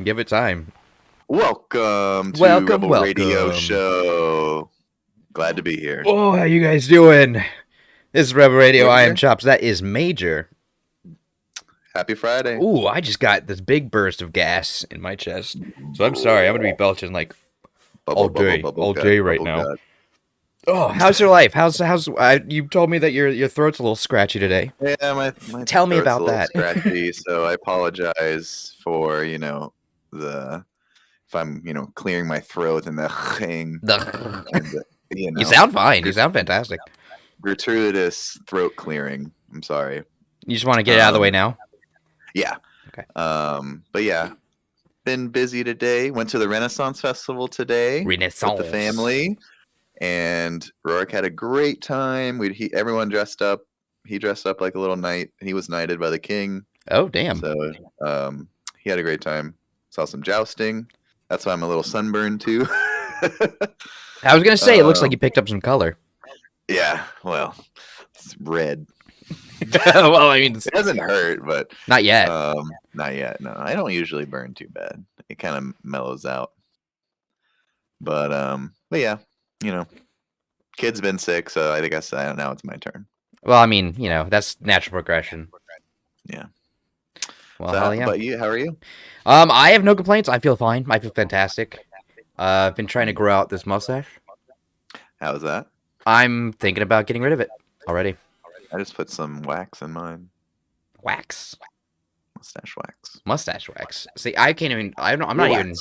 Give it time. Welcome to Welcome. Rebel Radio Show. Glad to be here. Oh, how you guys doing? This is Rebel Radio. I am Major? Chops. That is Major. Happy Friday. Ooh, I just got this big burst of gas in my chest. So I'm sorry. I'm going to be belching like all day right now. gut. Oh, how's your life? How's you told me that your throat's a little scratchy today. Yeah, my Tell me throat's about a little that. Scratchy, so I apologize for if I'm clearing my throat and the thing. You sound fine. You sound fantastic. Gratuitous throat clearing. I'm sorry. You just want to get it out of the way now? Yeah. Okay. But yeah, been busy today. Went to the Renaissance Festival today with the family, and Rourke had a great time. Everyone dressed up. He dressed up like a little knight. He was knighted by the king. Oh, damn. So he had a great time. Saw some jousting. That's why I'm a little sunburned too. I was gonna say it looks like you picked up some color. Yeah. Well, it's red. Well, I mean, it doesn't hurt, but not yet. Not yet. No, I don't usually burn too bad. It kind of mellows out. But yeah, kid's been sick, so I guess now it's my turn. Well, I mean, that's natural progression. Yeah. Well, so, hell yeah. But how are you? I have no complaints. I feel fine. I feel fantastic. I've been trying to grow out this mustache. How's that? I'm thinking about getting rid of it already. I just put some wax in mine. Wax. Mustache wax. Mustache wax. See, I can't even. I'm not even.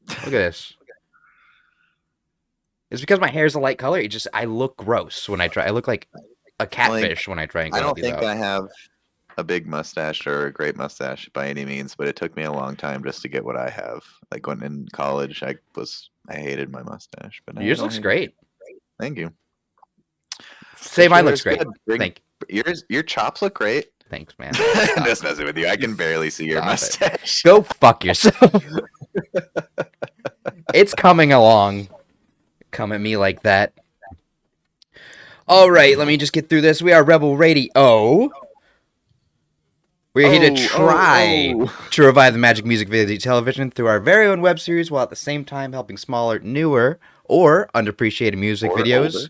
Look at this. It's because my hair is a light color. I look gross when I try. I look like a catfish when I try and grow I don't think out. I have a big mustache or a great mustache by any means, but it took me a long time just to get what I have. Like when in college, I hated my mustache, but yours looks great. Thank you. Say mine looks great. Thank you. Your chops look great. Thanks, man. I'm just messing with you. I can barely see your mustache. Go fuck yourself. It's coming along. Come at me like that. All right, let me just get through this. We are Rebel Radio. We're here to try to revive the magic music video television through our very own web series, while at the same time helping smaller, newer, or underappreciated music videos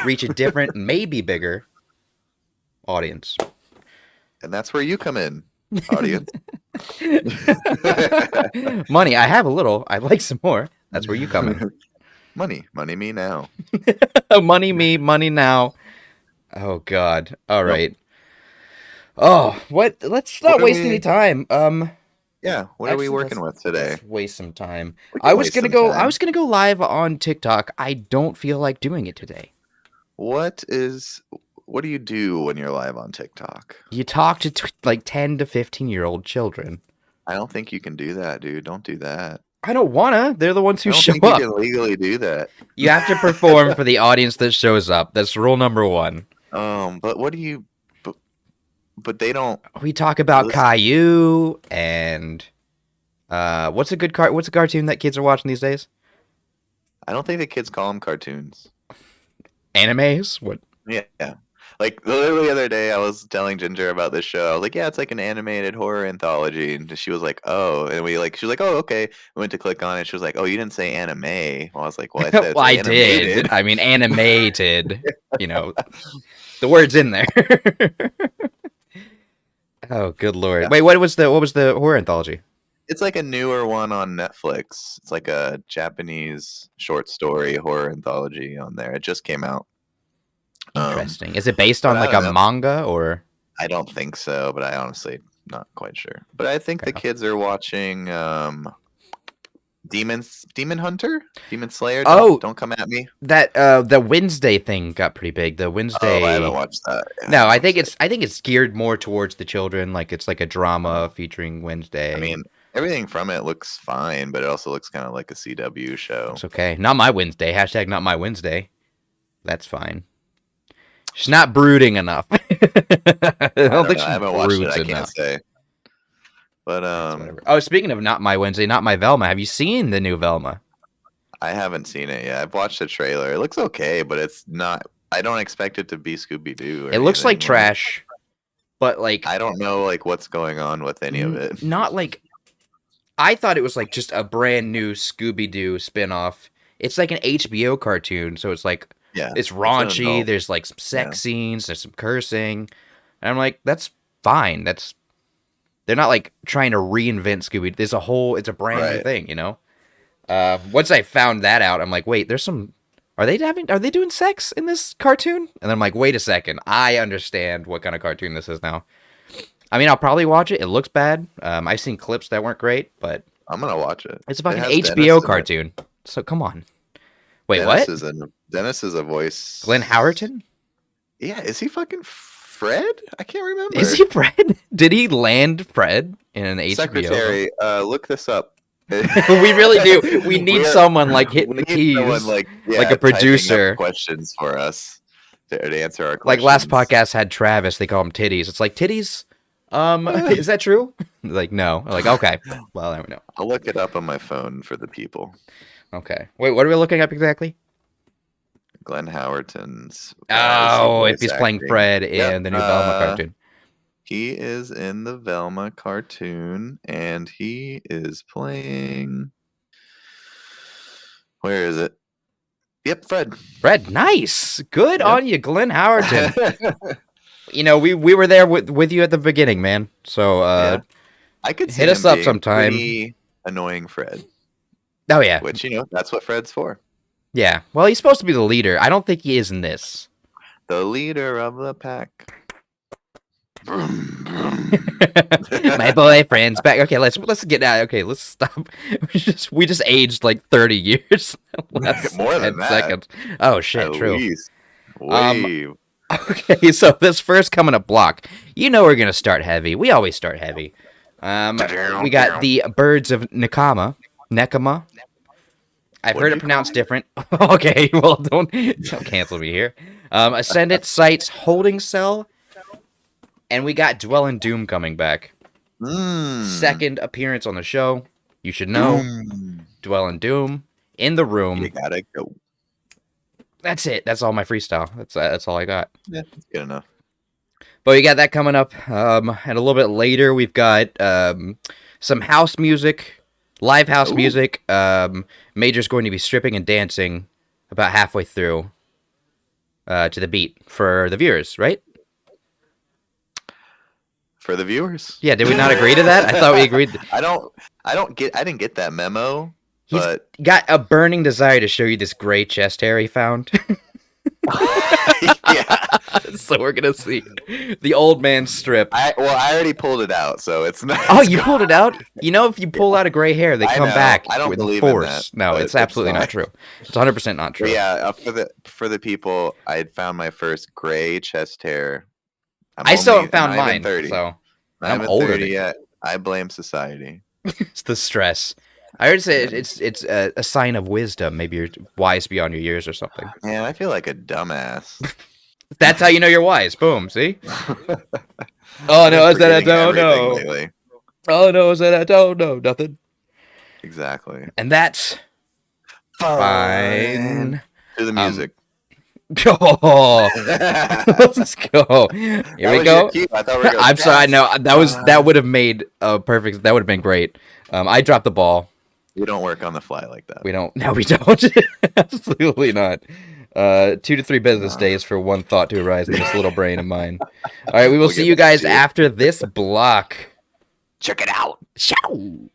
reach a different, maybe bigger audience. And that's where you come in, audience. Money, I have a little. I'd like some more. That's where you come in. Money me now. Money me, money now. Oh God. All right. Oh, what? Let's not waste any time. Yeah. What are we working with today? Let's waste some time. I was gonna go live on TikTok. I don't feel like doing it today. What do you do when you're live on TikTok? You talk to like 10 to 15-year-old children. I don't think you can do that, dude. Don't do that. I don't wanna. They're the ones who show up. I don't think you can legally do that. You have to perform for the audience that shows up. That's rule number 1. But what do you? But they don't. We talk about Caillou and what's a cartoon that kids are watching these days? I don't think the kids call them cartoons. Animes? What? Yeah. Like literally the other day, I was telling Ginger about this show. I was like, "Yeah, it's like an animated horror anthology," and she was like, "Oh," and she was like, "Oh, okay." We went to click on it. She was like, "Oh, you didn't say anime." Well, I was like, "Well, I said well, I did. I mean, animated. The word's in there." Oh, good lord! Yeah. Wait, what was the horror anthology? It's like a newer one on Netflix. It's like a Japanese short story horror anthology on there. It just came out. Interesting. Is it based on like a manga or? I don't think so, but I honestly not quite sure. But I think the kids are watching Demon Hunter, Demon Slayer. Don't come at me. That the Wednesday thing got pretty big. The Wednesday. Oh, I haven't watched that. Yeah, no, I think it's geared more towards the children. Like it's like a drama featuring Wednesday. I mean, everything from it looks fine, but it also looks kind of like a CW show. It's okay. Not my Wednesday. # not my Wednesday. That's fine. She's not brooding enough. I don't think I haven't watched it. I can't say. But speaking of not my Wednesday, not my Velma. Have you seen the new Velma? I haven't seen it yet. I've watched the trailer. It looks okay, but it's not. I don't expect it to be Scooby-Doo. It looks like trash, but like I don't know like what's going on with any of it. Not like I thought it was like just a brand new Scooby-Doo spinoff. It's like an HBO cartoon, so it's like it's raunchy. There's like some sex scenes. There's some cursing, and I'm like, that's fine. They're not like trying to reinvent Scooby. It's a brand new thing, you know. Once I found that out, I'm like, wait, there's some. Are they doing sex in this cartoon? And then I'm like, wait a second, I understand what kind of cartoon this is now. I mean, I'll probably watch it. It looks bad. I've seen clips that weren't great, but I'm gonna watch it. It's a fucking HBO cartoon. So come on. Wait, what? Dennis is a voice. Glenn Howerton? Yeah, is he fucking Fred? I can't remember. Is he Fred? Did he land Fred in an HBO? Secretary, look this up. We really do. We need someone like hitting the keys, like a producer. Questions for us to answer our questions. Like last podcast had Travis. They call him Titties. It's like Titties. Is that true? Like no. Like okay. Well, I don't know. I'll look it up on my phone for the people. Okay. Wait, what are we looking up exactly? Glenn Howerton's. If he's playing Fred in the new Velma cartoon. He is in the Velma cartoon, and he is playing. Where is it? Yep, Fred. Fred, nice. Good on you, Glenn Howerton. You know, we were there with you at the beginning, man. So I could see hit us up sometime. Pretty annoying Fred. Oh yeah, which that's what Fred's for. Yeah. Well, he's supposed to be the leader. I don't think he is in this. The leader of the pack. My boyfriend's back. Okay, let's get out. Okay, let's stop. We just aged like 30 years. More than 10 seconds. Oh shit, at true. Least. Okay, so this first coming up block, you know we're gonna start heavy. We always start heavy. We got the Birds of Nekama. I've heard it pronounced different. Okay, well don't cancel me here. Ascendant Sights Holding Cell. And we got Dwell in Doom coming back. Second appearance on the show. You should know. Dwell in Doom. In the room. You gotta go. That's it. That's all my freestyle. That's all I got. Yeah, that's good enough. But we got that coming up. And a little bit later, we've got some house music. Live house music. Major's going to be stripping and dancing about halfway through to the beat for the viewers, right? For the viewers. Yeah, did we not agree to that? I thought we agreed. I didn't get that memo. He's but got a burning desire to show you this gray chest hair he found. Yeah. So we're gonna see the old man strip. I already pulled it out, so it's not. Oh, you pulled it out? You know, if you pull out a gray hair, they come back. I don't with believe force. in that. No, it's absolutely not true. It's 100% not true. But yeah, for the people, I had found my first gray chest hair. I still haven't found mine. 30. So I'm older yet. I blame society. It's the stress. I heard say it's a sign of wisdom. Maybe you're wise beyond your years or something. Man, I feel like a dumbass. That's how you know you're wise. Boom. See? Oh no, is that I don't know. Lately. Oh no, is that I don't know. Nothing. Exactly. And that's fine. To the music. Oh, let's go. Here we go. I thought we were going I'm sorry. No, that would have made a perfect. That would have been great. I dropped the ball. We don't work on the fly like that. We don't. No, we don't. Absolutely not. 2 to 3 business days for one thought to arise in this little brain of mine. All right, we will see you guys after this block. Check it out. Ciao.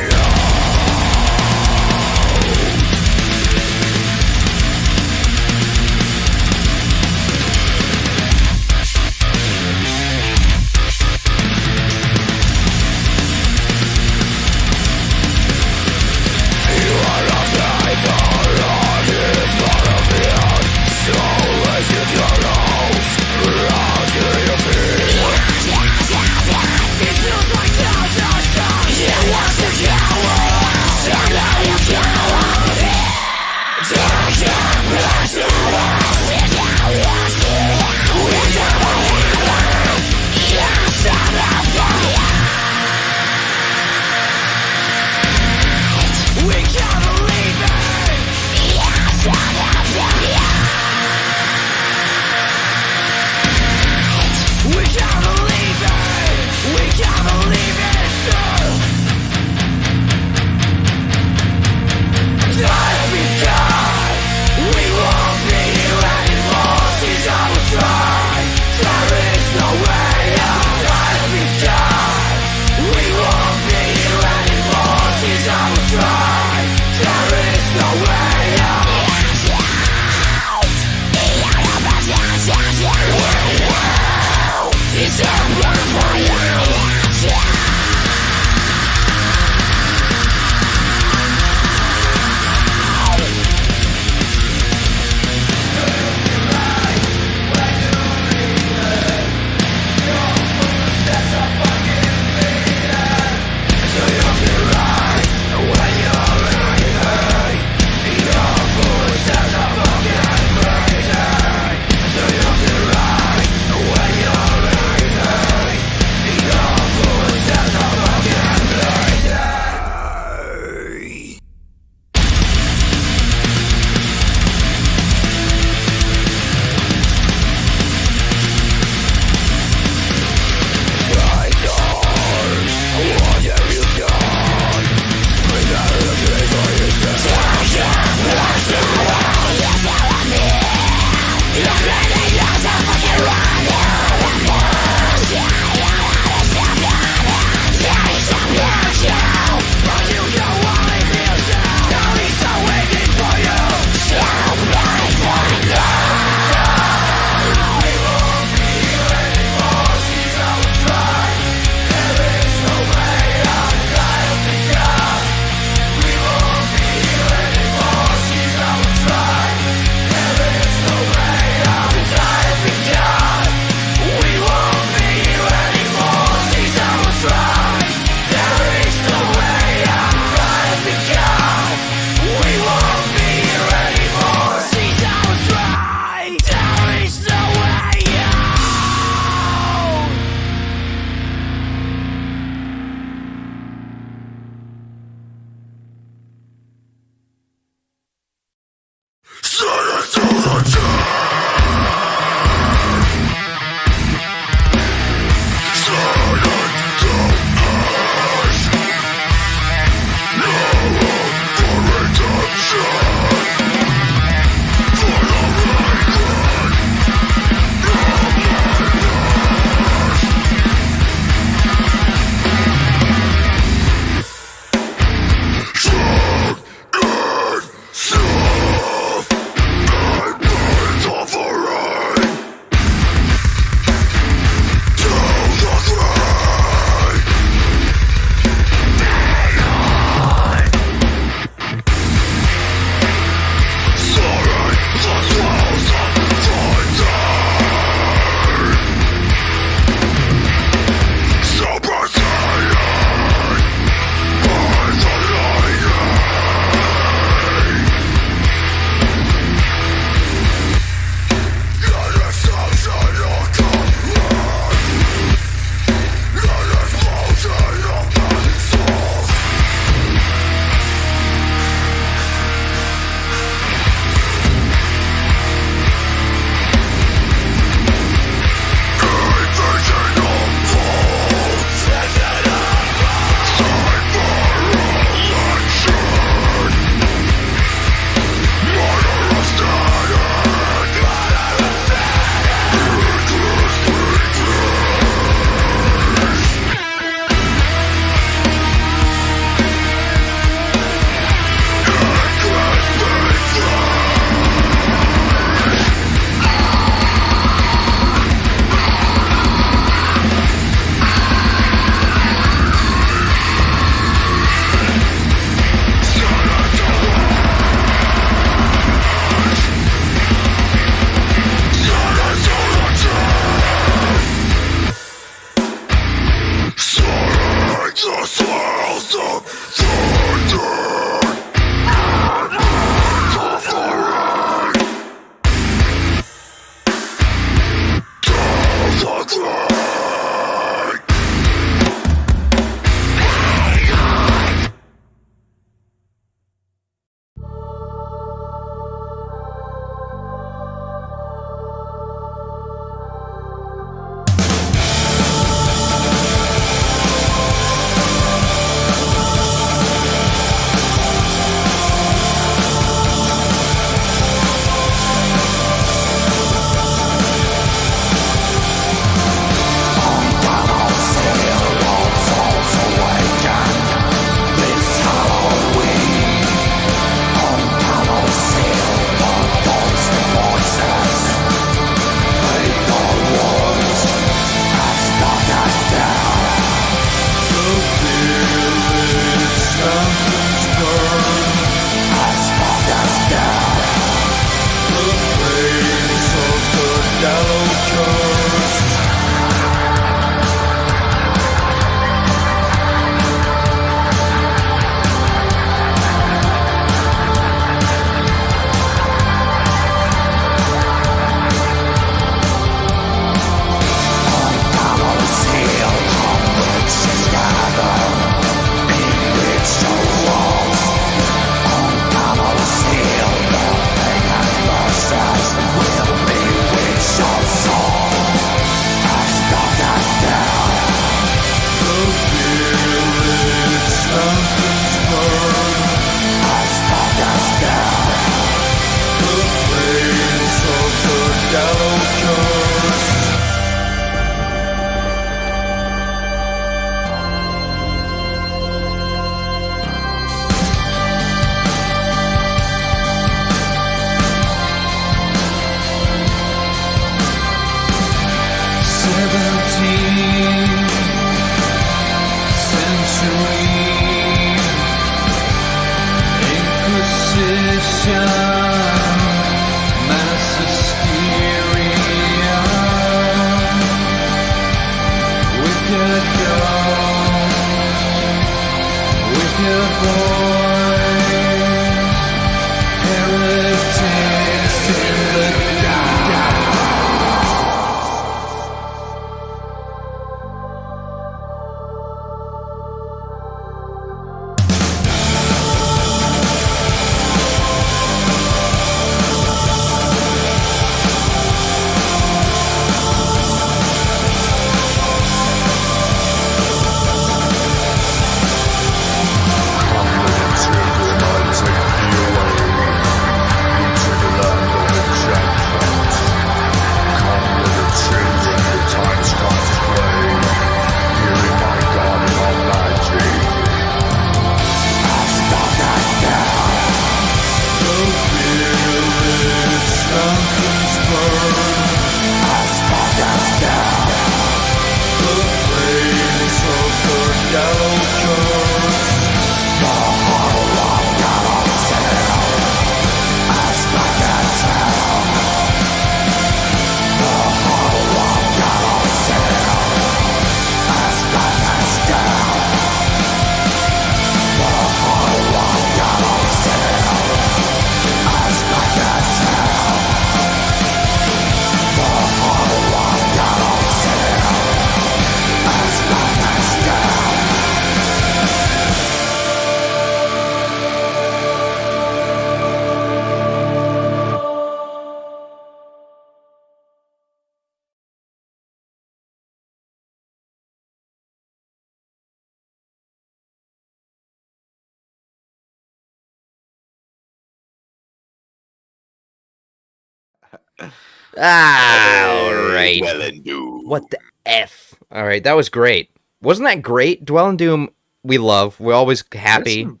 All right. Dwell and Doom. What the F? All right, that was great. Wasn't that great? Dwell and Doom, we love. We're always happy. There's some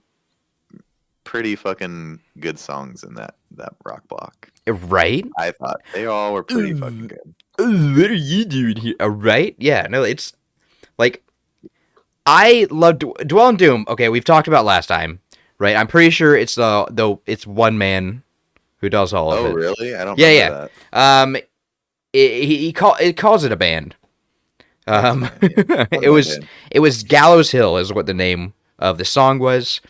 pretty fucking good songs in that rock block. Right? I thought they all were pretty fucking good. What are you doing here? Right? Yeah, no, it's like I love Dwell and Doom. Okay, we've talked about last time, right? I'm pretty sure it's though it's one man who does all of it. Oh, really? I don't remember that. He calls it a band. It was Gallows Hill is what the name of the song was.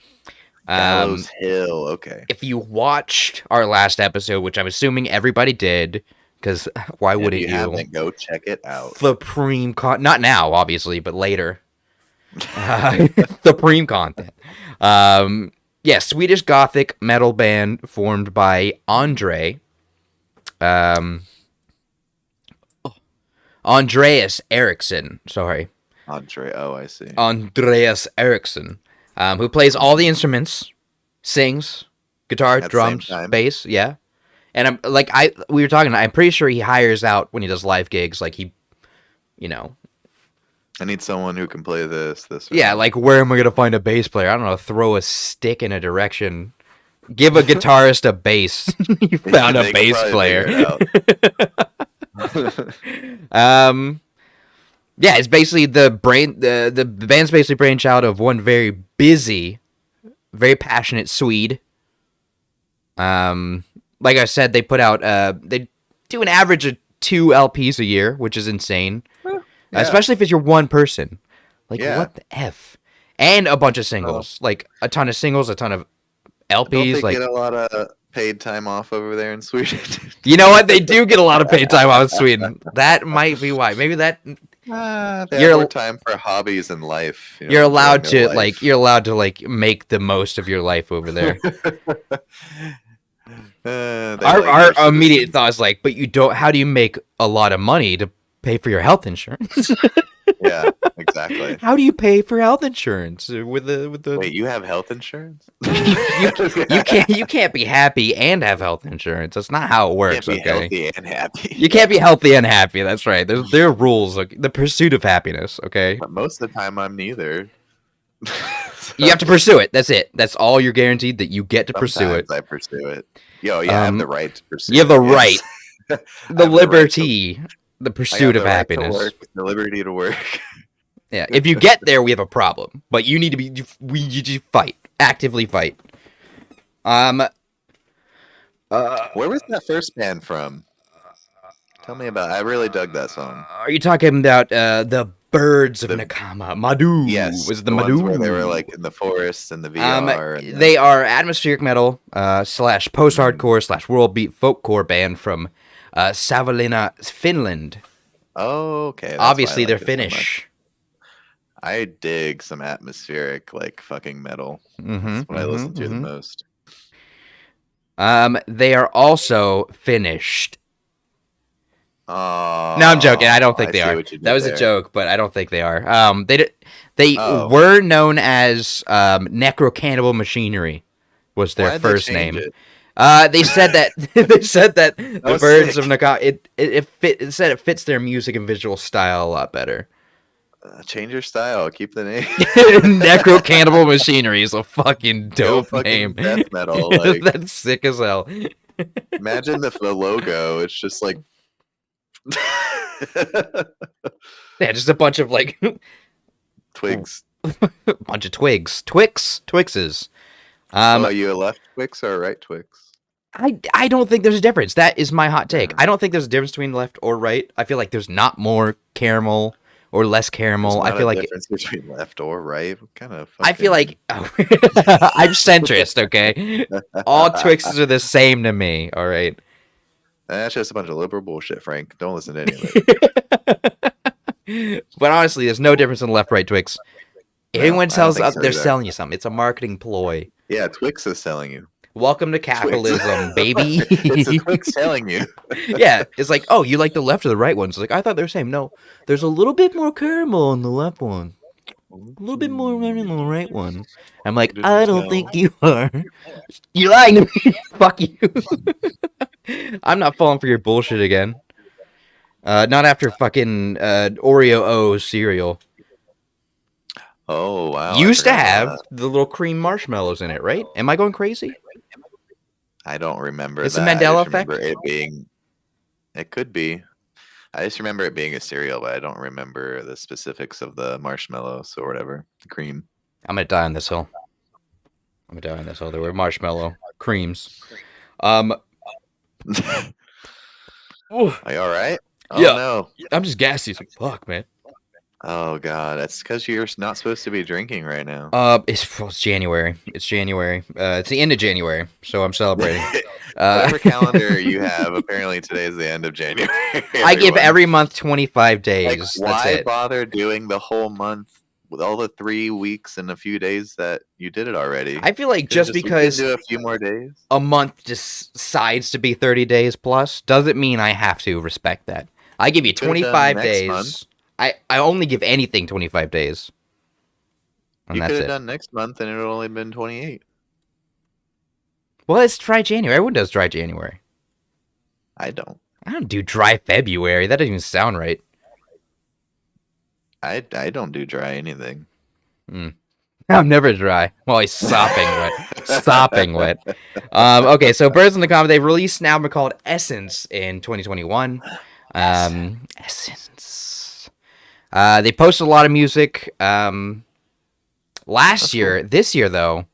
Gallows Hill, okay. If you watched our last episode, which I'm assuming everybody did, because why If wouldn't you you? haven't, go check it out. Supreme not now, obviously, but later. Supreme content. Swedish Gothic metal band formed by Andreas Eriksson. Sorry. I see. Andreas Eriksson, who plays all the instruments, sings, guitar, At drums, the same time. bass, yeah. And we were talking, I'm pretty sure he hires out when he does live gigs, like he, I need someone who can play this. Yeah, or- like where am I gonna find a bass player? I don't know. Throw a stick in a direction. Give a guitarist a bass. You found a They could bass probably player. figure it out. Yeah, it's basically the band's basically brainchild of one very busy, very passionate Swede. Like I said, they put out they do an average of 2 LPs a year, which is insane. Yeah. Especially if it's your one person. Like, Yeah. what the F? And a bunch of singles. Like, a ton of singles, a ton of LPs. Don't they like, get a lot of paid time off over there in Sweden? You know what? They do get a lot of paid time out in Sweden. That might be why. Maybe that... They have more time for hobbies in life. You're allowed to make the most of your life over there. Our immediate thought is like, but you don't... How do you make a lot of money to pay for your health insurance? Yeah, exactly. How do you pay for health insurance with the? Wait, you have health insurance? you can't be happy and have health insurance. That's not how it works. You can't be okay, healthy and happy. You can't be healthy and happy. That's right. There are rules. Like, the pursuit of happiness. Okay. But most of the time, I'm neither. You have to pursue it. That's it. That's all you're guaranteed, that you get to pursue it. I pursue it. I have the right to pursue it. You have the right, yes. the liberty, the pursuit of happiness. The liberty to work. Yeah, if you get there, we have a problem. But you need to you just fight, actively fight. Where was that first band from? Tell me about it. I really dug that song. Are you talking about the Birds of Nakama? Madu. Yes. Was the Madu? Where they were like in the forest and the VR. They are atmospheric metal / post-hardcore / world beat folkcore band from Savonlinna, Finland. Oh, okay. That's Obviously, why I they're like it so Finnish. much. I dig some atmospheric, like, fucking metal. Mm-hmm, That's what I listen to the most. They are also finished. Oh, No, I'm joking. I don't think they are. That was a joke, but I don't think they are. They were known as Necrocannibal Machinery was their first name. They said that the Birds of Nakama it said it fits their music and visual style a lot better. Change your style. Keep the name. Necrocannibal Machinery is a fucking dope name. Death metal. Like, that's sick as hell. Imagine the logo. It's just like. Yeah, just a bunch of like twigs. A bunch of twigs. Twixes. Are you a left Twix or a right Twix? I don't think there's a difference. That is my hot take. I don't think there's a difference between left or right. I feel like there's not more caramel or less caramel. I feel like difference between left or right. What kind of? I feel like I'm centrist. Okay, all Twixes are the same to me. All right. That's just a bunch of liberal bullshit, Frank. Don't listen to any of it. But honestly, there's no difference in left, right Twix. No, Anyone tells us they're either. selling you something. It's a marketing ploy. Yeah, Twix is selling you. Welcome to capitalism, baby. It's a Twix selling you. Yeah, it's like, oh, you like the left or the right ones? It's like, I thought they were the same. No, there's a little bit more caramel on the left one. A little bit more on the right one. I'm like, I don't think you are. You're lying to me. Fuck you. I'm not falling for your bullshit again. Not after fucking Oreo-O cereal. Oh, wow. Used to have the little cream marshmallows in it, right? Am I going crazy? I don't remember It's that. a Mandela I just effect? remember it being... It could be. I just remember it being a cereal, but I don't remember the specifics of the marshmallows or whatever. The cream. I'm gonna die on this hill. There were marshmallow creams. Are you all right? Oh, Yeah. no. I'm just gassy as fuck, man. Oh, God. That's because you're not supposed to be drinking right now. It's January. It's January. It's the end of January, so I'm celebrating. Whatever calendar you have, apparently today is the end of January. I give every month 25 days. Like, That's why it. bother doing the whole month with all the 3 weeks and a few days that you did it already? I feel like just because do a few more days, a month decides to be 30 days plus doesn't mean I have to respect that. I give you 25 days. Month. I only give anything 25 days. You could have done next month and it would have only been 28. Well, it's dry January. Everyone does dry January. I don't do dry February. That doesn't even sound right. I don't do dry anything. I'm never dry. Well, he's sopping wet. Sopping wet. Okay, so Birds in the Comet, they released an album called Essence in 2021. Essence. They posted a lot of music last year. Cool. This year, though,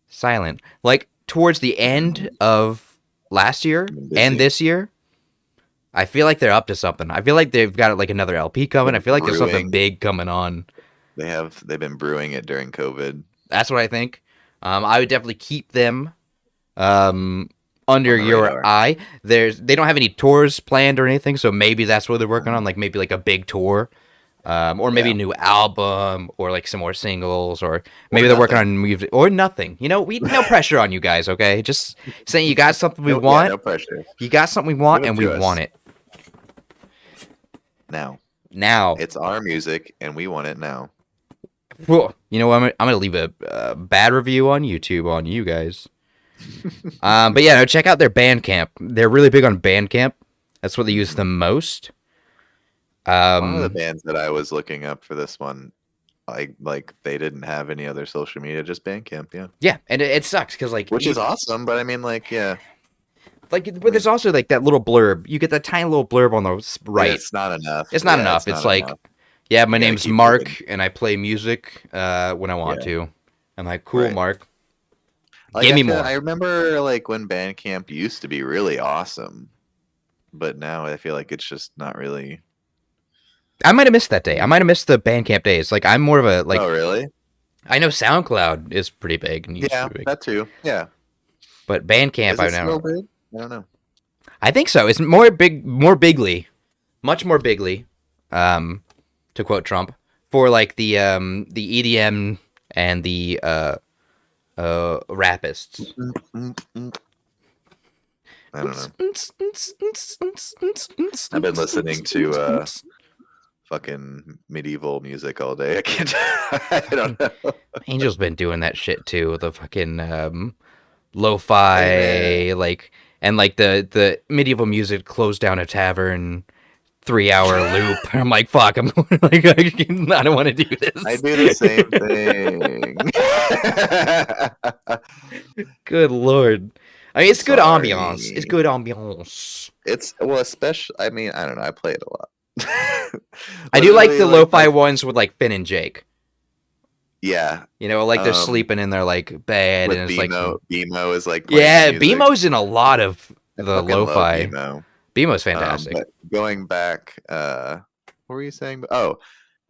silent. Like, towards the end of last year and this year, I feel like they're up to something. I feel like they've got like another LP coming. I feel like there's something big coming on. They've been brewing it during COVID. That's what I think. I would definitely keep them under your eye. They don't have any tours planned or anything, so maybe that's what they're working on. Like maybe like a big tour, or maybe a new album, or like some more singles, or maybe they're working on music or nothing. You know, no pressure on you guys. Okay, just saying you got something we want. No pressure. You got something we want, and we want it now. It's our music, and we want it now. Well, you know what? I'm gonna leave a bad review on YouTube on you guys. But yeah, no, check out their Bandcamp. They're really big on Bandcamp. That's what they use the most. One of the bands that I was looking up for this one, like they didn't have any other social media, just Bandcamp. Yeah. Yeah, and it sucks because which is awesome, but I mean, like, yeah. Like, but there's also like that little blurb. You get that tiny little blurb on the right. It's not enough. It's not enough. It's like. Enough. Yeah, my name's Mark, and I play music when I want to. I'm like, cool, Mark. Like, give me more. I remember like when Bandcamp used to be really awesome, but now I feel like it's just not really. I might have missed that day. I might have missed the Bandcamp days. Like, I'm more of a like. Oh, really? I know SoundCloud is pretty big. And yeah, big. That too. Yeah. But Bandcamp, I know. Big? I don't know. I think so. It's more bigly, much more bigly. To quote Trump, for like the EDM and the rapists. I don't know. I've been listening to fucking medieval music all day. I can't. I don't know. Angel's been doing that shit too. The fucking lo-fi, like, and like the medieval music closed down a tavern. 3-hour loop. I'm like, fuck. I'm like, I don't want to do this. I do the same thing. Good lord. I mean, it's good ambiance. It's good ambiance. It's especially. I mean, I don't know. I play it a lot. I do like the lo-fi ones with like Finn and Jake. Yeah, you know, like they're sleeping in their like bed, and it's BMO, like BMO is like BMO's in a lot of the lo-fi. BMO's fantastic. But going back, what were you saying? Oh,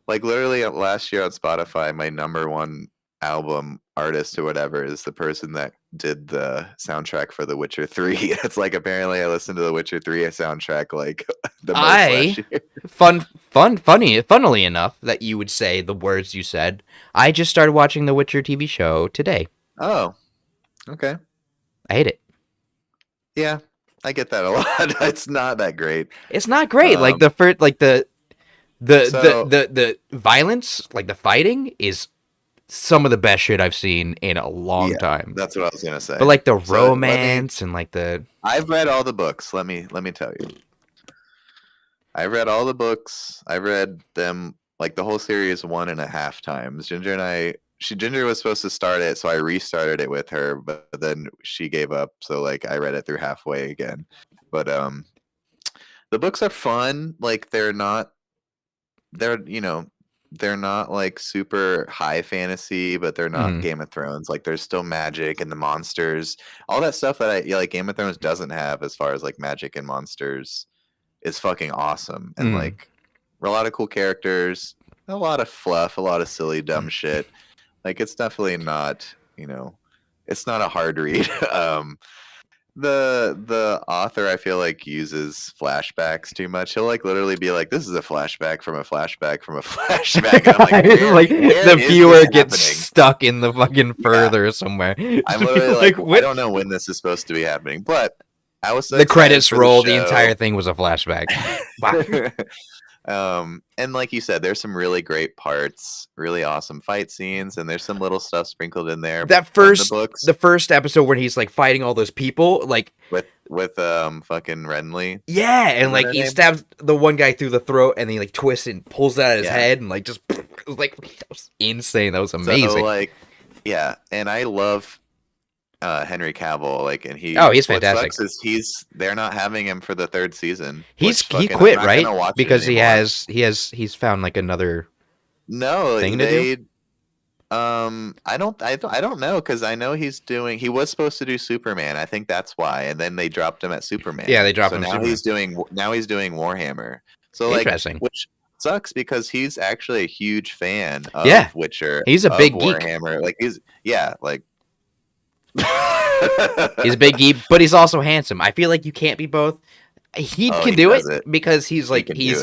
like literally last year on Spotify, my #1 album artist or whatever is the person that did the soundtrack for The Witcher 3. It's like apparently I listened to The Witcher 3 soundtrack like the most last year. Funnily enough that you would say the words you said. I just started watching The Witcher TV show today. Oh, okay. I hate it. Yeah. I get that a lot. It's not that great. It's not great. Like the first, like the violence, like the fighting is some of the best shit I've seen in a long time. That's what I was gonna say. But like the romance and like the. I've read all the books. Let me tell you. I read all the books. I read them like the whole series 1.5 times. Ginger was supposed to start it, so I restarted it with her, but then she gave up, so like I read it through halfway again. But the books are fun. Like they're not like super high fantasy, but they're not Game of Thrones. Like there's still magic and the monsters, all that stuff that like Game of Thrones doesn't have as far as like magic and monsters is fucking awesome. And like a lot of cool characters, a lot of fluff, a lot of silly dumb shit. Like it's definitely not, it's not a hard read. the author, I feel like, uses flashbacks too much. He'll like literally be like, "This is a flashback from a flashback from a flashback." And I'm like, where the is viewer this gets happening? stuck in the fucking further somewhere. I'm literally like, I don't know when this is supposed to be happening, but I was so the credits roll. The entire thing was a flashback. And like you said, there's some really great parts, really awesome fight scenes, and there's some little stuff sprinkled in there. The first episode where he's like fighting all those people, like with fucking Renly. Yeah, and like he stabs the one guy through the throat, and he like twists and pulls it out of his head, and like just it was like that was insane. That was amazing. So, like, yeah, and I love Henry Cavill, like, and he's fantastic. What sucks is they're not having him for the third season. He quit, right? Because he's found like another thing to do. I don't know, because I know he was supposed to do Superman. I think that's why, and then they dropped him at Superman. Yeah, they dropped him. Now Superman. he's doing Warhammer. So like, which sucks because he's actually a huge fan of Witcher. He's a big Warhammer. Geek. Like he's a big geek, but he's also handsome. I feel like you can't be both. He can do it because he's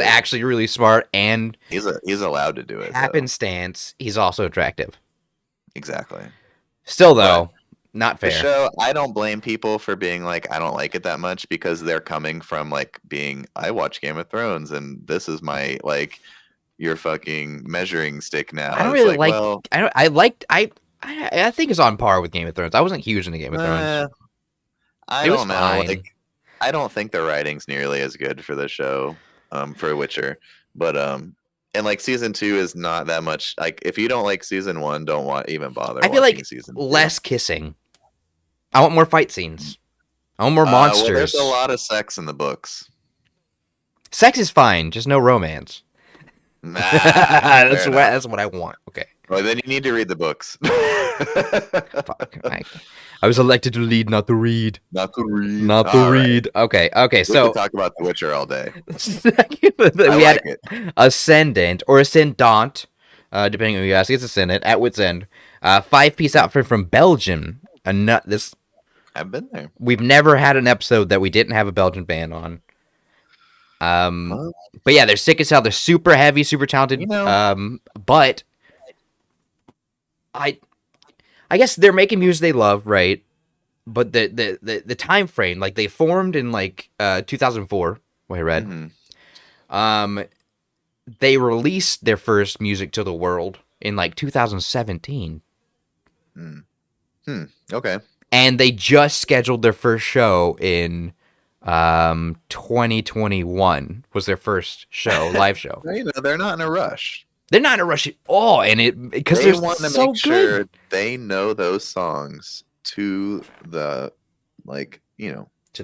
actually really smart, and he's allowed to do it. Happenstance, he's also attractive. Exactly. Still though, not fair. The show, I don't blame people for being like, I don't like it that much, because they're coming from like being, I watch Game of Thrones and this is my like your fucking measuring stick now. I don't really I think it's on par with Game of Thrones. I wasn't huge into Game of Thrones. I don't know. Like, I don't think the writing's nearly as good for the show, for Witcher. But and like season 2 is not that much. Like, if you don't like season 1, don't even bother. I feel like season 2. Less kissing. I want more fight scenes. I want more monsters. Well, there's a lot of sex in the books. Sex is fine, just no romance. Nah, that's what I want. Okay. Well, then you need to read the books. Fuck. I was elected to lead, not to read. Not to read. Not to read. Right. Okay. So we can talk about The Witcher all day. We had Ascendant or Ascendant, depending on who you ask. It's Ascendant at Wit's End. 5-piece outfit from Belgium. I've been there. We've never had an episode that we didn't have a Belgian band on. But yeah, they're sick as hell. They're super heavy, super talented. But I guess they're making music they love, right? But the time frame, like they formed in like 2004, what I read. Mm-hmm. They released their first music to the world in like 2017. Okay. And they just scheduled their first show in 2021 was their first show, live show. They're not in a rush. They're not in a rush at all, and because they they're want to so make sure they know those songs to the to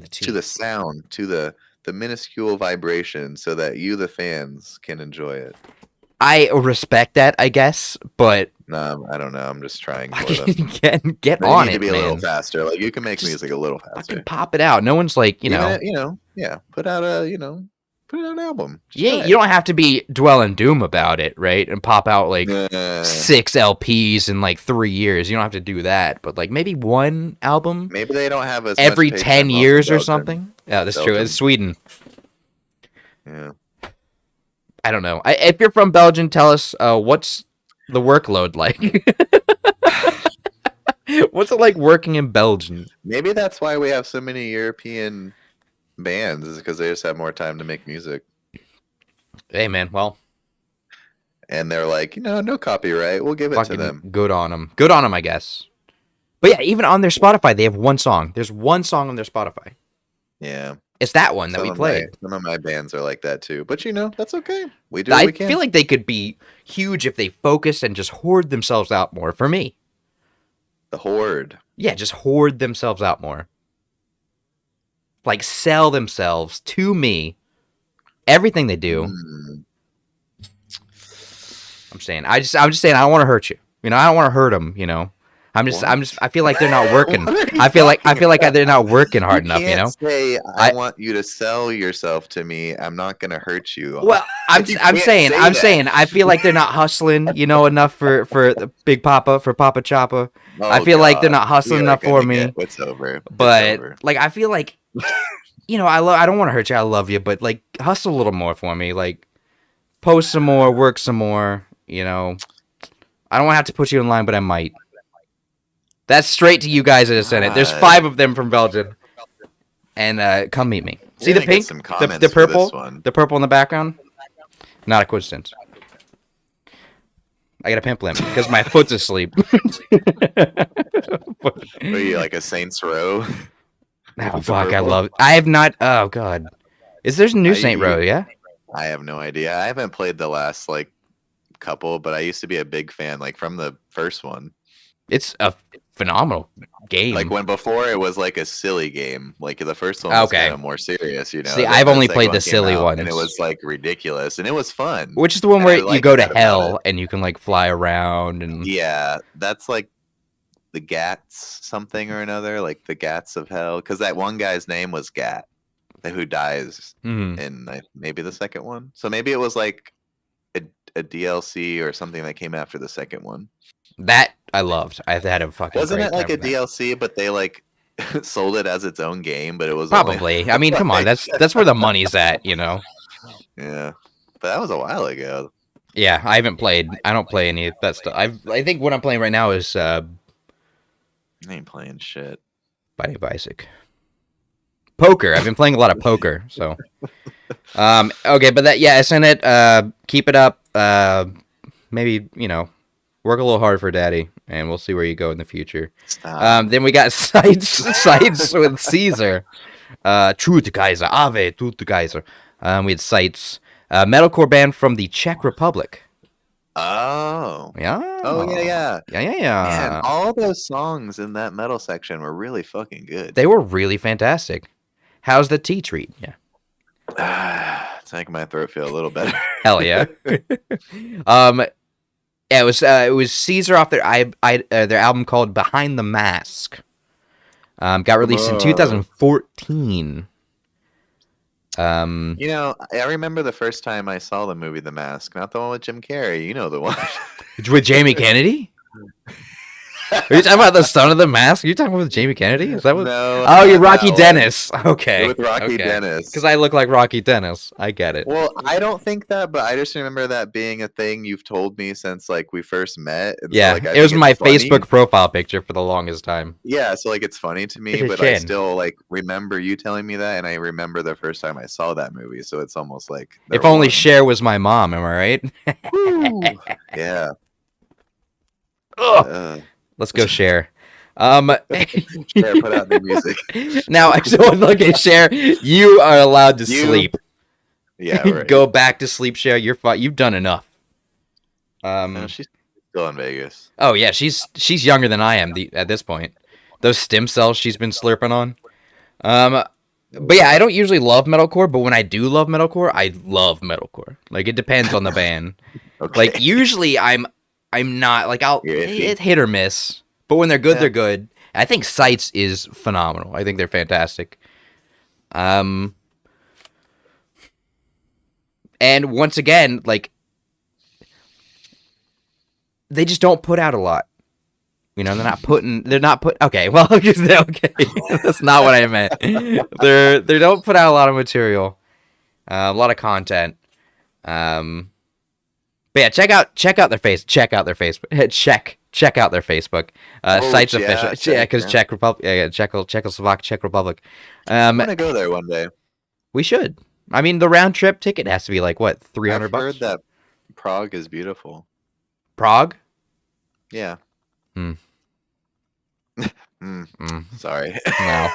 the sound, to the minuscule vibration, so that you, the fans, can enjoy it. I respect that, I guess, but no, I don't know. I'm just trying for them. Get on it, to be man. A little faster. Like, you can make music a little faster. Pop it out. No one's like, put out an album. You don't have to be Dwell and Doom about it, right? And pop out like 6 LPs in like 3 years. You don't have to do that, but like maybe one album. Maybe they don't have every 10 years or something. Yeah, that's true. It's Sweden. Yeah. I don't know. If you're from Belgium, tell us what's the workload like. What's it like working in Belgium? Maybe that's why we have so many European bands, is because they just have more time to make music. Hey, man. Well, and they're like, no copyright. We'll give it to them. Good on them. Good on them, I guess. But yeah, even on their Spotify, they have one song. There's one song on their Spotify. Yeah. It's that one that we played. Some of my bands are like that too. But that's okay. We do what we can. I feel like they could be huge if they focused and just hoard themselves out more, for me. The hoard. Yeah, just hoard themselves out more. Like, sell themselves to me. Everything they do. I'm just saying, I don't want to hurt you. I don't want to hurt them, I I feel like they're not working. What are you I feel like talking about? they're not working hard enough, you know? Say, I want you to sell yourself to me. I'm not gonna hurt you. Well, I'm can't saying, say that. I feel like they're not hustling, you know, enough for the Big Papa, for Papa Choppa. I Oh feel like they're God, not hustling we are enough for gonna me. get what's over. It's But over. like, I feel like, you know, I don't want to hurt you. I love you, but like, hustle a little more for me. Like, post some more, work some more. You know, I don't want to have to put you in line, but I might. That's straight to you guys. I just sent it. There's 5 of them from Belgium, and come meet me. See the pink, the purple, the purple in the background. Not a coincidence. I got a pimp limp because my foot's asleep. Are you like a Saints Row? Oh fuck! I have not. Oh god. Is there a new Saint Row? Yeah. I have no idea. I haven't played the last like couple, but I used to be a big fan, like from the first one. It's a phenomenal game. Like when before it was like a silly game. Like the first one was kind of more serious, you know. See, I've only played the silly ones, and it was like ridiculous, and it was fun. Which is the one where you go to hell and you can like fly around and. Yeah, that's like the Gats something or another, like the Gats of Hell, because that one guy's name was Gat, who dies in maybe the second one. So maybe it was like a DLC or something that came after the second one. That I loved. I had a fucking. Wasn't it like a DLC, but they like sold it as its own game? But it was probably. I mean, come on, that's where the money's at, you know. Yeah, but that was a while ago. Yeah, I haven't played. I don't play any of that stuff. I think what I'm playing right now is. I ain't playing shit. Basic. Poker. I've been playing a lot of poker. So. Okay, but I sent it. Keep it up. Maybe work a little hard for Daddy, and we'll see where you go in the future. Then we got sites with Caesar. Truth Kaiser, Ave Truth Kaiser. We had sites. Metalcore band from the Czech Republic. Oh. Yeah. Oh yeah. Yeah. Man, all those songs in that metal section were really fucking good. They were really fantastic. How's the tea treat? Yeah. It's making my throat feel a little better. Hell yeah. Yeah, it was Caesar off their album called Behind the Mask. Got released in 2014. I remember the first time I saw the movie The Mask, not the one with Jim Carrey. You know the one with Jamie Kennedy. Are you talking about the son of the Mask? Are you talking about Jamie Kennedy? Is that what? No. Oh, you're Rocky Dennis. Okay. With Rocky Dennis. Because I look like Rocky Dennis. I get it. Well, I don't think that, but I just remember that being a thing you've told me since like we first met. And yeah, so, it was my Facebook profile picture for the longest time. Yeah, so like it's funny to me, but I still like remember you telling me that, and I remember the first time I saw that movie. So it's almost like if only Cher was my mom. Am I right? Yeah. Let's go Cher. Cher, put out the music. Now, look at Cher. You are allowed to sleep. Yeah, right. Go back to sleep, Cher. You're fine. You've done enough. No, she's still in Vegas. Oh yeah, she's younger than I am at this point. Those stem cells she's been slurping on. But yeah, I don't usually love metalcore, but when I do love metalcore, I love metalcore. Like it depends on the band. Okay. Like usually I'm not like it's hit or miss, but when they're good, they're good. I think Sights is phenomenal. I think they're fantastic. And once again, like they just don't put out a lot. They're not putting. Okay, well, okay, that's not what I meant. They don't put out a lot of material, a lot of content. But yeah, check out their Facebook. Check out their Facebook. Sites official. Yeah, because Czech Republic. Czech Republic. I want to go there one day. We should. I mean, the round trip ticket has to be like what, $300? I've heard that Prague is beautiful. Prague? Yeah. Sorry. No.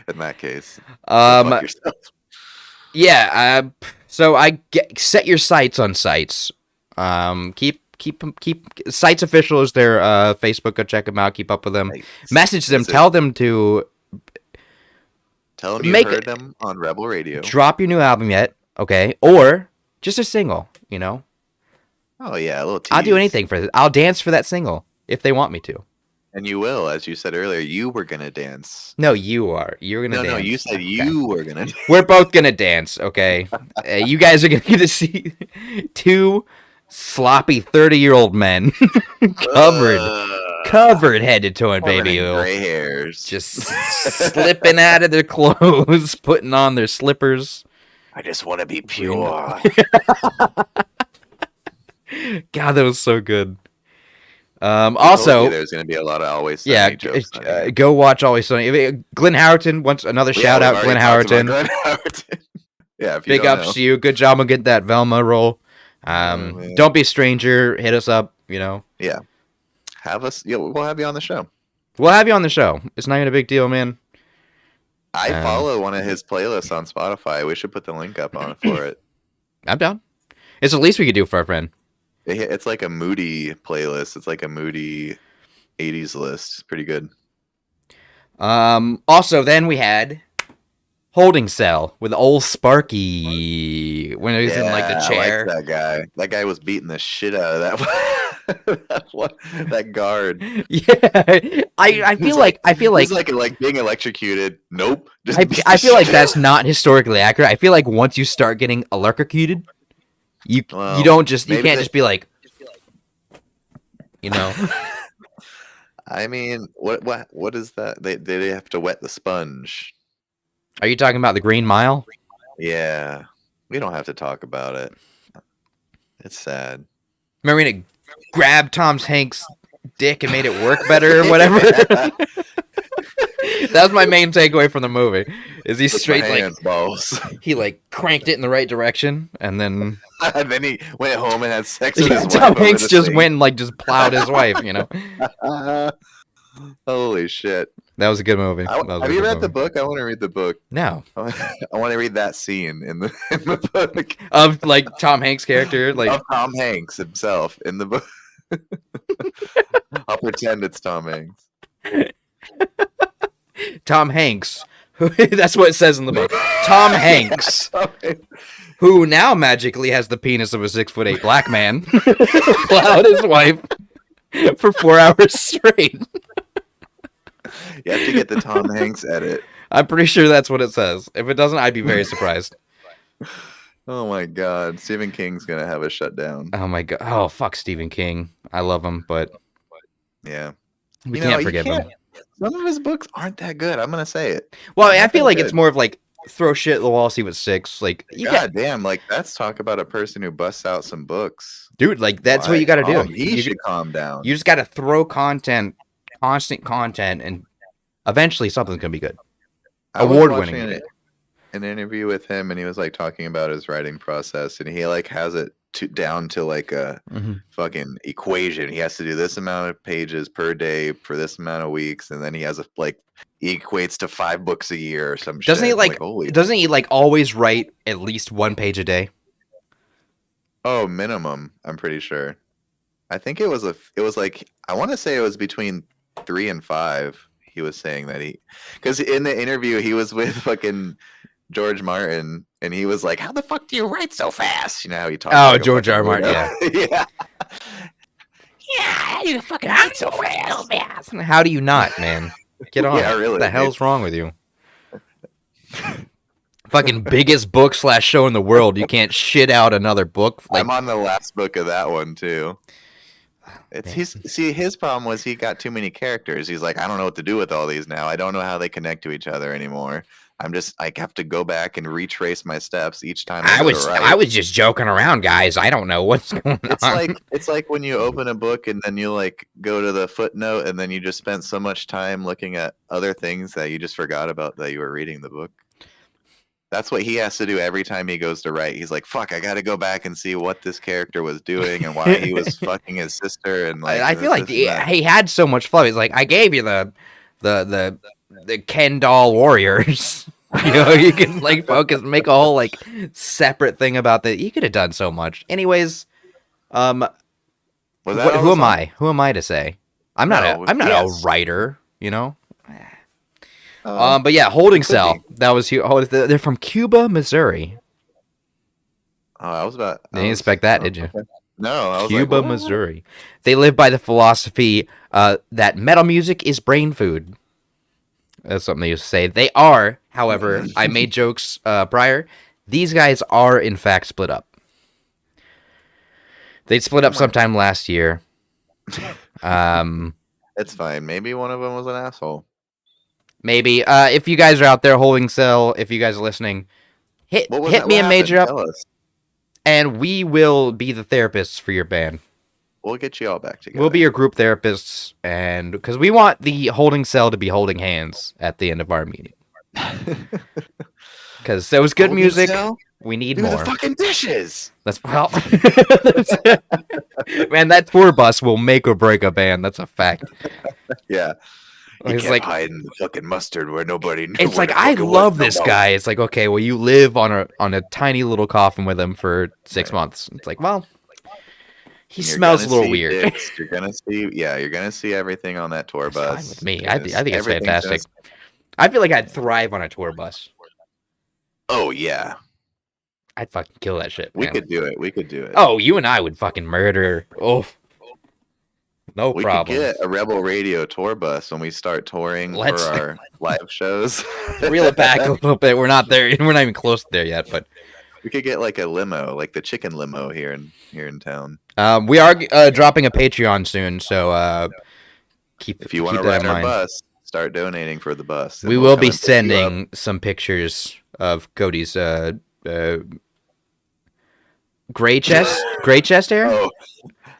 In that case. Yeah. So set your sights on Sites. Keep Sites official is their Facebook. Go check them out. Keep up with them. Message them. Tell them you heard them on Rebel Radio. Drop your new album yet? Okay, or just a single. Oh yeah, a little tease. I'll do anything for this. I'll dance for that single if they want me to. And you will, as you said earlier, you were gonna dance. No, you are. You're gonna dance. No, you said you were gonna dance. We're both gonna dance, okay? You guys are gonna get to see two sloppy 30-year-old men covered head to toe in baby oil. Gray hairs. Just slipping out of their clothes, putting on their slippers. I just want to be pure. God, that was so good. Also, there's going to be a lot of Always Sunny jokes. Go watch Always Sunny. Glenn Howerton wants another shout out. Glenn Howerton. Yeah, if you big ups to you. Good job on getting that Velma role. Don't be a stranger. Hit us up. Yeah, have us. Yeah, we'll have you on the show. We'll have you on the show. It's not even a big deal, man. I follow one of his playlists on Spotify. We should put the link up on it for it. I'm down. It's the least we could do for our friend. It's like a moody playlist. It's like a moody 80s list. It's pretty good. Also, then we had Holding Cell with old Sparky when he was in like the chair. I like that guy. That guy was beating the shit out of that guard. Yeah, I feel like he's like being electrocuted. Nope. I feel like that's not historically accurate. I feel like once you start getting electrocuted, you can't just be like, I mean, what is that? They have to wet the sponge. Are you talking about the Green Mile? Yeah, we don't have to talk about it. It's sad. Remember when it grabbed Tom Hanks' dick and made it work better or whatever? That was my main takeaway from the movie. Is he straight balls? He like cranked it in the right direction and then he went home and had sex with his wife. Tom Hanks just went and like just plowed his wife, Holy shit. That was a good movie. Have you read the book? I want to read the book. No. I want to read that scene in the book. Of like Tom Hanks' character? Like of Tom Hanks himself in the book. I'll pretend it's Tom Hanks. Tom Hanks. That's what it says in the book. Tom Hanks. Who now magically has the penis of a 6'8" black man. Plowed his wife for 4 hours straight. You have to get the Tom Hanks edit. I'm pretty sure that's what it says. If it doesn't, I'd be very surprised. Oh my god. Stephen King's going to have a shutdown. Oh my god. Oh, fuck Stephen King. I love him, but yeah. We can't forgive him. Some of his books aren't that good. I'm going to say it. Well, I feel like it's more of like throw shit at the wall, see what sticks. Like, damn, like that's talk about a person who busts out some books. Dude, like that's what you got to do. He should calm down. You just got to throw constant content, and eventually something's gonna be good. Award-winning. An interview with him, and he was like talking about his writing process, and he like has it down to like a fucking equation. He has to do this amount of pages per day for this amount of weeks, and then he has he equates to 5 books a year or some shit. Doesn't he like always write at least 1 page a day? Oh, minimum. I'm pretty sure. I think it was like I want to say it was between 3 and 5. He was saying that because in the interview he was with fucking George Martin, and he was like, "How the fuck do you write so fast?" You know how he talks. Oh, like George R. Martin, yeah. How do you fucking write so fast? How do you not, man? Get on. Yeah, really. What the hell's wrong with you? Fucking biggest book / show in the world. You can't shit out another book. I'm on the last book of that one too. His problem was he got too many characters. He's like, I don't know what to do with all these now. I don't know how they connect to each other anymore. I have to go back and retrace my steps each time. I was just joking around, guys. I don't know what's going on. It's like when you open a book and then you like go to the footnote and then you just spent so much time looking at other things that you just forgot about that you were reading the book. That's what he has to do every time he goes to write. He's like, fuck, I got to go back and see what this character was doing and why he was fucking his sister. And like, I feel like he had so much fluff. He's like, I gave you the Ken doll warriors. You can like focus, make a whole like separate thing about that. You could have done so much. Anyways, who am I? Who am I to say? I'm not a writer, But yeah, Holding Cell. That was huge. They're from Cuba, Missouri. Oh, I was about. Didn't expect that, did you? Okay. No, I was Cuba, like, Missouri. They live by the philosophy that metal music is brain food. That's something they used to say. They are, however, I made jokes prior. These guys are, in fact, split up. They split up sometime last year. It's fine. Maybe one of them was an asshole. Maybe. If you guys are out there holding cell, if you guys are listening, hit me and Major up. And we will be the therapists for your band. We'll get you all back together. We'll be your group therapists, and because we want the holding cell to be holding hands at the end of our meeting. Because there was good music. Cell? We need more. The fucking dishes. Man, that tour bus will make or break a band. That's a fact. Yeah. He's like hiding the fucking mustard where nobody knew. It's like I love this guy. It's like, okay, well, you live on a tiny little coffin with him for 6 months. It's like, well, he smells a little weird. You're gonna see everything on that tour bus. Fine with me. I think it's fantastic. I feel like I'd thrive on a tour bus. Oh yeah, I'd fucking kill that shit. We could do it. Oh, you and I would fucking murder. Oh. No problem. We could get a Rebel Radio tour bus when we start touring for our live shows. Reel it back a little bit. We're not there. We're not even close to there yet. But we could get like a limo, like the chicken limo here in town. We are dropping a Patreon soon, so if you want to ride our bus, start donating for the bus. We will be sending some pictures of Cody's gray chest hair. Oh.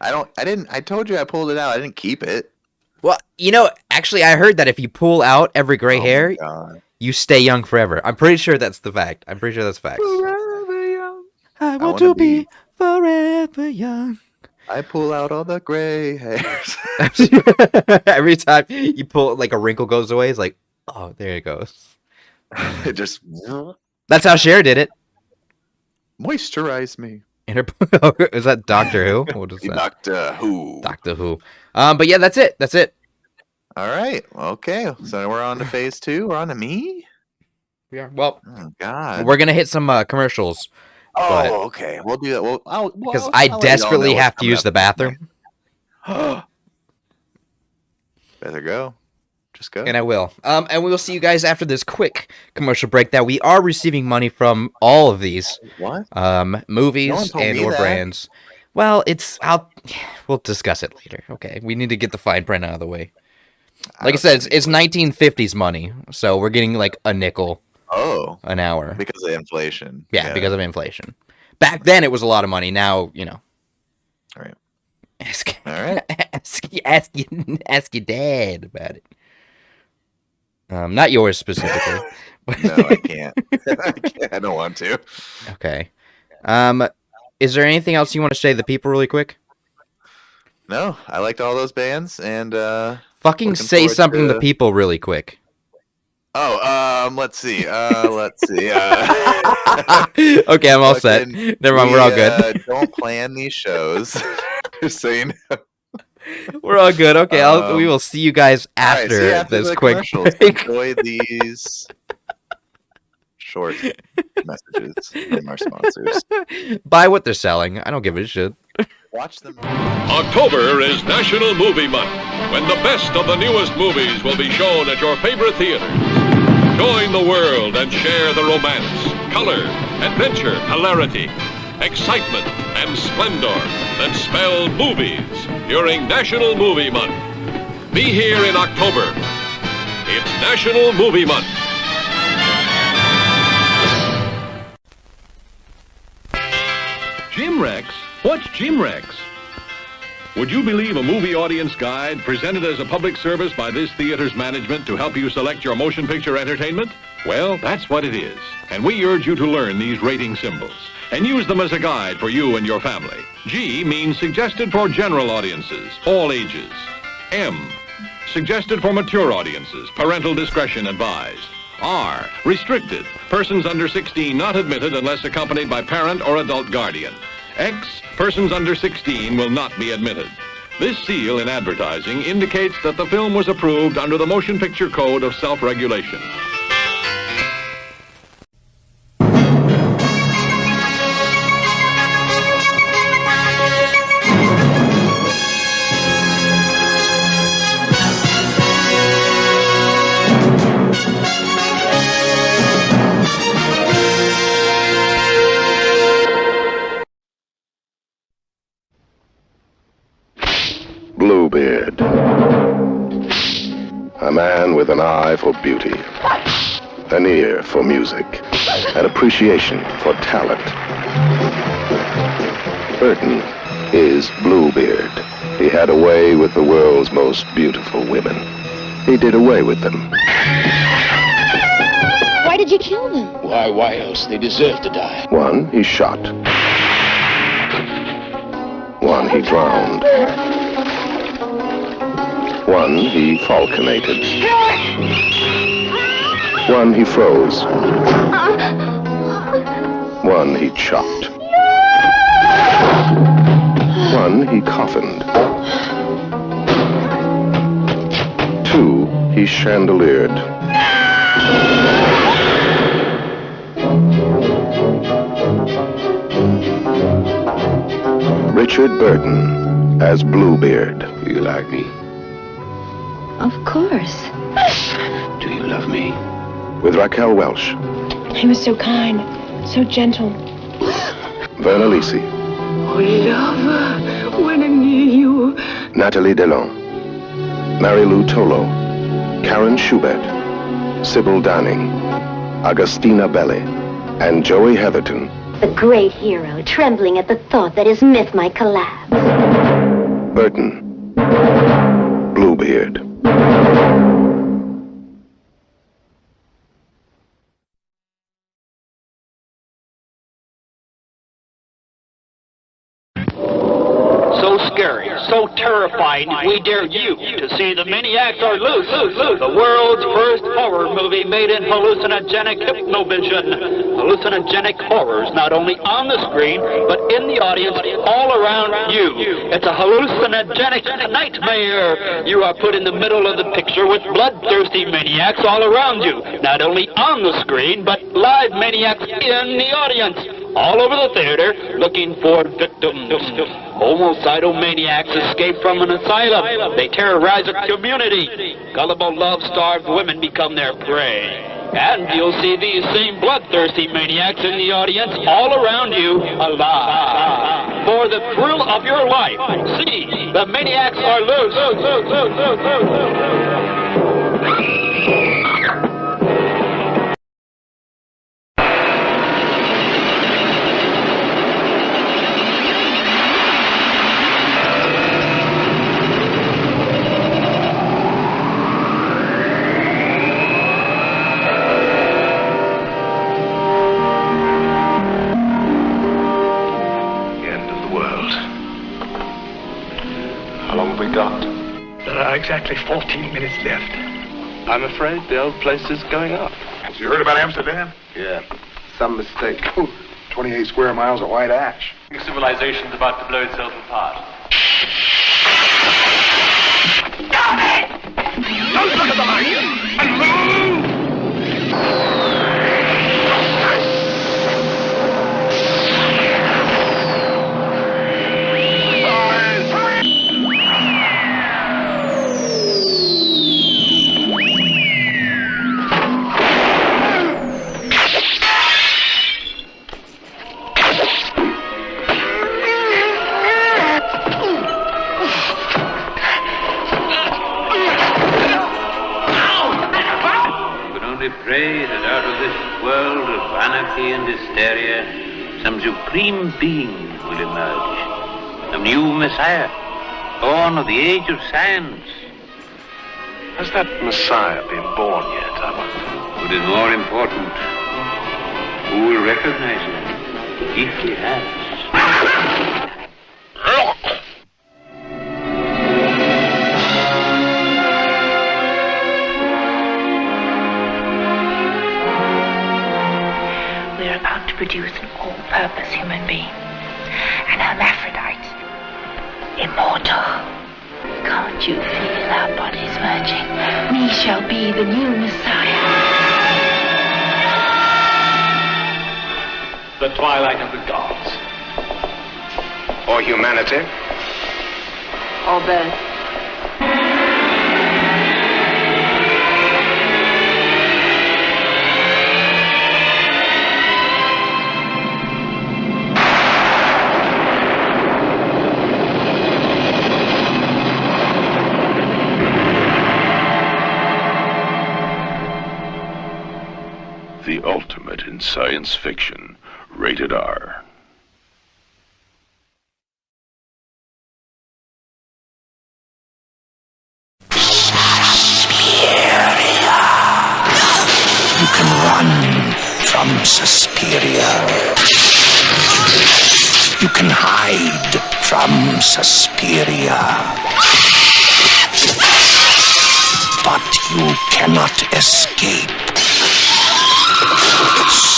I told you I pulled it out. I didn't keep it. Well, actually, I heard that if you pull out every gray hair, you stay young forever. I'm pretty sure that's the fact. Forever young. I want to be forever young. I pull out all the gray hairs. Every time you pull, like a wrinkle goes away, it's like, oh, there it goes. It just. That's how Cher did it. Moisturize me. Is that Doctor Who? What is that? Doctor Who. But yeah, that's it. All right. Okay. So we're on to phase 2. We're on to me. We are. Well, oh God, we're gonna hit some commercials. Oh, okay. We'll do that. Because I desperately have to use the bathroom. Better go. Just go. And I will. And we will see you guys after this quick commercial break that we are receiving money from all of these movies and/or brands. Well, we'll discuss it later. Okay, we need to get the fine print out of the way. Like I said, it's 1950s money, so we're getting like a nickel. An hour because of inflation. Yeah, because of inflation. Back then, it was a lot of money. Now, All right. Ask your dad about it. Not yours specifically. No, I can't. I don't want to. Okay. Is there anything else you want to say to the people really quick? No, I liked all those bands and fucking say something to the people really quick. Let's see. Okay, I'm all set. Never mind, we're all good. Don't plan these shows. Just so you know. We're all good. Okay, we will see you guys after this quick break. Enjoy these short messages from our sponsors. Buy what they're selling. I don't give a shit. Watch them. October is National Movie Month, when the best of the newest movies will be shown at your favorite theaters. Join the world and share the romance, color, adventure, hilarity, excitement, and splendor that spell movies during National Movie Month. Be here in October. It's National Movie Month. Jim Rex? What's Jim Rex? Would you believe a movie audience guide presented as a public service by this theater's management to help you select your motion picture entertainment? Well, that's what it is. And we urge you to learn these rating symbols and use them as a guide for you and your family. G means suggested for general audiences, all ages. M, suggested for mature audiences, parental discretion advised. R, restricted, persons under 16 not admitted unless accompanied by parent or adult guardian. X, persons under 16 will not be admitted. This seal in advertising indicates that the film was approved under the Motion Picture Code of Self-Regulation. Bluebeard. A man with an eye for beauty, an ear for music, an appreciation for talent. Burton is Bluebeard. He had a way with the world's most beautiful women. He did away with them. Why did you kill them? Why else? They deserve to die. One he shot. One he drowned. One he falconated. One he froze. One he chopped. One he coffined. Two he chandeliered. Richard Burton as Bluebeard. Do you like me? Of course. Do you love me? With Raquel Welch, He was so kind, so gentle. Verna Lisi, Oh, lover, when I'm near you. Nathalie Delon, Mary Lou Tolo, Karen Schubert, Sybil Danning, Agustina Belli, and Joey Heatherton. The great hero, trembling at the thought that his myth might collapse. Burton, Bluebeard. So scary, so terrifying, we dare you to see The Maniacs Are Loose, the world's first horror movie made in hallucinogenic hypnovision. Hallucinogenic horrors not only on the screen, but in the audience, all around you. It's a hallucinogenic nightmare. You are put in the middle of the picture with bloodthirsty maniacs all around you. Not only on the screen, but live maniacs in the audience. All over the theater, looking for victims. Homicidal maniacs escape from an asylum. They terrorize a community. Gullible, love-starved women become their prey. And you'll see these same bloodthirsty maniacs in the audience all around you, alive. For the thrill of your life, see The Maniacs Are Loose. Exactly 14 minutes left. I'm afraid the old place is going up. So you heard about Amsterdam? Yeah. Some mistake. 28 square miles of white ash. Civilization's about to blow itself apart. Stop it! Don't look at behind you! And move! Pray that out of this world of anarchy and hysteria, some supreme being will emerge. A new Messiah, born of the age of science. Has that Messiah been born yet, I wonder? What is more important, who will recognize him if he has? Produce an all-purpose human being, an hermaphrodite, immortal. Can't you feel our bodies merging? We shall be the new Messiah. The twilight of the gods. Or humanity. Or both. in science fiction. Rated R. You can run from Suspiria. You can hide from Suspiria. But you cannot escape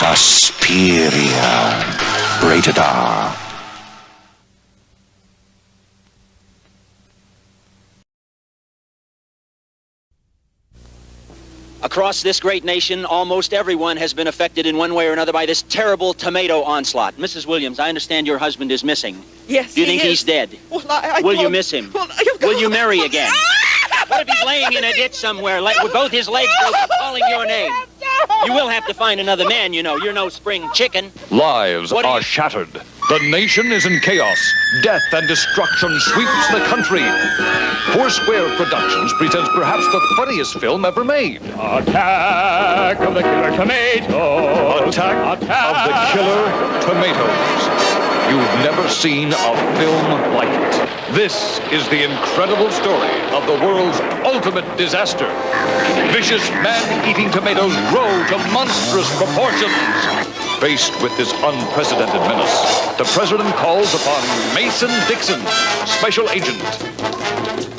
Suspiria. Rated R. Across this great nation, almost everyone has been affected in one way or another by this terrible tomato onslaught. Mrs. Williams, I understand your husband is missing. Yes, Do you think he's dead? Well, Will you miss him? Well, Will you marry again? What if he's laying in a ditch somewhere, with both his legs broken, calling your name? You will have to find another man, you know. You're no spring chicken. Lives are shattered. The nation is in chaos. Death and destruction sweeps the country. Foursquare Productions presents perhaps the funniest film ever made. Attack of the Killer Tomatoes. Attack of the Killer Tomatoes. You've never seen a film like it. This is the incredible story of the world's ultimate disaster. Vicious man-eating tomatoes grow to monstrous proportions. Faced with this unprecedented menace, the president calls upon Mason Dixon, special agent.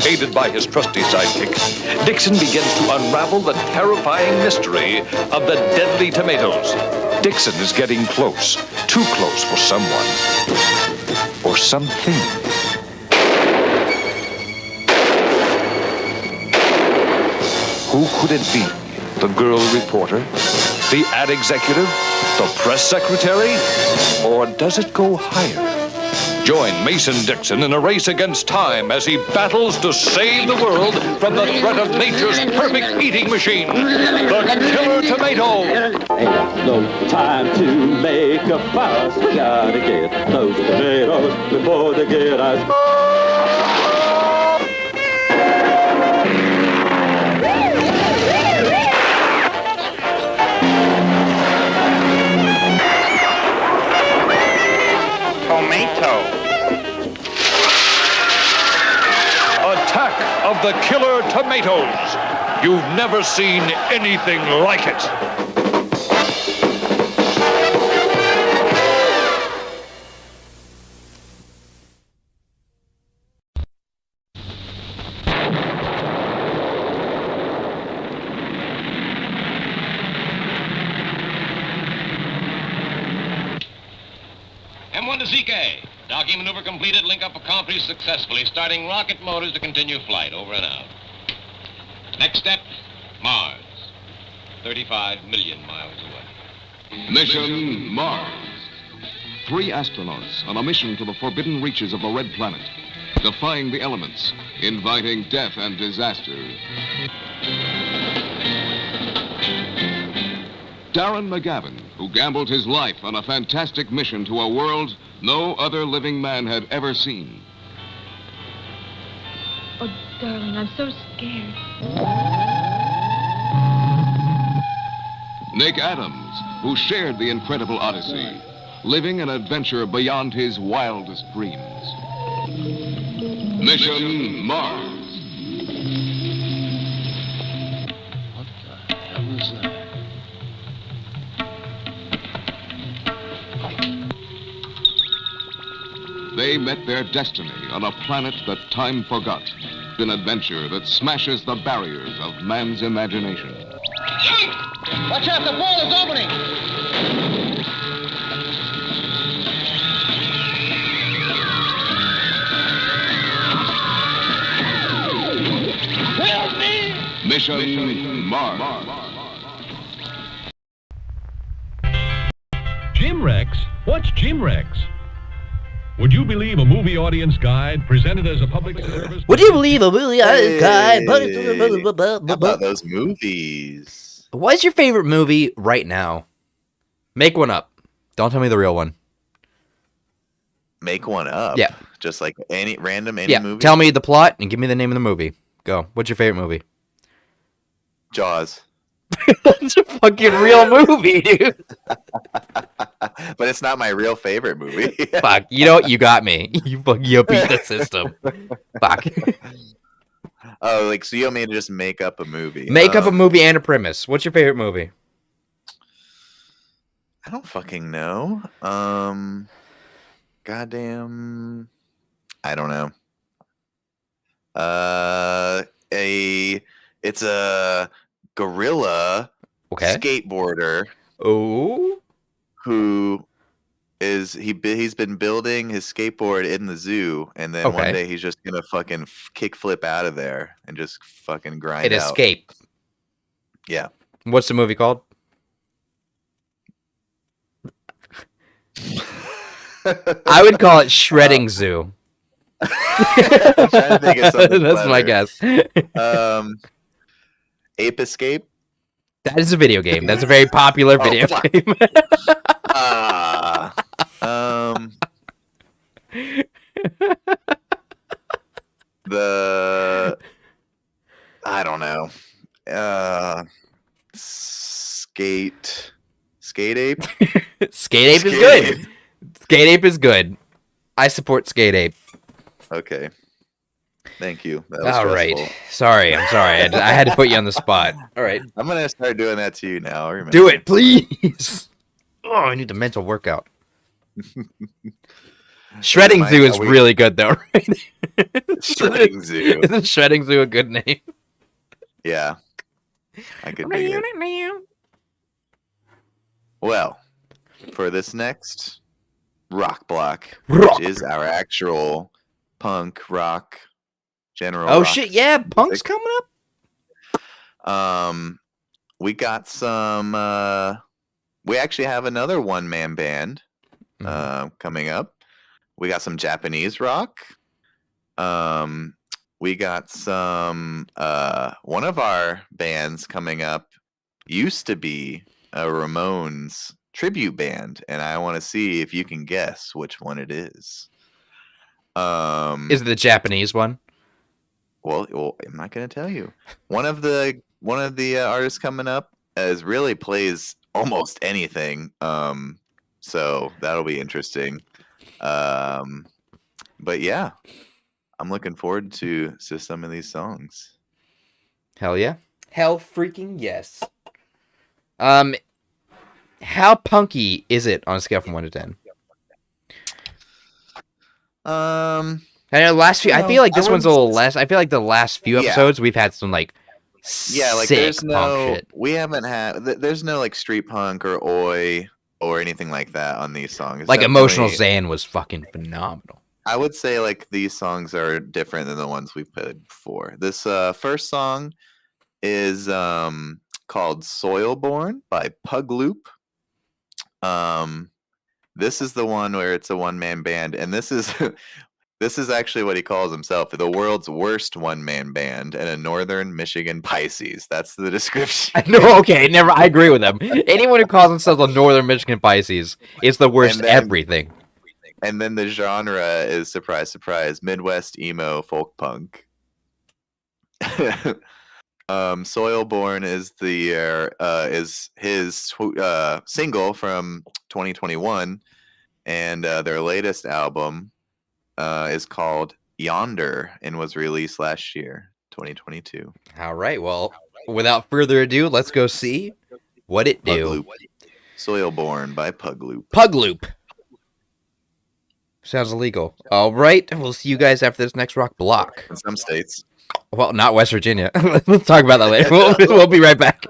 Aided by his trusty sidekick, Dixon begins to unravel the terrifying mystery of the deadly tomatoes. Dixon is getting close, too close for someone, or something. Who could it be? The girl reporter? The ad executive? The press secretary? Or does it go higher? Join Mason Dixon in a race against time as he battles to save the world from the threat of nature's perfect eating machine, the Killer Tomato. Ain't no time to make a fuss. We gotta get those tomatoes before they get us. Attack of the Killer Tomatoes. You've never seen anything like it. M1 to CK. Docking maneuver completed. Link up accomplished successfully. Starting rocket motors to continue flight. Over and out. Next step, Mars. 35 million miles away. Mission Mars. 3 astronauts on a mission to the forbidden reaches of the Red Planet, defying the elements, inviting death and disaster. Darren McGavin, who gambled his life on a fantastic mission to a world no other living man had ever seen. Oh, darling, I'm so scared. Nick Adams, who shared the incredible odyssey, living an adventure beyond his wildest dreams. Mission Mars. What the hell is that? They met their destiny on a planet that time forgot. An adventure that smashes the barriers of man's imagination. Watch out, the ball is opening! Help me! Mission Mars. Jim Rex? What's Jim Rex? Would you believe a movie audience guide presented as a public service? Would you believe a movie guy? How about those movies? What's your favorite movie right now? Make one up. Don't tell me the real one. Make one up? Yeah. Just like any movie? Yeah, tell me the plot and give me the name of the movie. Go. What's your favorite movie? Jaws. That's a fucking real movie, dude. But it's not my real favorite movie. Fuck, you know what? You got me. You beat the system. Fuck. Oh, like, so you want me to just make up a movie? Make up a movie and a premise. What's your favorite movie? I don't fucking know. Goddamn. I don't know. It's a gorilla skateboarder. Oh. Who is he's been building his skateboard in the zoo, and then one day he's just gonna fucking kick flip out of there and just fucking grind out. Escape. Yeah. What's the movie called? I would call it Shredding Zoo. I'm trying to think of something That's my clever. guess. Ape Escape. That is a video game. That's a very popular video game. I don't know. Skate Ape. Skate Ape is good. Skate Ape is good. I support Skate Ape. Okay. Thank you. That was All stressful. right. Sorry. I'm sorry. I had to put you on the spot. All right. I'm gonna start doing that to you now. Remember. Do it, please. Oh, I need the mental workout. Shredding Zoo is really good, though, right? Shredding Zoo. Isn't Shredding Zoo a good name? Yeah. I could dig it. Well, for this next rock block, which is our actual punk rock general. Oh rock shit! Yeah, punk's coming up. We got some. We actually have another one-man band coming up. We got some Japanese rock. We got some. One of our bands coming up used to be a Ramones tribute band, and I want to see if you can guess which one it is. Is it the Japanese one? Well, I'm not going to tell you. One of the artists coming up really plays almost anything. So that'll be interesting. But yeah, I'm looking forward to some of these songs. Hell yeah. Hell freaking yes. How punky is it on a scale from 1 to 10? I know last few. I feel like this one's a little less. I feel like the last few episodes we've had some like like sick there's punk shit. we haven't had there's no like street punk or oi or anything like that on these songs. It's Like Emotional definitely- Zan was fucking phenomenal. I would say like these songs are different than the ones we've played before. This first song is called Soilborn by Pugloop. This is the one where it's a one-man band, and this is this is actually what he calls himself, the world's worst one-man band and a northern Michigan Pisces. That's the description. No, okay, never. I agree with them. Anyone who calls themselves a Northern Michigan Pisces is the worst And then- everything. And then the genre is, surprise, surprise, Midwest emo folk punk. Soilborn is is his single from 2021, and their latest album is called Yonder and was released last year, 2022. All right, well, without further ado, let's go see what it do. Pugloop. Soilborn by Pugloop. Pugloop. Sounds illegal. All right, we'll see you guys after this next rock block. In some states. Well, not West Virginia. Let's talk about that later. We'll be right back.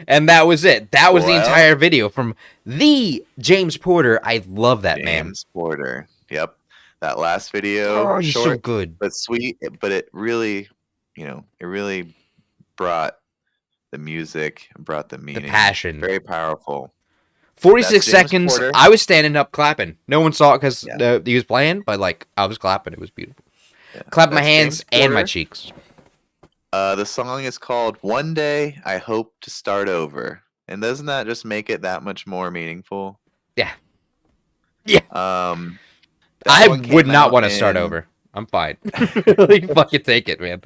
And that was it. That was the entire video from the James Porter. I love that man. James Porter. Yep. That last video. Oh, he's short, so good. But sweet. But it really, it really brought the music, brought the meaning. The passion. Very powerful. 46 seconds. Porter. I was standing up clapping. No one saw it because he was playing, but I was clapping. It was beautiful. Yeah. Clapping my hands and my cheeks. The song is called One Day I Hope to Start Over. And doesn't that just make it that much more meaningful? Yeah. Yeah. I would not want to start over. I'm fine. Fucking take it, man.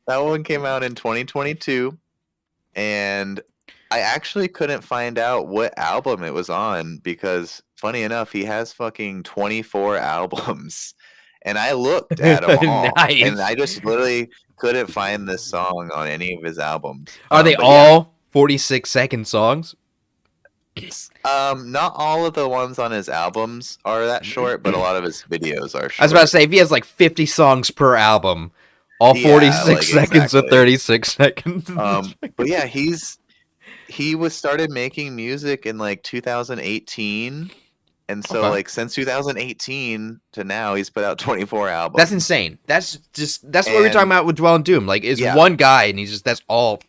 That one came out in 2022. And I actually couldn't find out what album it was on because, funny enough, he has fucking 24 albums. And I looked at them all, Nice. and I just literally couldn't find this song on any of his albums. Are they all 46-second songs? Not all of the ones on his albums are that short, but a lot of his videos are short. I was about to say, if he has like 50 songs per album, all 46 seconds of 36 seconds. But yeah, he was started making music in like 2018. And so, like, since 2018 to now, he's put out 24 albums. That's insane. That's what we were talking about with Dwell and Doom. Like, it's one guy, and that's all.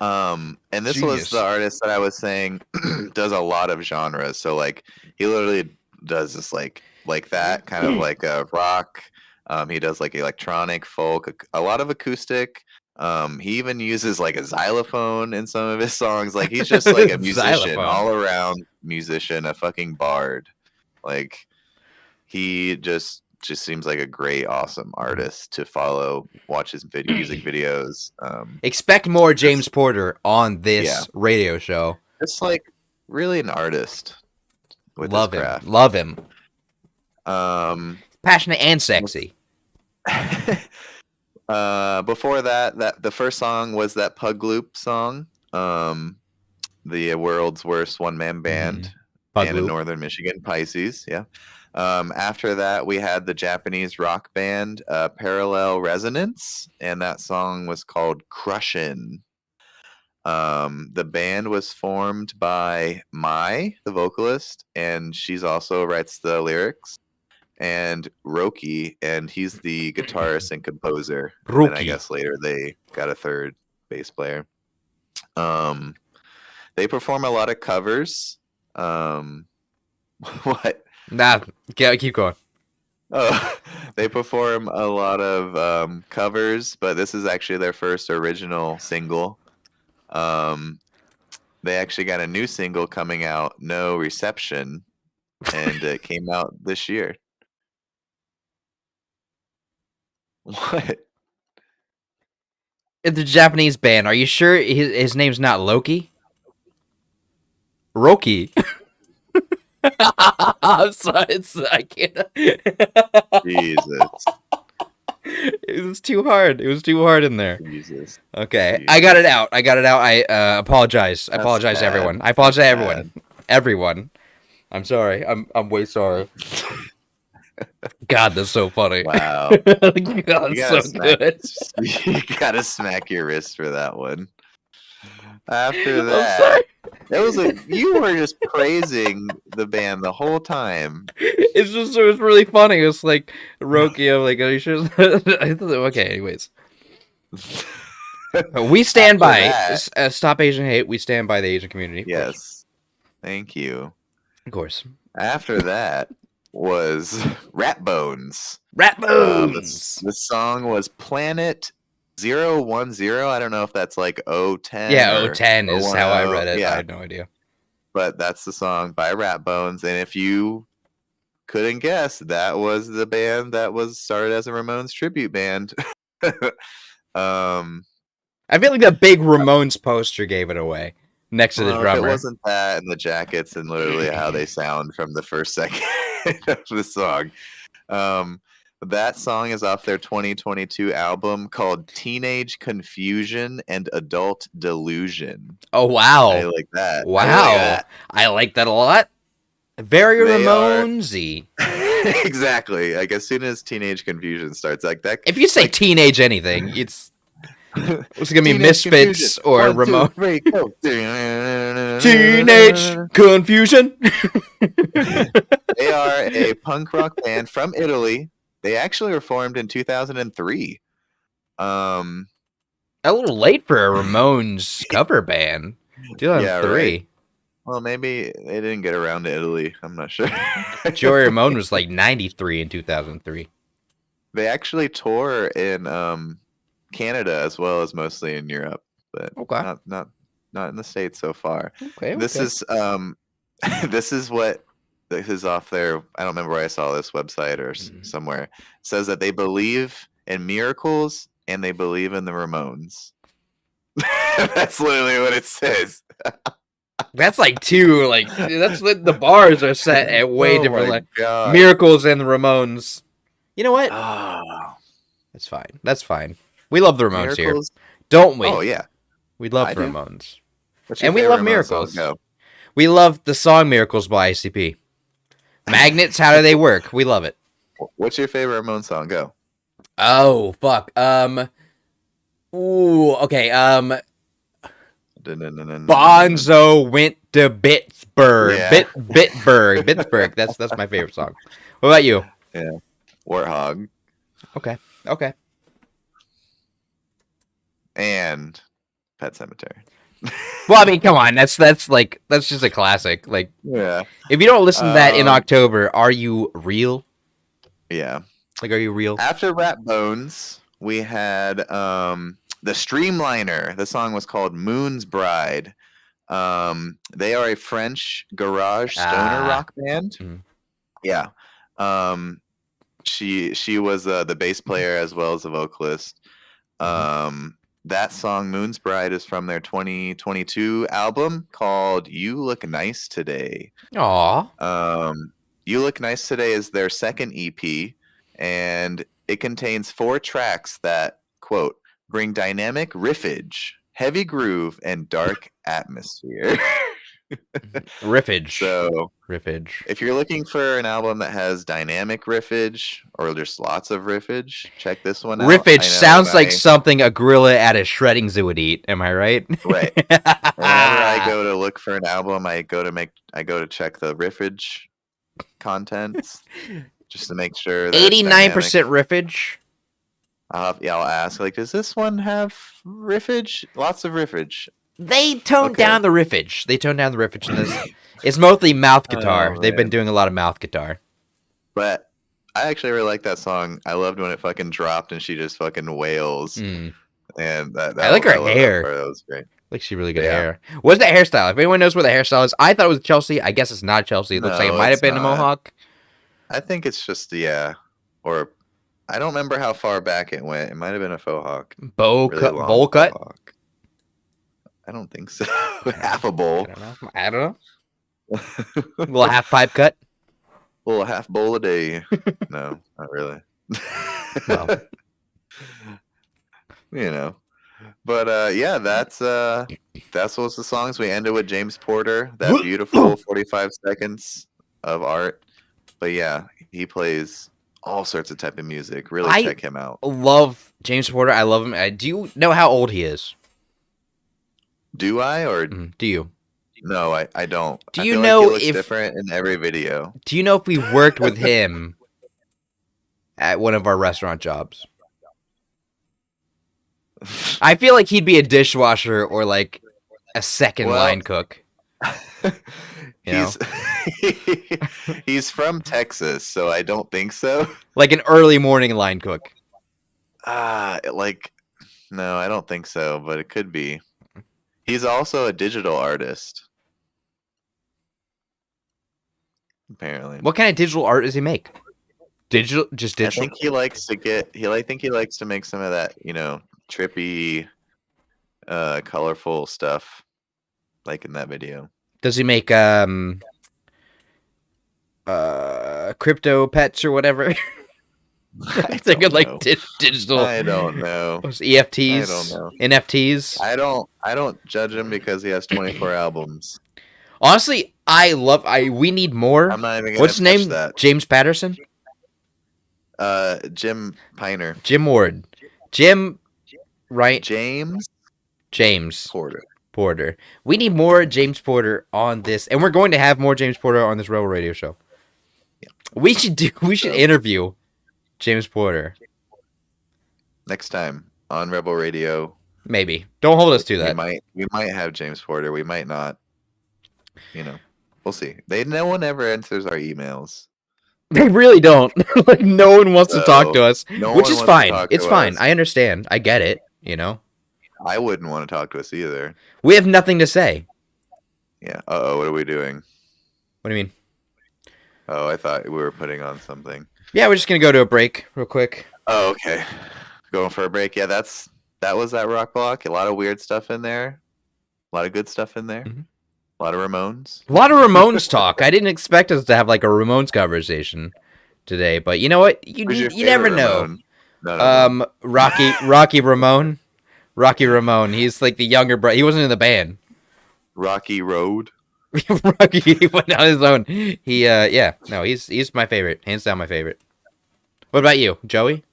And this was the artist that I was saying does a lot of genres. So, like, he literally does this, like that, kind of like a rock. He does, like, electronic, folk, a lot of acoustic. He even uses like a xylophone in some of his songs. Like he's just like a musician, all around musician, a fucking bard. Like he just seems like a great, awesome artist to follow. Watch his music videos. Expect more James Porter on this radio show. It's like really an artist with his craft. Love him. Passionate and sexy. Before that the first song was that Pug Loop song, the world's worst one-man band, band in northern Michigan, Pisces. After that we had the Japanese rock band Parallel Resonance, and that song was called Crushin'. The band was formed by Mai, the vocalist, and she's also writes the lyrics, and Roki, and he's the guitarist and composer. And I guess later they got a third bass player. They perform a lot of covers. What? Nah, keep going. They perform a lot of covers, but this is actually their first original single. They actually got a new single coming out, No Reception, and it came out this year. What? It's a Japanese band. Are you sure his name's not Loki? Roki. I'm sorry, I can't. Jesus. It was too hard. It was too hard in there. Jesus. Okay, Jesus. I got it out. I apologize. I apologize to everyone. I apologize to everyone. Everyone. I'm sorry. I'm way sorry. God, that's so funny. Wow. God, so good. You gotta smack your wrist for that one. After that, it was like you were just praising the band the whole time. It was really funny. It was like Roki. I'm like, are you sure? Okay, anyways. We stand by Stop Asian Hate. We stand by the Asian community. Yes. Thank you. Of course. After that was Rat Bones. Rat Bones. The song was Planet 010. I don't know if that's like 010. Yeah, 010 is how I read it. Yeah. I had no idea. But that's the song by Rat Bones, and if you couldn't guess, that was the band that was started as a Ramones tribute band. I feel like the big Ramones poster gave it away. Next to the drummer. It wasn't that and the jackets and literally how they sound from the first second of the song. That song is off their 2022 album called Teenage Confusion and Adult Delusion. Oh, wow. I like that. Wow. I like that a lot. Very Ramonesy. Exactly. Like as soon as Teenage Confusion starts like that. If you say like, teenage anything, it's gonna be Misfits or Ramones. Teenage Confusion. They are a punk rock band from Italy. They actually were formed in 2003. A little late for a Ramones cover band. 2003. Yeah, right. Well, maybe they didn't get around to Italy. I'm not sure. Joey Ramone was like 93 in 2003. They actually tour in Canada as well as mostly in Europe, but not in the States so far. Okay. This is this is off their, I don't remember where I saw this website or somewhere. It says that they believe in miracles and they believe in the Ramones. That's literally what it says. That's like two. Like that's the bars are set at way different. Like God. Miracles and the Ramones. You know what? Oh, That's fine. That's fine. We love the Ramones Miracles? here, don't we? Oh yeah, We love I the do. Ramones, What's your and we favorite love Ramones Miracles. song? Go. We love the song "Miracles" by ICP. Magnets, how do they work? We love it. What's your favorite Ramones song? Go. Oh fuck. Ooh. Okay. Bonzo went to Pittsburgh. Yeah. Pittsburgh. That's my favorite song. What about you? Yeah. Warthog. Okay. Okay. And Pet Sematary. Well, I mean, come on. That's just a classic. Like, Yeah. if you don't listen to that in October, are you real? Yeah. Like, are you real? After Rat Bones, we had the Streamliner. The song was called Moon's Bride. They are a French garage stoner rock band. Mhm. Yeah. She was the bass player as well as the vocalist. That song Moon's Bride is from their 2022 album called You Look Nice Today. Aw. You Look Nice Today is their second EP, and it contains 4 tracks that, quote, bring dynamic riffage, heavy groove, and dark atmosphere. Riffage. So, Riffage. if you're looking for an album that has dynamic riffage or just lots of riffage, check this one out. Riffage sounds like something a gorilla at a shredding zoo would eat. Am I right? Right. Whenever I go to look for an album, I go to check the riffage contents just to make sure that 89% riffage. I'll ask, like, does this one have riffage? Lots of riffage. They toned down the riffage. They toned down the riffage in this. It's mostly mouth guitar. Oh, They've been man. doing a lot of mouth guitar. But I actually really like that song. I loved when it fucking dropped and she just fucking wails. And that I like her love that hair. part. That was great. Like she really good hair. What's that hairstyle? If anyone knows what the hairstyle is, I thought it was Chelsea. I guess it's not Chelsea. It looks like it No, might have it's been a not. mohawk. I think it's just or I don't remember how far back it went. It might have been a faux hawk. Bowl cut. Hawk. I don't think so. Half a bowl. I don't know. Little half pipe cut. Little half bowl a day. No, not really. Well. You know. But yeah, that's what's the songs. We ended with James Porter, that beautiful 45 seconds of art. But yeah, he plays all sorts of type of music. Really check him out. Love James Porter. I love him. Do you know how old he is? Do I or do you? No, I don't. Do I you feel know like he looks if different in every video? Do you know if we worked with him at one of our restaurant jobs? I feel like he'd be a dishwasher or like a second line cook. He's from Texas, so I don't think so. Like an early morning line cook. No, I don't think so, but it could be. He's also a digital artist. Apparently. What kind of digital art does he make? Digital. I think he likes to make some of that, trippy, colorful stuff, like in that video. Does he make crypto pets or whatever? I think of like digital. I don't know. EFTs. I don't know. NFTs. I don't judge him because he has 24 albums. Honestly, we need more. I'm not even gonna What's his name? touch that. James Patterson? Jim Piner. Jim Ward. Jim, right? James Porter. We need more James Porter on this, and we're going to have more James Porter on this Rebel Radio show. Yeah. We should interview James Porter next time on Rebel Radio. Maybe. Don't hold us to that. We might have James Porter. We might not. We'll see. No one ever answers our emails. They really don't. Like no one wants to talk to us, which is fine. It's fine. I understand. I get it. I wouldn't want to talk to us either. We have nothing to say. Yeah. What are we doing? What do you mean? Oh, I thought we were putting on something. Yeah, we're just gonna go to a break real quick. Oh, okay. Going for a break. Yeah, that was that rock block. A lot of weird stuff in there. A lot of good stuff in there. Mm-hmm. A lot of Ramones. A lot of Ramones talk. I didn't expect us to have like a Ramones conversation today, but you know what? You never know. No. Rocky Ramone. Rocky Ramone. He's like the younger brother. He wasn't in the band. Rocky Road. Rocky went on his own. He's my favorite. Hands down my favorite. What about you, Joey?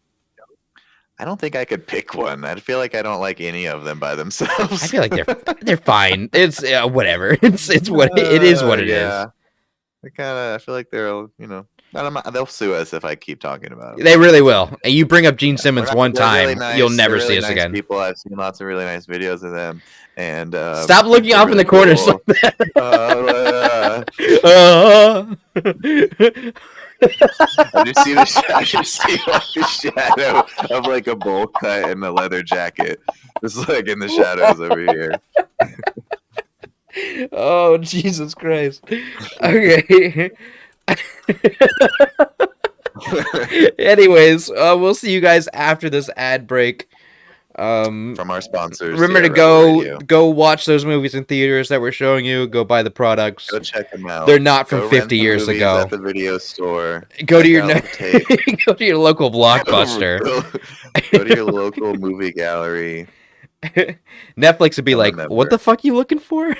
I don't think I could pick one. I feel like I don't like any of them by themselves. I feel like they're fine. It's whatever. It's what it is. What it is. I feel like they're they'll sue us if I keep talking about them. They really will. And you bring up Gene Simmons one time, really nice. You'll never see us again. People, I've seen lots of really nice videos of them. And stop looking off in the corners like that. I just see the shadow of like a bowl cut and a leather jacket. Just like in the shadows over here. Oh, Jesus Christ. Okay. Anyways, we'll see you guys after this ad break. From our sponsors. Remember to go watch those movies in theaters that we're showing you. Go buy the products. Go check them out. They're not from 50 years ago. At the video store. Go to your go to your local Blockbuster. Go to your local movie gallery. Netflix would be like, "What the fuck you looking for?"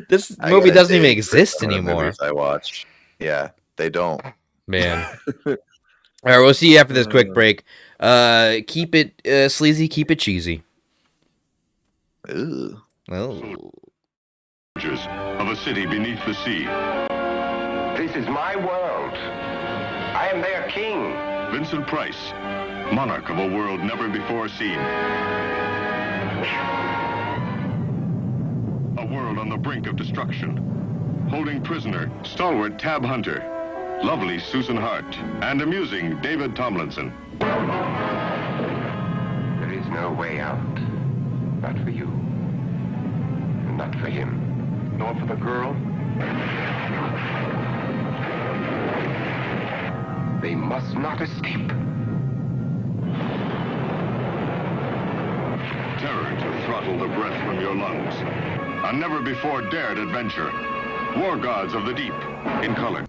This movie doesn't even exist anymore. I watched. Yeah, they don't. Man. All right, we'll see you after this quick break. Keep it sleazy, keep it cheesy. Ooh. Oh. Of a city beneath the sea. This is my world. I am their king. Vincent Price, monarch of a world never before seen. A world on the brink of destruction. Holding prisoner, stalwart Tab Hunter, lovely Susan Hart, and amusing David Tomlinson. There is no way out. Not for you. Not for him. Nor for the girl. They must not escape. Terror to throttle the breath from your lungs. A never-before-dared adventure. War Gods of the Deep, in color.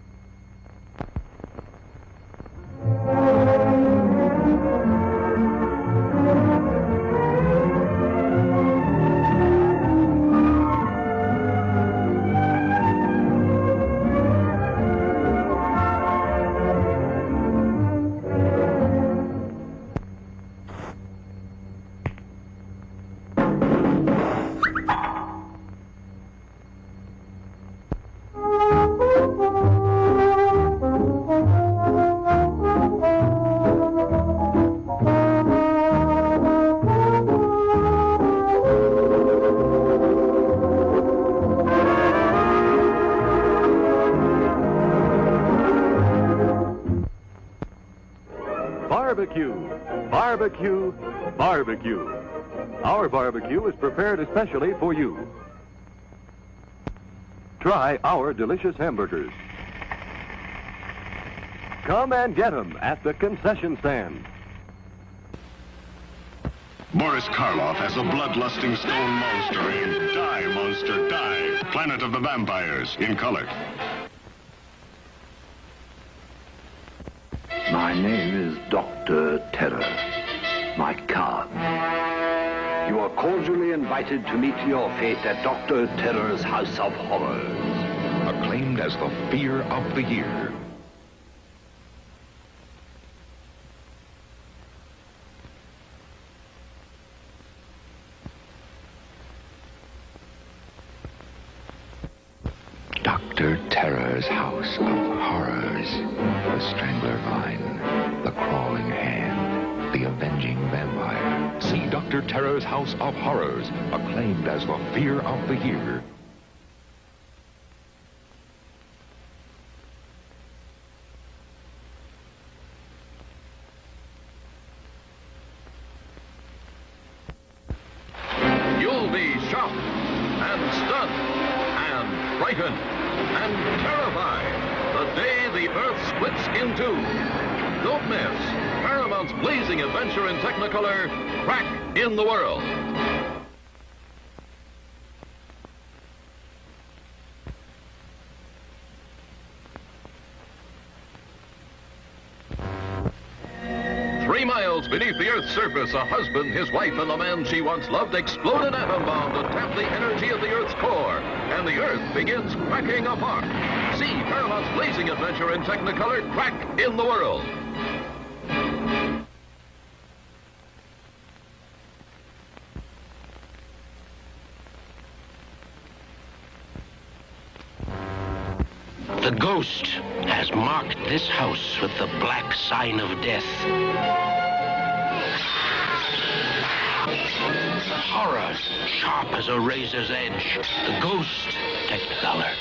Barbecue. Our barbecue is prepared especially for you. Try our delicious hamburgers. Come and get them at the concession stand. Boris Karloff has a bloodlusting stone monster in Die, Monster, Die, Planet of the Vampires, in color. My name is Dr. Terror. My card. You are cordially invited to meet your fate at Dr. Terror's House of Horrors. Acclaimed as the fear of the year. Dr. Terror's House of Horrors. The Strangler Vine. The Crawling Hand. The Avenging Vampire. See Dr. Terror's House of Horrors, acclaimed as the fear of the year. You'll be shocked and stunned and frightened and terrified the day the Earth splits in two. Don't miss Paramount's blazing adventure in Technicolor, Crack in the World. moments, beneath the Earth's surface, a husband, his wife, and the man she once loved explode an atom bomb to tap the energy of the Earth's core, and the Earth begins cracking apart. See Paramount's blazing adventure in Technicolor, Crack in the World. The ghost has marked this house with the black sign of death. Horror, sharp as a razor's edge. The ghost, Technicolor.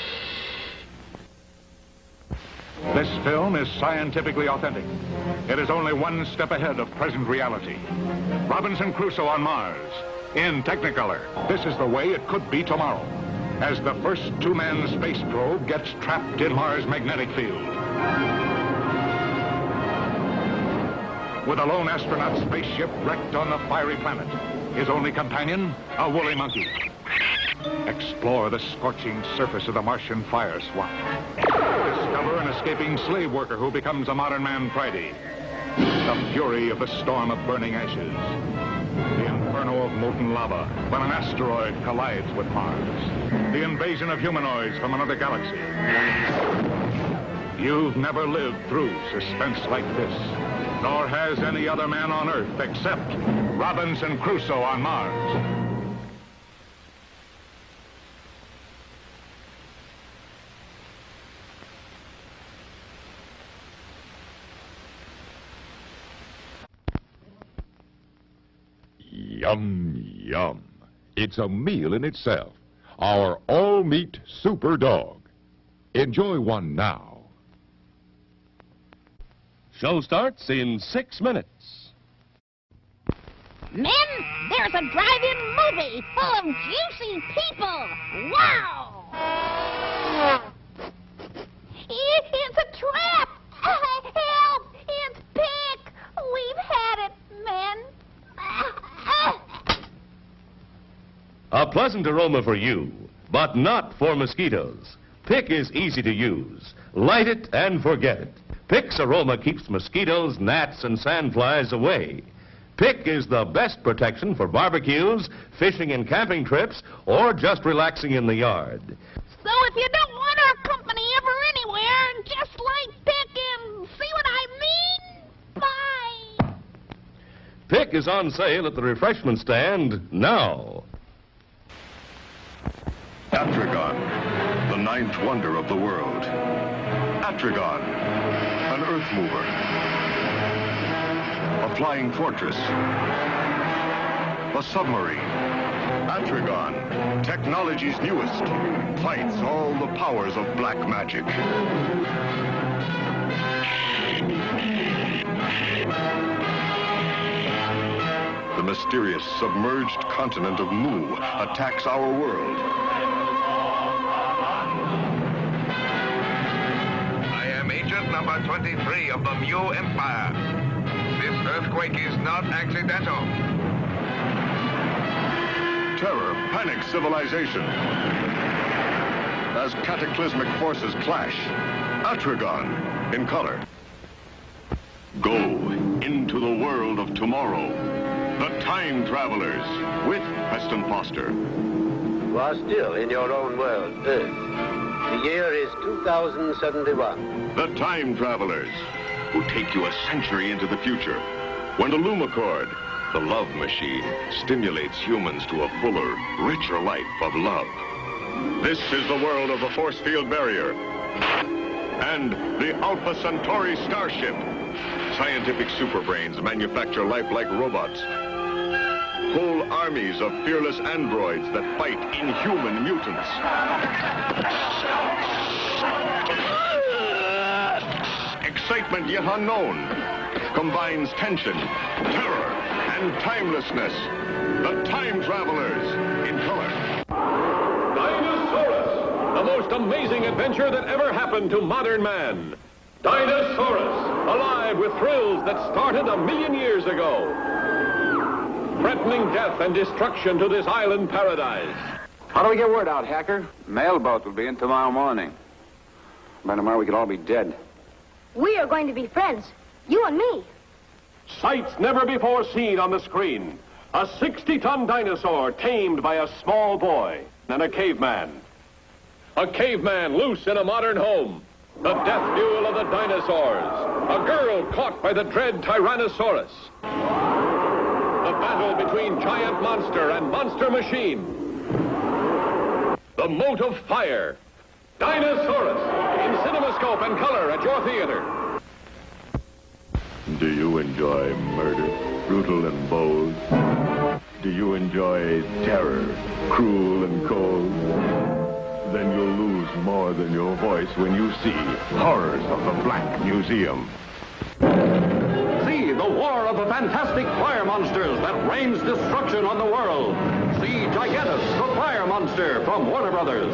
This film is scientifically authentic. It is only one step ahead of present reality. Robinson Crusoe on Mars, in Technicolor. This is the way it could be tomorrow, as the first two-man space probe gets trapped in Mars' magnetic field. With a lone astronaut spaceship wrecked on the fiery planet, his only companion, a woolly monkey. Explore the scorching surface of the Martian fire swamp. Discover an escaping slave worker who becomes a modern man Friday. The fury of the storm of burning ashes. The inferno of molten lava when an asteroid collides with Mars. The invasion of humanoids from another galaxy. You've never lived through suspense like this, nor has any other man on Earth except Robinson Crusoe on Mars. Yum, yum. It's a meal in itself. Our all-meat super dog. Enjoy one now. Show starts in 6 minutes. Men, there's a drive-in movie full of juicy people. Wow! It's a trap! Help! It's Pick! We've had it, men. A pleasant aroma for you, but not for mosquitoes. Pick is easy to use. Light it and forget it. Pick's aroma keeps mosquitoes, gnats, and sandflies away. Pick is the best protection for barbecues, fishing and camping trips, or just relaxing in the yard. So if you don't want our company ever anywhere, just light Pick and see what I mean? Bye! Pick is on sale at the refreshment stand now. Atragon, the ninth wonder of the world. Atragon, an earth mover. A flying fortress. A submarine. Atragon, technology's newest, fights all the powers of black magic. The mysterious submerged continent of Mu attacks our world. I am agent number 23 of the Mu Empire. This earthquake is not accidental. Terror panics civilization. As cataclysmic forces clash, Atragon in color. Go into the world of tomorrow. The Time Travelers with Preston Foster. You are still in your own world, Earth. The year is 2071. The Time Travelers, who take you a century into the future, when the Lumicord, the love machine, stimulates humans to a fuller, richer life of love. This is the world of the force field barrier and the Alpha Centauri starship. Scientific superbrains manufacture lifelike robots. Whole armies of fearless androids that fight inhuman mutants. Excitement yet unknown combines tension, terror, and timelessness. The Time Travelers in color. Dinosaurus, the most amazing adventure that ever happened to modern man. Dinosaurus, alive with thrills that started 1,000,000 years ago. Threatening death and destruction to this island paradise. How do we get word out, Hacker? Mailboat will be in tomorrow morning. By tomorrow, we could all be dead. We are going to be friends. You and me. Sights never before seen on the screen. A 60-ton dinosaur tamed by a small boy and a caveman. A caveman loose in a modern home. The death duel of the dinosaurs. A girl caught by the dread Tyrannosaurus. The battle between giant monster and monster machine. The moat of fire. Dinosaurus in CinemaScope and color at your theater. Do you enjoy murder, brutal and bold? Do you enjoy terror, cruel and cold? Then you'll lose more than your voice when you see Horrors of the Black Museum. See the war of the fantastic fire monsters that rains destruction on the world. See Gigantus, the fire monster from Warner Brothers.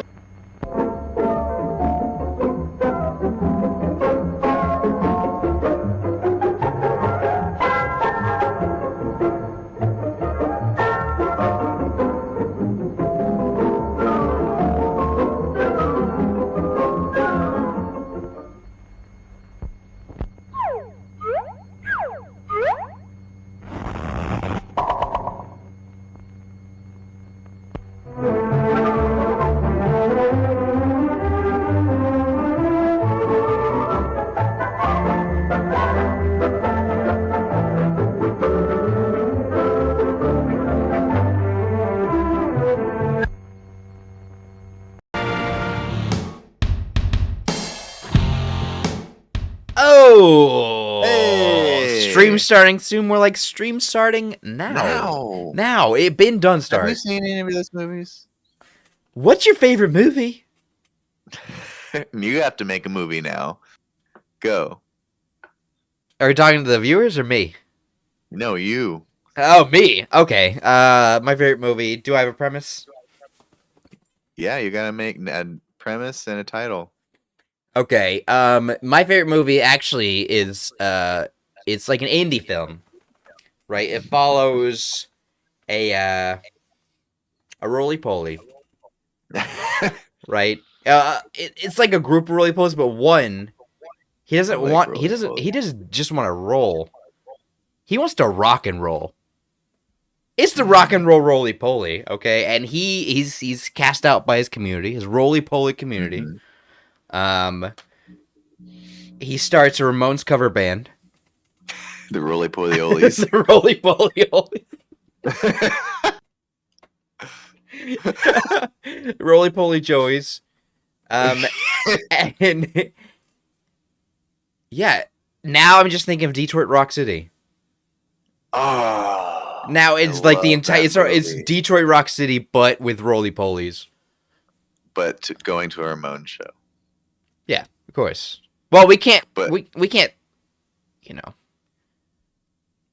Stream starting soon. More like stream starting now. Now. It been done start. Have you seen any of those movies? What's your favorite movie? You have to make a movie now. Go. Are we talking to the viewers or me? No, you. Oh, me. Okay. My favorite movie. Do I have a premise? Yeah, you gotta make a premise and a title. Okay. My favorite movie actually is it's like an indie film, right? It follows a roly-poly, right? It's like a group of roly-polies, but one he doesn't just want to roll. He wants to rock and roll. It's the rock and roll roly-poly, okay? And he's cast out by his community, his roly-poly community. He starts a Ramones cover band. The Roly-Poly-Olies. The Roly-Poly-Olies. Roly-Poly Joeys. And yeah, now I'm just thinking of Detroit Rock City. Oh. Now it's like the entire it's Detroit Rock City, but with roly-polies. But going to a Ramones show. Yeah, of course. Well, we can't. But we can't. You know.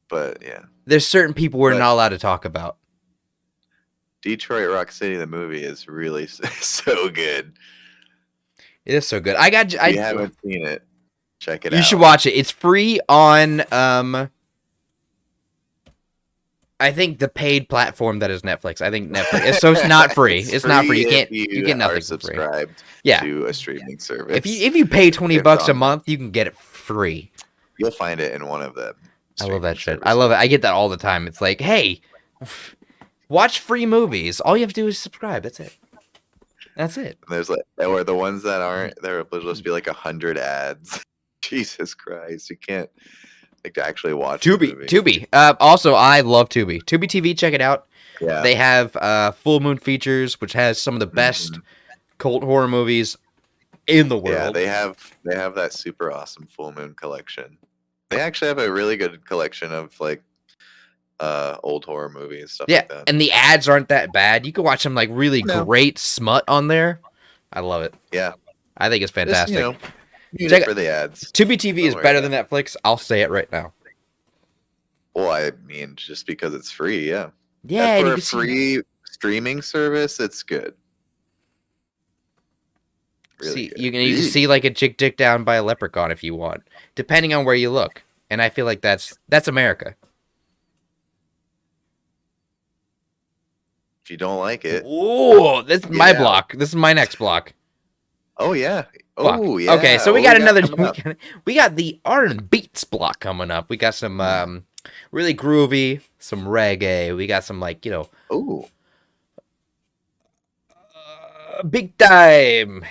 But yeah, there's certain people we're not allowed to talk about. Detroit Rock City, the movie, is really so good. It is so good. I haven't seen it. Check it out. You should watch it. It's free on I think the paid platform that is Netflix. I think Netflix. So it's not free. It's not free. You get nothing for free. To a streaming service. If you pay $20 a month, you can get it free. You'll find it in one of them. I love that shit. I love it. I get that all the time. It's like, hey, watch free movies. All you have to do is subscribe. That's it. That's it. There's like, or the ones that aren't, there's supposed to be like 100 ads. Jesus Christ, you can't like to actually watch Tubi. Also, I love Tubi. Tubi TV, check it out. Yeah. They have Full Moon Features, which has some of the best cult horror movies in the world. Yeah, they have that super awesome Full Moon collection. They actually have a really good collection of like old horror movies and stuff like that. And the ads aren't that bad. You can watch some like really great smut on there. I love it. Yeah. I think it's fantastic. Check for the ads. Tubi TV is better than Netflix. I'll say it right now. Well, I mean, just because it's free, yeah. Yeah, and for a free streaming service, it's good. Really good. You can see like a chick dick down by a leprechaun if you want, depending on where you look. And I feel like that's America. If you don't like it, oh, this is my block. This is my next block. Oh yeah. Block. Oh yeah. Okay, so we got another. We got the R and Beats block coming up. We got some Really groovy, some reggae. We got some like, Ooh. Big time.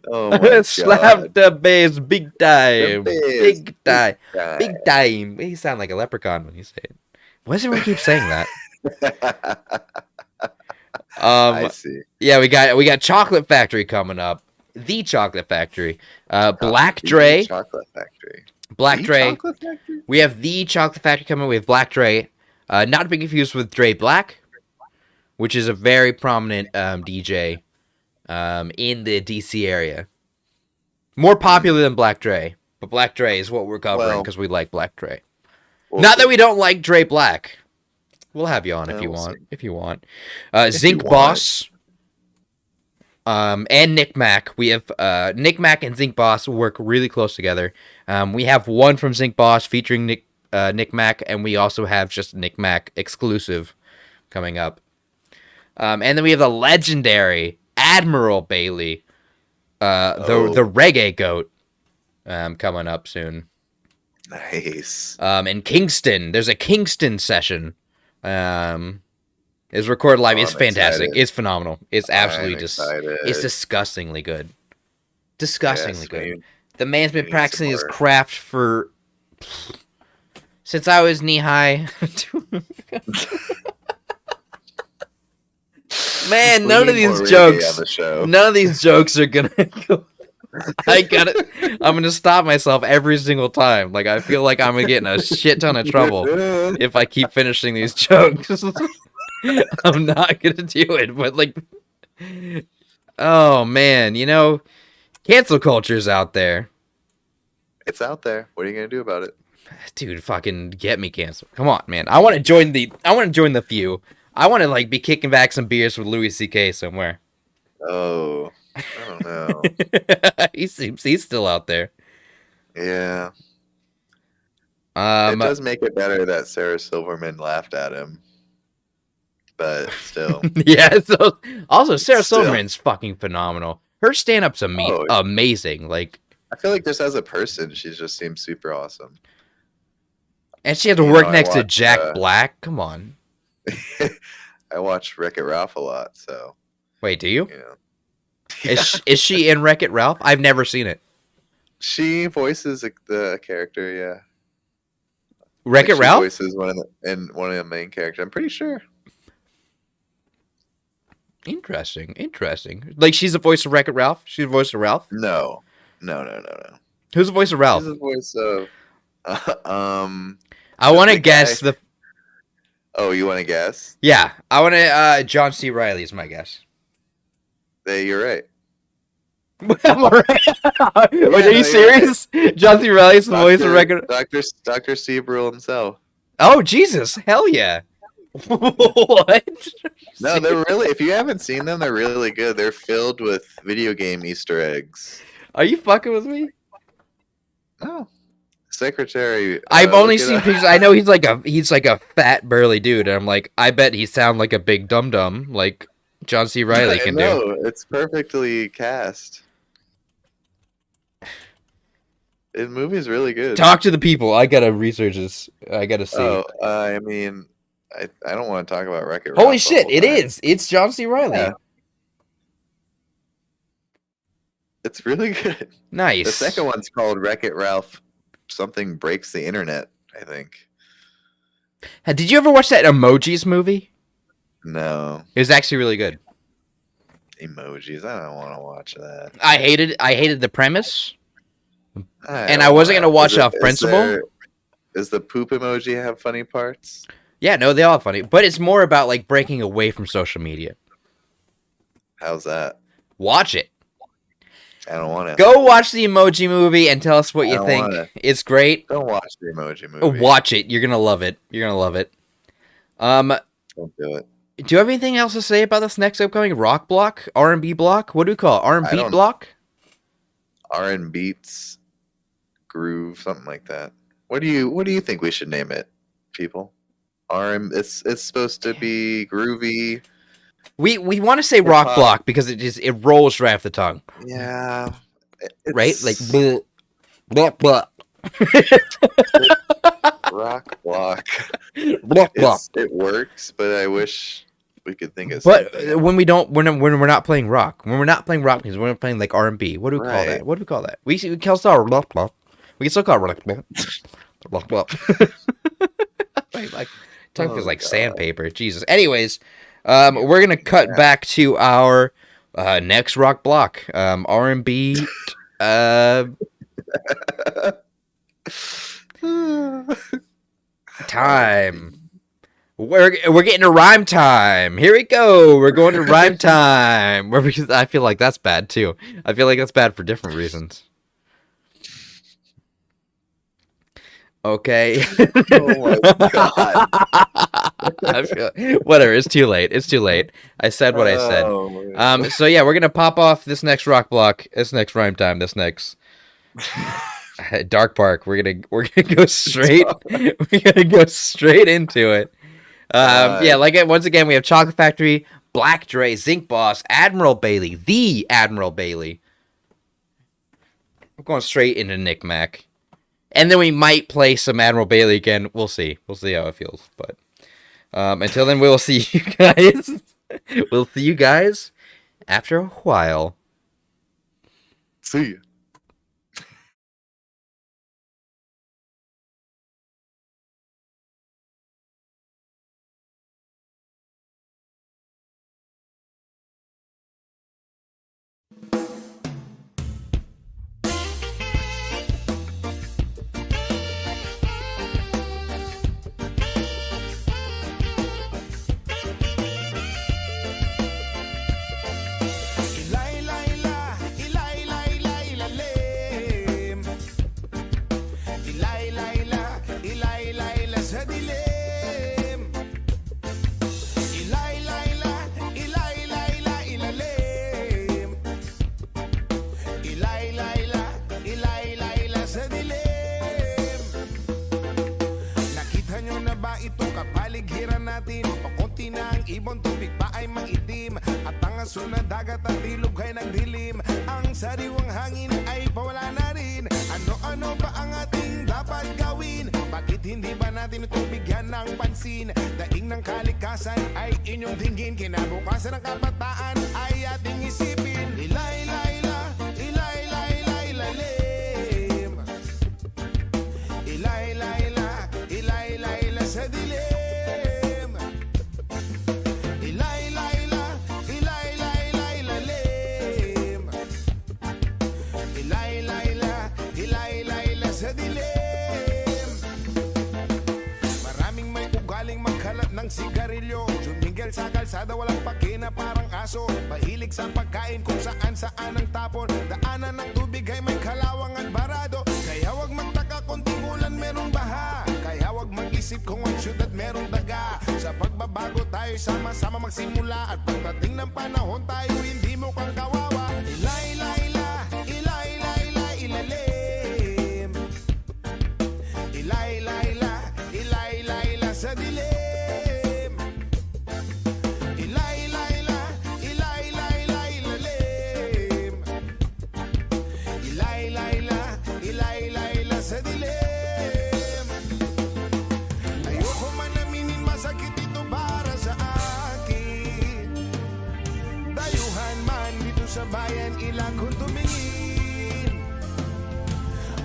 Oh my Slap God. the bass big time. The bass, Big time. big time. Big time. You sound like a leprechaun when you say it. Why does everyone keep saying that? I see. Yeah, we got Chocolate Factory coming up. The Chocolate Factory. Black Dre. Chocolate Factory. Black The Dre. Chocolate Factory? We have The Chocolate Factory coming. We have Black Dre. Not to be confused with Dre Black, which is a very prominent DJ in the DC area. More popular than Black Dre, but Black Dre is what we're covering because we like Black Dre. Not that we don't like Dre Black. We'll have you on if you want. If you want. Zinc Boss. And Nick Mac. We have Nick Mac and Zinc Boss work really close together. We have one from Zinc Boss featuring Nick Mac, and we also have just Nick Mac exclusive coming up. And then we have the legendary Admiral Bailey, the reggae goat, coming up soon. Nice. And Kingston, there's a Kingston session. It's recorded live. It's fantastic. Excited. It's phenomenal. It's absolutely excited. It's disgustingly good. Disgustingly Yes, good. we The man's been need practicing some his more. craft for since I was knee high. Man, We none of need more these reggae jokes. on the show. None of these jokes are gonna go. I'm gonna stop myself every single time. Like I feel like I'm gonna get in a shit ton of trouble if I keep finishing these jokes. I'm not gonna do it, but like, oh man, cancel culture's out there. It's out there. What are you gonna do about it? Dude, fucking get me canceled. Come on, man. I want to join the few. I want to like be kicking back some beers with Louis C.K. somewhere. Oh, I don't know. he's still out there. Yeah. It does make it better that Sarah Silverman laughed at him. But still. Yeah, so also Sarah Still. Silverman's fucking phenomenal. Her stand-up's amazing. Like I feel like just as a person, she just seems super awesome. And she had to work next to Jack Black. Come on. I watch Wreck-It Ralph a lot, so. Wait, do you? Yeah. Is she in Wreck-It Ralph? I've never seen it. She voices the character, yeah. Wreck-It Ralph? She voices one of the main characters. I'm pretty sure. Interesting. Like she's the voice of Wreck-It Ralph? She's the voice of Ralph? No. Who's the voice of Ralph? She's the voice of I want to guess the. Oh, you want to guess? Yeah, I want to. John C. Reilly is my guess. Hey, you're right. I'm all right. Wait, are you serious? Right. John C. Reilly is the voice of Wreck-It. Dr. Steve Brule himself. Oh Jesus! Hell yeah! What? No, they're really. If you haven't seen them, they're really good. They're filled with video game Easter eggs. Are you fucking with me? No. Secretary. I've only seen pictures. I know he's like a fat burly dude, and I'm like, I bet he sound like a big dum dum, like John C. Reilly can do. No, it's perfectly cast. The movie's really good. Talk to the people. I gotta research this. I gotta see. Oh, I mean, I don't want to talk about Wreck-It Ralph. Holy shit! It is. It's John C. Reilly. Yeah. It's really good. Nice. The second one's called Wreck-It Ralph. Something breaks the internet, I think. Did you ever watch that Emojis movie? No. It was actually really good. Emojis. I don't want to watch that. I hated the premise. And I wasn't gonna watch off principle. Does the poop emoji have funny parts? Yeah, no, they all have funny. But it's more about like breaking away from social media. How's that? Watch it. I don't want to. Go watch the Emoji Movie and tell us what you think. It's great. Don't watch the Emoji Movie. Watch it. You're gonna love it. Don't do it. Do you have anything else to say about this next upcoming rock block, R&B block? What do we call it? R&B block? R&B beats, groove, something like that. What do you think we should name it, people? It's supposed to be groovy. We want to say rock block because it rolls right off the tongue. Yeah, right? Like blah, blah, blah. Rock block. Blah, blah. It works, but I wish we could think of But something. when we're not playing rock, when we're not playing rock music, we're playing like R&B. What do we call that? What do we call that? We can still blah, blah. We can still call it blah, blah, blah. Like tongue feels like sandpaper. Jesus. Anyways, we're gonna cut back to our next rock block. R&B. Time. We're getting to rhyme time. Here we go. We're going to rhyme time. Because I feel like that's bad too. I feel like that's bad for different reasons. Okay. Oh my god. Whatever. It's too late. It's too late. I said what I said. So yeah, we're gonna pop off this next rock block. This next rhyme time. This next Dark Park. We're gonna go straight. We're gonna go straight into it. Yeah, once again, we have Chocolate Factory, Black Dre, Zinc Boss, the Admiral Bailey. We're going straight into Nick Mac. And then we might play some Admiral Bailey again. We'll see. We'll see how it feels. But until then, we'll see you guys. We'll see you guys after a while. See ya. Ibon tubig pa ay maitim at ang aso na dagat at ilog ay nagdilim. Ang sariwang hangin ay pawala na rin. Ano-ano ba ang ating dapat gawin? Bakit hindi ba natin ito bigyan ng pansin? Daing ng kalikasan ay inyong tingin. Kinabukasan ng kabataan ay ating isipin. Ilay-layla, ilay-layla, ilalim. Ilay-layla, ilay-layla sa dilim. Ng sigarilyo, sumingil sa kalsada, walang pakina parang aso. Mahilig sa pagkain kung saan-saan ang tapon. Daanan ng tubig ay may kalawang at barado. Kaya wag magtaka kung tingulan merong baha. Kaya wag mag-isip kung ang syudad merong daga. Sa pagbabago tayo sama-sama magsimula. At pagdating ng panahon tayo hindi mo kang kawawa. Ilay-layla, ilay-layla, ilalim. Ilay-layla, ilay-layla sa dilim. Sa bayan ilang kung tumingin.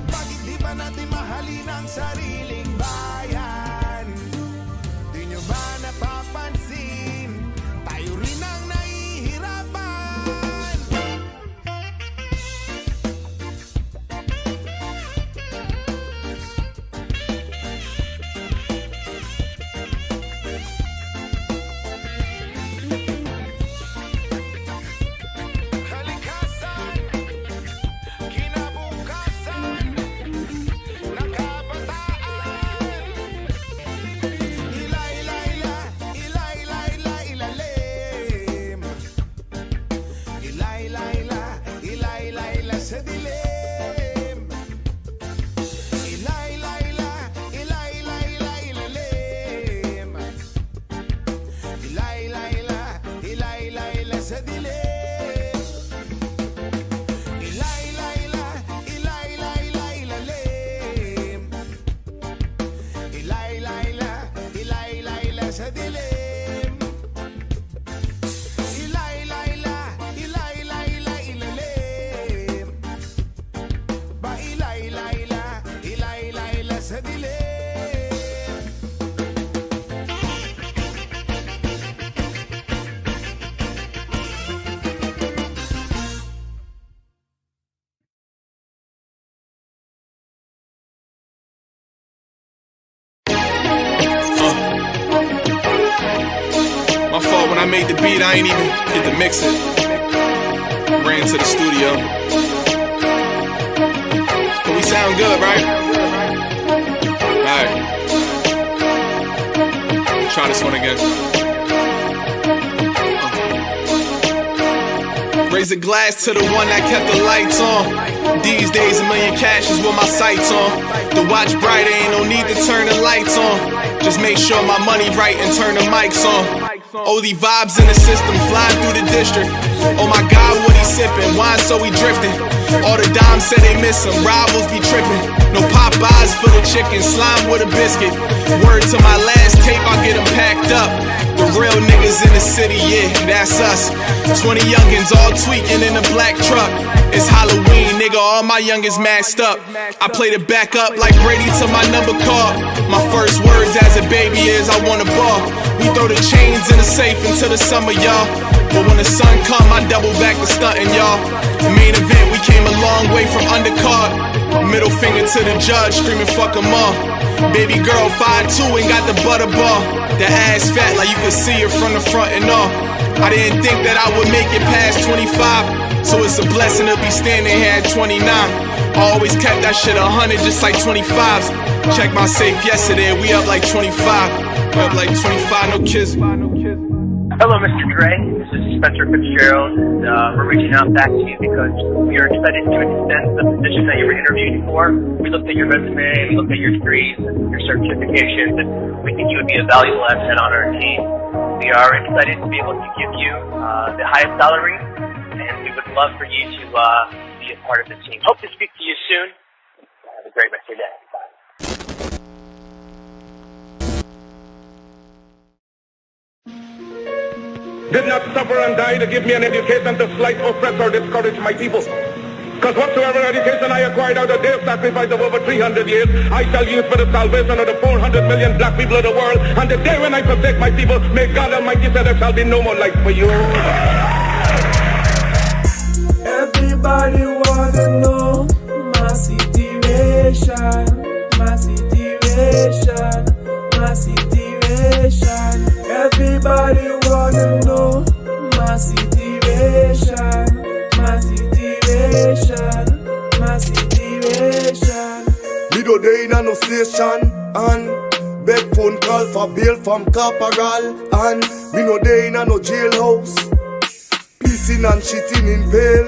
Bakit di ba natin mahalin ang sariling I made the beat, I ain't even get to mix it. Ran to the studio. But we sound good, right? Alright. Try this one again. Raise a glass to the one that kept the lights on. These days, $1 million cash is what my sights on. The watch brighter, ain't no need to turn the lights on. Just make sure my money right and turn the mics on. OD vibes in the system, flying through the district. Oh my God, what he sipping? Wine so he drifting. All the dimes said they miss him, rivals be tripping. No Popeyes for the chicken, slime with a biscuit. Word to my last tape, I'll get them packed up. The real niggas in the city, yeah, that's us. 20 youngins all tweaking in a black truck. It's Halloween, nigga, all my youngins masked up. I played it back up like Brady to my number card. My first words as a baby is I want a ball. We throw the chains in the safe until the summer, y'all. But when the sun come, I double back to stunting, y'all. The main event, we came a long way from undercard. Middle finger to the judge, screaming fuck 'em all. Baby girl 5'2" and got the butter ball. The ass fat like you could see her from the front and all. I didn't think that I would make it past 25, so it's a blessing to be standing here at 29. I always kept that shit 100 just like 25s. Check my safe yesterday, we up like 25. We up like 25, no kids. Hello, Mr. Dre. This is Spencer Fitzgerald. We're reaching out back to you because we are excited to extend the position that you were interviewed for. We looked at your resume, we looked at your degrees, your certifications, and we think you would be a valuable asset on our team. We are excited to be able to give you the highest salary, and we would love for you to be a part of the team. Hope to speak to you soon. Have a great rest of your day. Bye. Did not suffer and die to give me an education to slight, oppress, or discourage my people. Because whatsoever education I acquired out of their sacrifice of over 300 years, I shall use for the salvation of the 400 million black people of the world. And the day when I forsake my people, may God Almighty say there shall be no more life for you. Everybody wanna know my situation, my situation, my situation. Everybody wanna know my situation, my situation, my situation. Me do day in a no station and beg phone call for bail from corporal, and me no day in a no jailhouse, pissing and shitting in bail.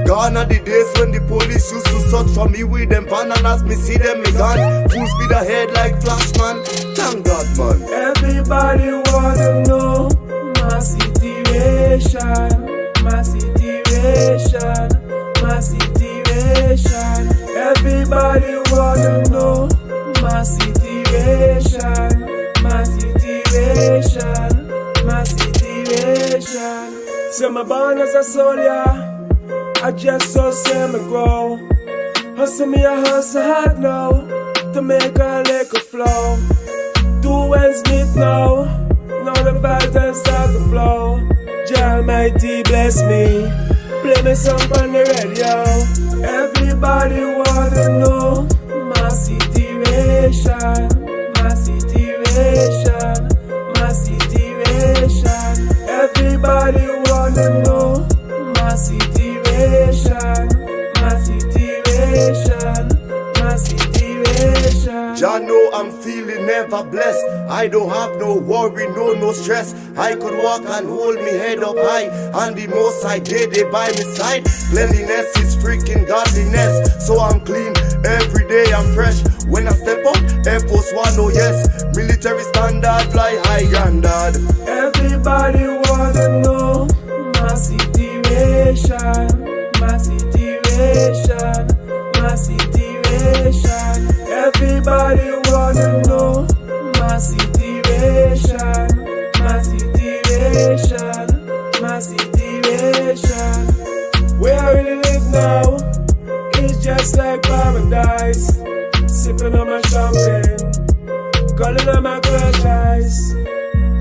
Gone are the days when the police used to search for me with them bananas. Me see them, me gone full speed ahead like Flashman. Thank God, man. Everybody wanna know my situation, my situation, my situation. Everybody wanna know my situation, my situation, my situation. So my born as a soldier, I just so see me grow. Hustle me a hustle hard now to make a liquor flow. 2 ends meet now, now the vibes then start to flow. Jah Almighty bless me, play me song on the radio. Everybody wanna know my situation, my situation, my situation. Everybody wanna know my situation, my situation, my situation. Jah know I'm feeling never blessed. I don't have no worry, no stress. I could walk and hold me head up high, and the most I did it by my side. Cleanliness is freaking godliness, so I'm clean every day. I'm fresh when I step up. Air Force One, oh yes, military standard, fly high, granddad. Everybody wanna know my situation, my situation, my situation. Everybody wanna know my situation, my situation, my situation. Where I really live now is just like paradise. Sipping on my champagne, calling on my crush eyes.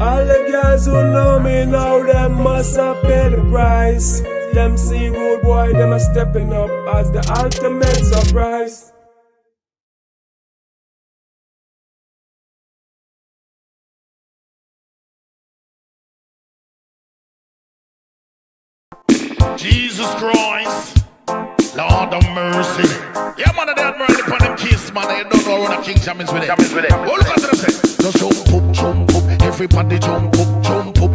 All the girls who know me now, them must have paid the price. Them see rude boy, them are stepping up as the ultimate surprise. Jesus Christ, Lord of mercy. Yeah, man, they admiral upon them kiss, man. They don't know when a King Jammins with it. Oh, look at them say. Just jump up, everybody jump up, jump up,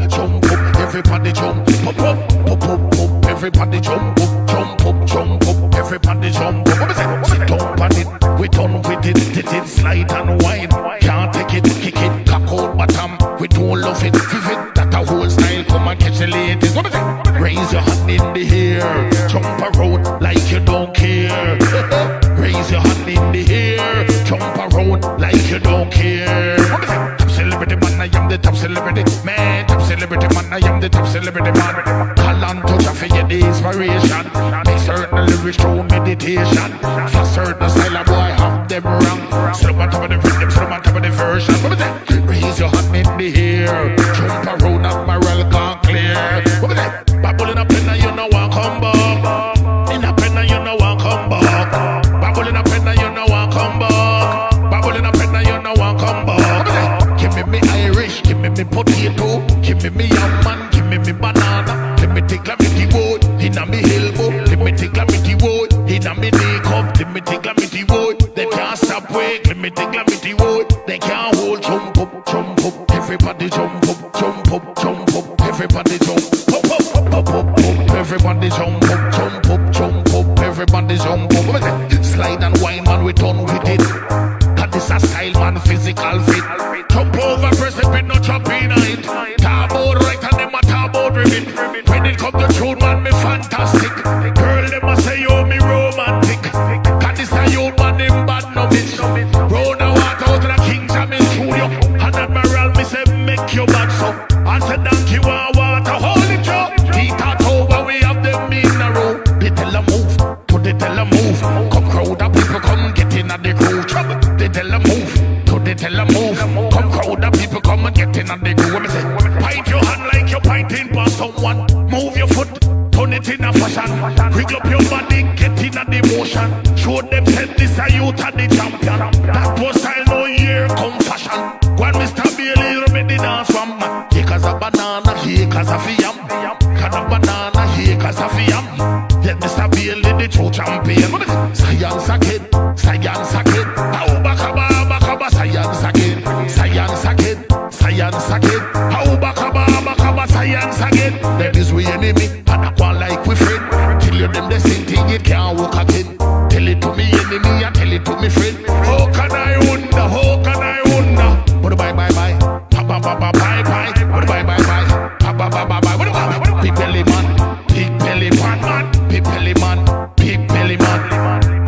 everybody jump up, everybody jump up, everybody jump up. What is it? Sit down on it, we done with it, slide and wine. Can't take it, kick it, cock out bottom. We don't love it, vivid, that a whole style. Come and catch the ladies. What is it? Raise your hand in the air, jump around like you don't care. Raise your hand in the air, jump around like you don't care. What is it? Top celebrity man, I am the top celebrity man. Top celebrity man, I am the top celebrity man. Call on touch for your inspiration. Make certain lyrics through meditation. For certain style, boy, have them wrong. Slow on top of the rhythm, slow on top of the version. What is it? Raise your hand in the air, jump around, admiral gone clear. What is it? Babble in a pen and you know I come back. In a pen and you know I come back. Babble in a pen and you know I come back. Babble in a pen and you know I come back. Give me Irish, give me potato, give me yam man, give me banana. Let me take calamity wood, inna me elbow. Let me take calamity wood, inna me knee cup. Let me take calamity wood. They can't stop wait. Let me take calamity wood. They can't hold. Jump up, jump up. Everybody jump up, jump up, jump up. Everybody jump up, up, up, up, up. Everybody jump up, jump up, jump up. Everybody jump up. What is it? Slide and wine, man. We done with it. Cause this a style, man. Physical fit. Jump over, precipice, no jumping it. Tarboard right and them a tarboard ribbon. When it come to tune, man, me fantastic. Girl, them a say, yo, me romantic. Cause this a youth, man, him bad no bitch. Round the water out to the King Jammins studio. And admiral, me say, make your bad so. And say, donkey want water, hold it up. Tita over, we have them in a row. They tell a move, to they tell a move. Come crowd of people, come get in at the groove. They tell a move, to they tell a move. Come crowd of people, come and get in at the groove. Me say, point your hand like you're pointing for someone. Move your foot, turn it in a fashion. Wiggle up your body, get in at the motion. Show them said this a youth and the champion. That was style no year come fashion. When Mr. Bailey remedy dance from man. Here cause a banana, here cause a fiam. Cause a banana, here cause a fiam. Let Mr. Bailey the true champion. Science again, science again. How bakaba, science again. Science again, science again. How bakaba, science again. Them is we enemy, and I want like we friend. Tell you them the same thing, it can't work again. Tell it to me enemy, and tell it to me friend. How can I wonder, how can I wonder? But bye bye bye, bye bye bye, but bye bye bye, bye bye bye. What about big belly man, big belly man, big belly man, big belly man.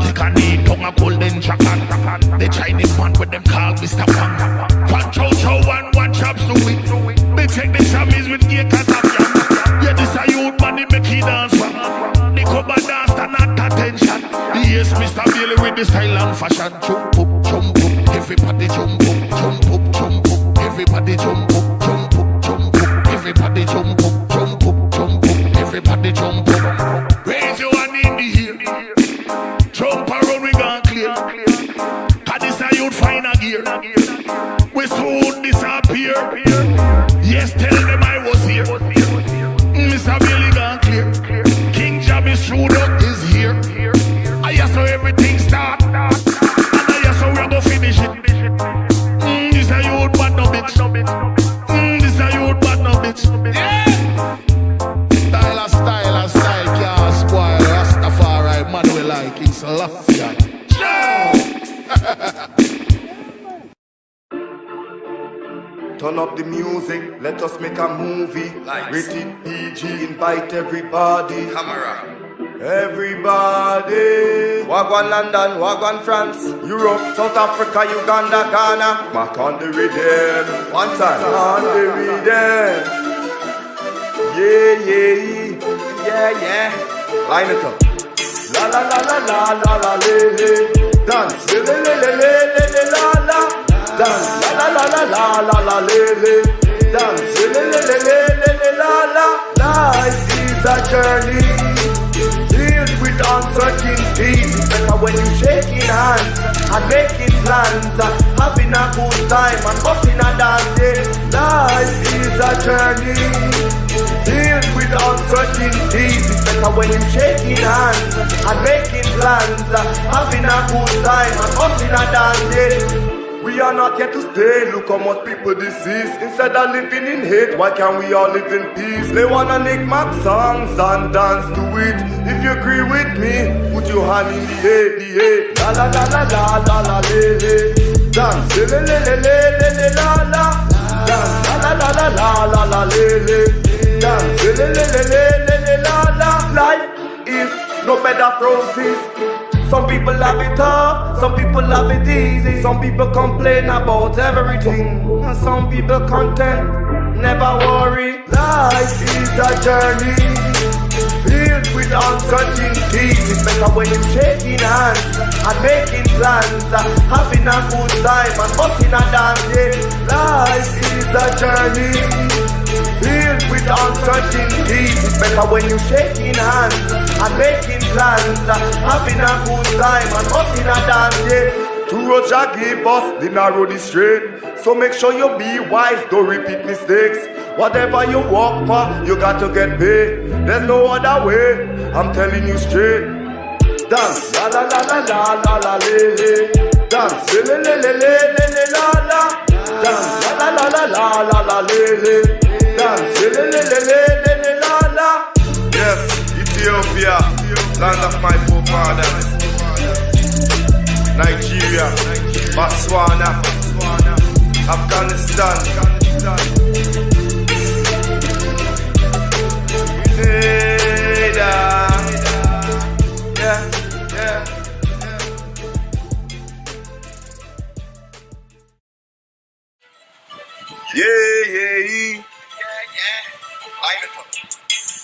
You can eat tongue a golden chakan. The Chinese man with them call Mr. Pang. One chow one chops to it. They take the chamis with gear cause of yam. Yeah, this a youth man, they make he dance from. They come and dance and not attention. Yes, Mr. Bailey with the style and fashion. Jump up, jump up, everybody jump up, jump up, jump up. Everybody jump up, jump up, jump up. Everybody jump up, jump up, jump up. Everybody jump up. Raise your hand in the air. Jump around, we gone clear. Cause this a youth find a gear. We soon disappear. Yes, tell them I was here. Mr. Billy gone clear. King Jammins studio is here. I saw everything start. And I saw we are gonna finish it. This a youth bad no bitch. This a youth bad no bitch. Yeah. Style, can't spoil. Rastafari, man we like it's Lafia. Turn up the music, let us make a movie. Rated PG, invite everybody. Camera. Everybody. Wagwan London, Wagwan France, Europe, South Africa, Uganda, Ghana. Mark on the rhythm. One time. On the rhythm. Yeah. Line it up. La la la la la la la le. Dance. Le la la. Dance. La la la la la la le. Dance. Le la la. Life is a journey filled with uncertainties. It's better when you shaking hands and making plans, having a good time and busting a dance. Life is a journey filled with uncertainties. It's better when you're shaking hands and making plans, having a good time and busting a dance. We are not here to stay, look how much people disease. Instead of living in hate, why can't we all live in peace? They wanna knick-knack songs and dance to it. If you agree with me, put your hand in the air, La la la la la la la le le. Dance, le le le le le le la la. Dance, la la la la la la le le. Dance, le le le le le le la la. Life is no bed of roses. Some people have it tough, some people have it easy. Some people complain about everything, and some people content. Never worry, life is a journey filled with uncertainties. It's better when you're shaking hands and making plans, having a good time and busting a dance. Life is a journey filled with uncertainties. It's better when you're shaking hands and making plans, having a good time and busting a dance. Two roads Jah give us, the narrow the straight. So make sure you be wise, don't repeat mistakes. Whatever you work for, you got to get paid. There's no other way, I'm telling you straight. Dance, la la la la la la la le le. Dance, le le le le le le la la. Dance, la la la la la la le le. Dance, le le le le le le la la. Yes, Ethiopia, land of my forefathers. Nigeria, Botswana, Afghanistan, yeah.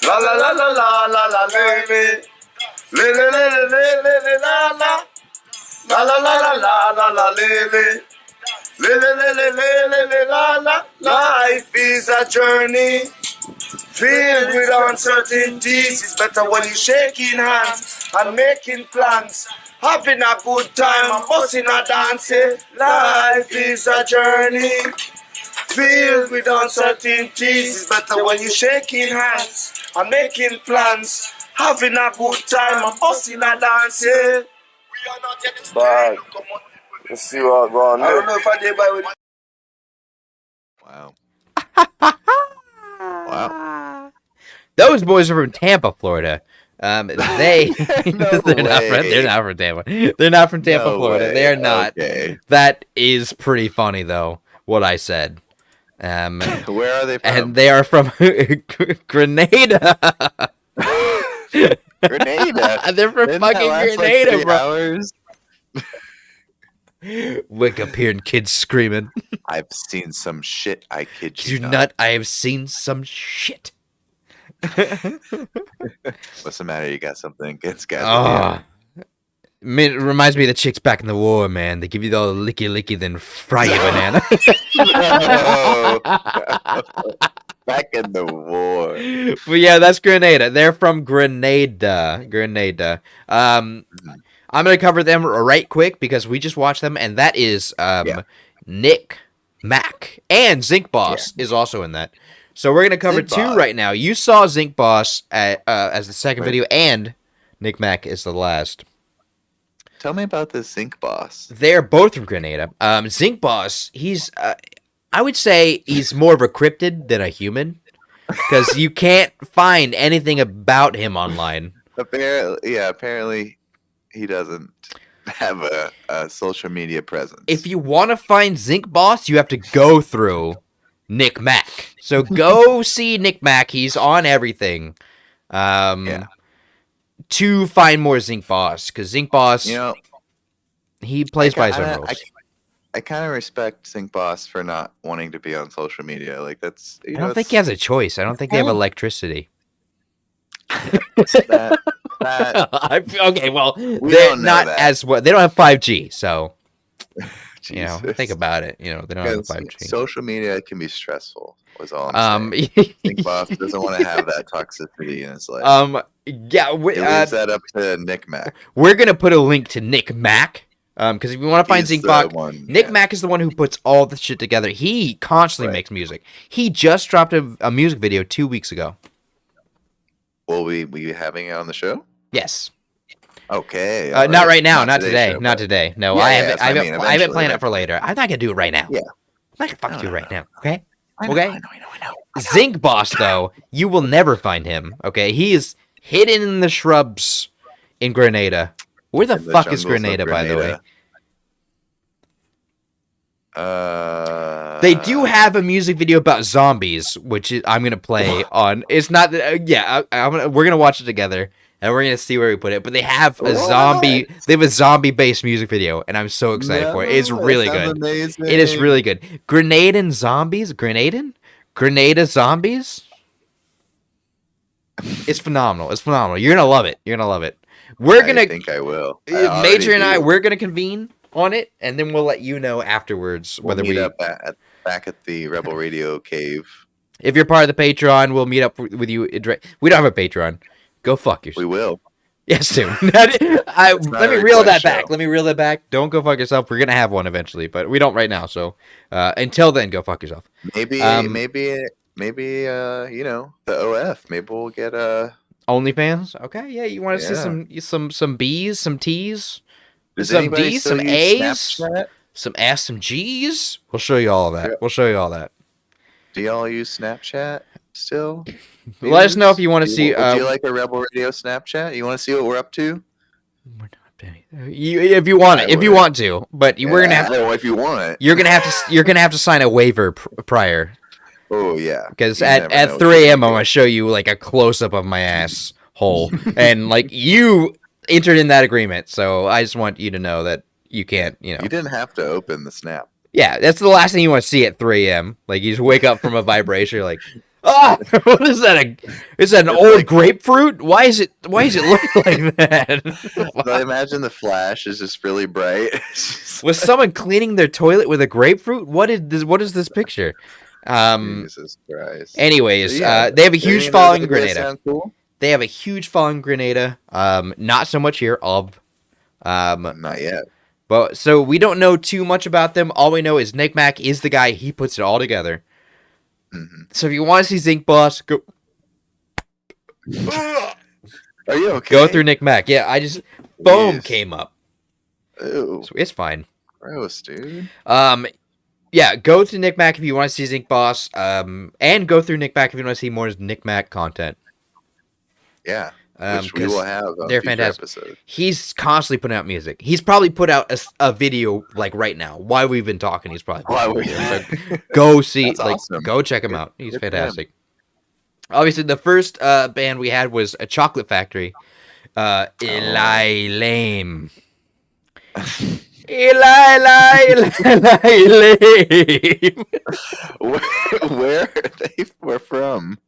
La la la la la la la le le la la. La la la la la la la le la la. Life is a journey filled with uncertainties. It's better when you're shaking hands and making plans, having a good time and busting a dance. Life is a journey filled with uncertainties. It's better when you're shaking hands and making plans, having a good time and busting a dance. Bye. Let's see what's going on. I don't know if I did by with. Wow. Wow. Those boys are from Tampa, Florida. They're not from Tampa. They're not from Tampa, Florida. They are not. Okay. That is pretty funny, though, what I said. Where are they from? And they are from Grenada. Grenada. They're from fucking Grenada, like bro. Hours? Wake up here and kids screaming. I've seen some shit. I kid you not. I have seen some shit. What's the matter? You got something against guys? It reminds me of the chicks back in the war, man. They give you the licky, then fry your banana. Back in the war. But yeah, that's Grenada. They're from Grenada. I'm going to cover them right quick because we just watched them, and that is Nick Mack. And Zinc Boss is also in that. So we're going to cover two right now. You saw Zinc Boss as the second video, and Nick Mack is the last. Tell me about this Zinc Boss. They're both from Grenada. Zinc Boss, he's... I would say he's more of a cryptid than a human, because you can't find anything about him online. Apparently he doesn't have a social media presence. If you want to find Zinc Boss, you have to go through Nick Mack. So go see Nick Mack. He's on everything. To find more Zinc Boss, because Zinc Boss, he plays by his own rules. I kind of respect Zinc Boss for not wanting to be on social media. Like that's. I don't think he has a choice. I don't think they have electricity. Okay, well, they're not as well. They don't have 5G, so think about it. They don't have 5G. Social media can be stressful. Was all I'm saying. Zinc Boss doesn't want to have that toxicity in his life. He leaves that up to Nick Mack. We're gonna put a link to Nick Mack Because if you want to find He's the Zinkbach, one, Nick Mack is the one who puts all the shit together. He constantly makes music. He just dropped a music video 2 weeks ago. Will we be having it on the show? Yes. Okay. Not right now. Not today. Not today. No, Yeah, I yeah, haven't. that's what I mean, I haven't planned eventually. it for later. I'm not gonna do it right now. Yeah. I'm not gonna fucking do it right now. Okay. I know, Okay. I know. Zinc Boss, though, you will never find him. Okay, he is hidden in the shrubs in Grenada. Where the In the fuck is jungles of Grenada, by the way? They They do have a music video about zombies, which I'm gonna play on. It's not. We're gonna watch it together, and we're gonna see where we put it. But they have a zombie. They have a zombie-based music video, and I'm so excited for it. It's really good. Amazing. It is really good. Grenadan zombies. Grenada zombies. It's phenomenal. It's phenomenal. You're gonna love it. You're gonna love it. I think I will. Major and I, we're gonna convene on it, and then we'll let you know afterwards We'll whether meet we up back at the Rebel Radio cave. If you're part of the Patreon, we'll meet up with you. We don't have a Patreon. Go fuck yourself. We will. Yes, soon. Let me a reel that request back. show. Let me reel that back. Don't go fuck yourself. We're gonna have one eventually, but we don't right now. So until then, go fuck yourself. Maybe you know, the OF. Maybe we'll get OnlyFans. Okay, yeah. You want to Yeah. see some B's, some T's, Does some anybody D's, still some use A's, Snapchat? some S, some G's. We'll show you all of that. We'll show you all that. Do y'all use Snapchat still? Let us know if you want to see. Would you like a Rebel Radio Snapchat? You want to see what we're up to? If you want it, if you want to, but we're gonna have to. If you want, You're gonna have to sign a waiver prior. Oh yeah. Because You at never know 3 a.m. I'm gonna show you like a close up of my ass hole, and like you entered in that agreement, so I just want you to know that you can't. You know. You didn't have to open the snap. Yeah, that's the last thing you want to see at 3 a.m. Like you just wake up from a vibration, you're like, what is that? Is that an old grapefruit? Why is it look like that? I imagine the flash is just really bright. Was someone cleaning their toilet with a grapefruit? What is this picture? Jesus Christ. Anyways, So, yeah, they have a huge following in does that Grenada. sound cool? They have a huge following in Grenada. Not so much here Not yet. But so we don't know too much about them. All we know is Nick Mack is the guy. He puts it all together. Mm-hmm. So if you want to see Zinc Boss, go. Are you okay? Go through Nick Mack. Yeah, I just foam came up. Ew. So it's fine. Gross, dude. Yeah, go through Nick Mack if you want to see Zinc Boss. And go through Nick Mack if you want to see more Nick Mack content. Yeah. Which we will have on they're future fantastic. episodes. He's constantly putting out music. He's probably put out a video like right now. While we've been talking, he's probably put out a video. So go see, That's awesome. go check him out. He's Good for him. fantastic. Obviously, the first band we had was a Chocolate Factory. Eli Lame. Eli Lame. Where they were from?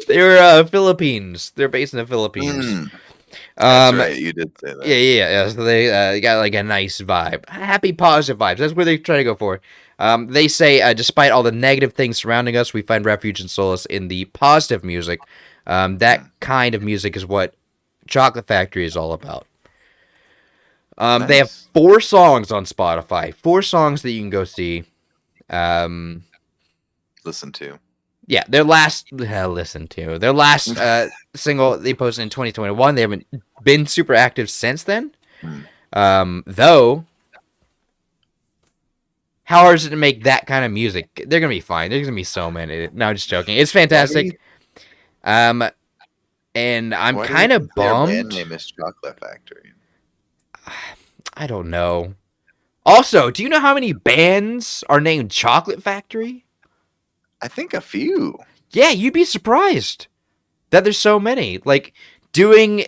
They were Philippines. They're based in the Philippines. That's right. You did say that. Yeah. So they got like a nice vibe, happy, positive vibes. That's where they try to go for. They say, despite all the negative things surrounding us, we find refuge and solace in the positive music. That kind of music is what Chocolate Factory is all about. They have 4 songs on Spotify. 4 songs that you can go see. Listen to. Yeah, their last single they posted in 2021. They haven't been super active since then. Though, how hard is it to make that kind of music? They're gonna be fine. There's gonna be so many. No, I'm just joking. It's fantastic. And I'm kind of bummed. Their band name is Chocolate Factory. I don't know. Also, do you know how many bands are named Chocolate Factory? I think a few. Yeah, you'd be surprised that there's so many. Like doing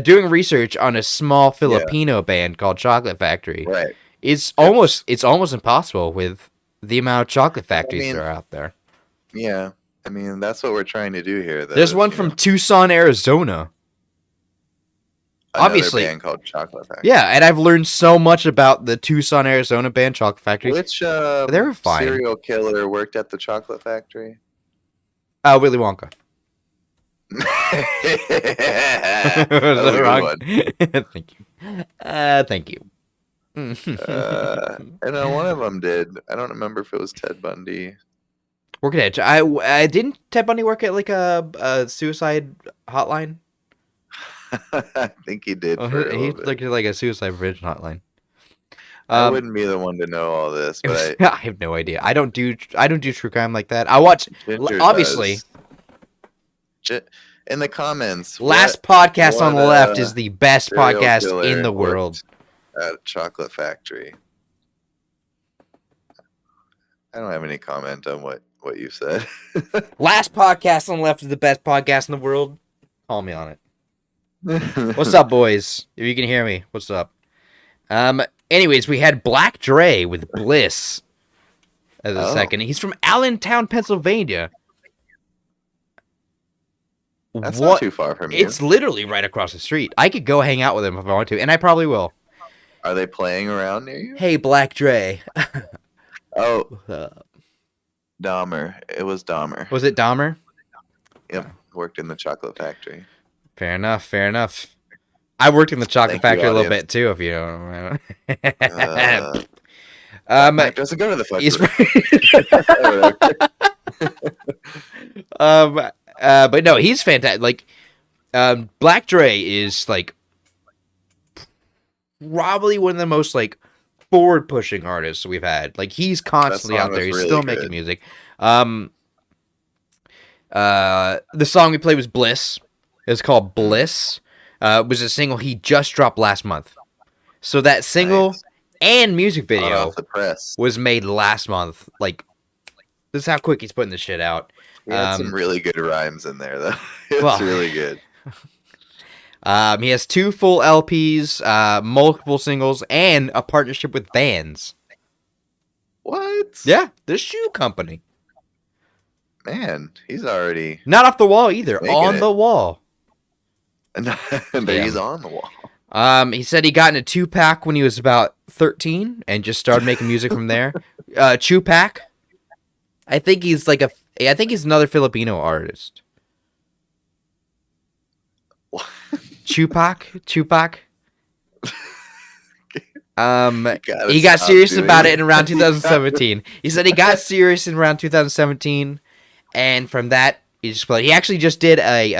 doing research on a small Filipino band called Chocolate Factory. Right. It's almost impossible with the amount of chocolate factories that are out there. Yeah, I mean that's what we're trying to do here. Though, There's one from Tucson, Arizona. Another Obviously, band called Chocolate Factory. Yeah, and I've learned so much about the Tucson, Arizona band Chocolate Factory. Which they were fine. serial killer worked at the Chocolate Factory? Willy Wonka. That Was was a that good wrong? one. Thank you. Thank you. And one of them did. I don't remember if it was Ted Bundy. Work at Edge. I didn't Ted Bundy work at like a suicide hotline? I think he did Oh, for a he little bit. looked at like a suicide prevention hotline. I wouldn't be the one to know all this, but I have no idea. I don't do true crime like that. I watch Ginger obviously. does. In the comments, Last what- podcast on the what, left is the best serial podcast killer in the worked world. At a chocolate factory. I don't have any comment on what you said. Last podcast on the left is the best podcast in the world. Call me on it. What's up, boys? If you can hear me, what's up? Anyways, we had Black Dre with Bliss as a second. He's from Allentown, Pennsylvania. That's not too far from you. It's literally right across the street. I could go hang out with him if I want to, and I probably will. Are they playing around near you? Hey, Black Dre. Oh, Dahmer. It was Dahmer. Was it Dahmer? Yep, worked in the chocolate factory. Fair enough. Fair enough. I worked in the chocolate Thank you, factory a little audience. bit too, if you know. Mike doesn't go to the factory. But no, he's fantastic. Like, Black Dre is like probably one of the most like forward-pushing artists we've had. Like, he's constantly out there. He's really still good. making music. The song we played was Bliss. It's called Bliss. It was a single he just dropped last month. So that single and music video off the press. was made last month. Like, this is how quick he's putting this shit out. He had some really good rhymes in there, though. It's well, really good. He has 2 full LPs, multiple singles, and a partnership with Vans. What? Yeah, the shoe company. Man, he's already Not off the wall either. making On it. the wall. And he's on the wall. He said he got in a 2-pack when he was about 13 and just started making music from there. Chupac. I think he's another Filipino artist. Chupac. He got serious about it in around 2017. He said he got serious in around 2017, and from that he just played. He actually just did a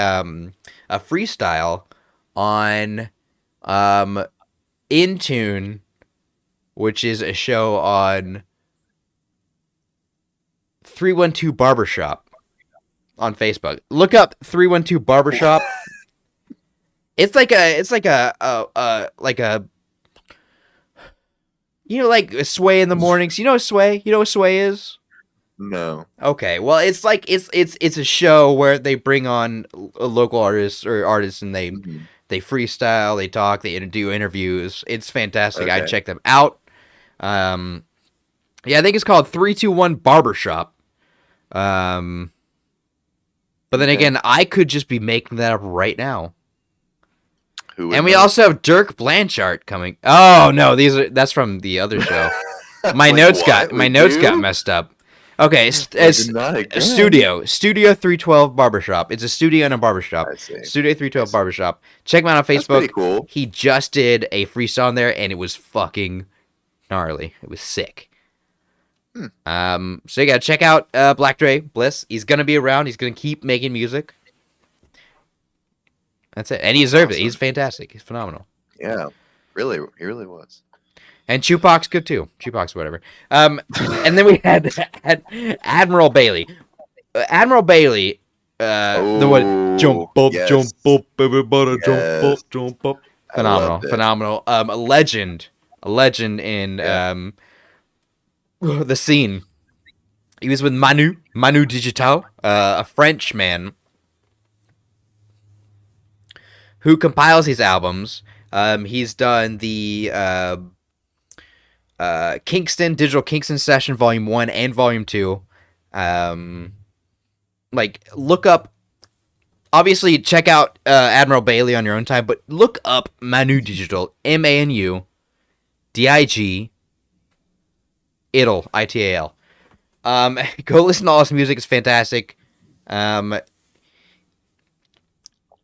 freestyle on In Tune, which is a show on 312 Barbershop on Facebook. Look up 312 Barbershop. It's like a you know, like Sway in the mornings. You know Sway? You know what Sway is? No. Okay, well, it's like it's a show where they bring on local artists and they freestyle, they talk, they do interviews. It's fantastic. I'd check them out. Yeah, I think it's called 321 Barbershop. But then again, I could just be making that up right now. And we also have Dirk Blanchard coming. Oh no, that's from the other show. My notes got messed up. Okay, Studio 312 Barbershop. It's a studio and a barbershop. Studio 312 Barbershop. Check him out on Facebook. That's pretty cool. He just did a freestyle on there, and it was fucking gnarly. It was sick. So you gotta check out Black Dre Bliss. He's gonna be around. He's gonna keep making music. That's it, and he deserves it. He's fantastic. He's phenomenal. Yeah, really, he really was. And Tupac's good too. Tupac's whatever. And then we had Admiral Bailey. Admiral Bailey, the one jump up, everybody jump up. Phenomenal. A legend in the scene. He was with Manu Digital, a French man who compiles these albums. He's done the Digital Kingston Session Volume 1 and Volume 2. Look up, obviously check out Admiral Bailey on your own time, but look up Manu Digital, MANU DIG ITAL. Go listen to all his music. It's fantastic.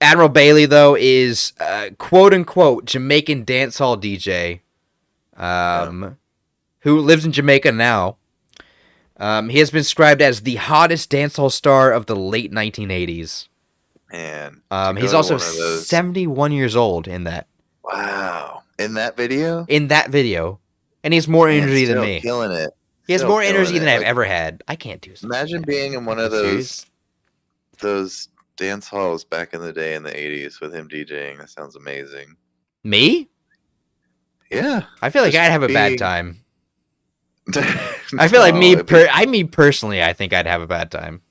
Admiral Bailey, though, is quote-unquote Jamaican dancehall DJ who lives in Jamaica now. He has been described as the hottest dancehall star of the late 1980s. Man. He's also 71 years old in that. Wow. In that video? In that video. And he has more energy than me. Killing it. He has more energy than I've ever had. I can't do something. Imagine being in one of those dance halls back in the day in the 80s with him DJing. That sounds amazing. Me? Yeah. I feel like I'd have a bad time. I feel like me personally, I think I'd have a bad time.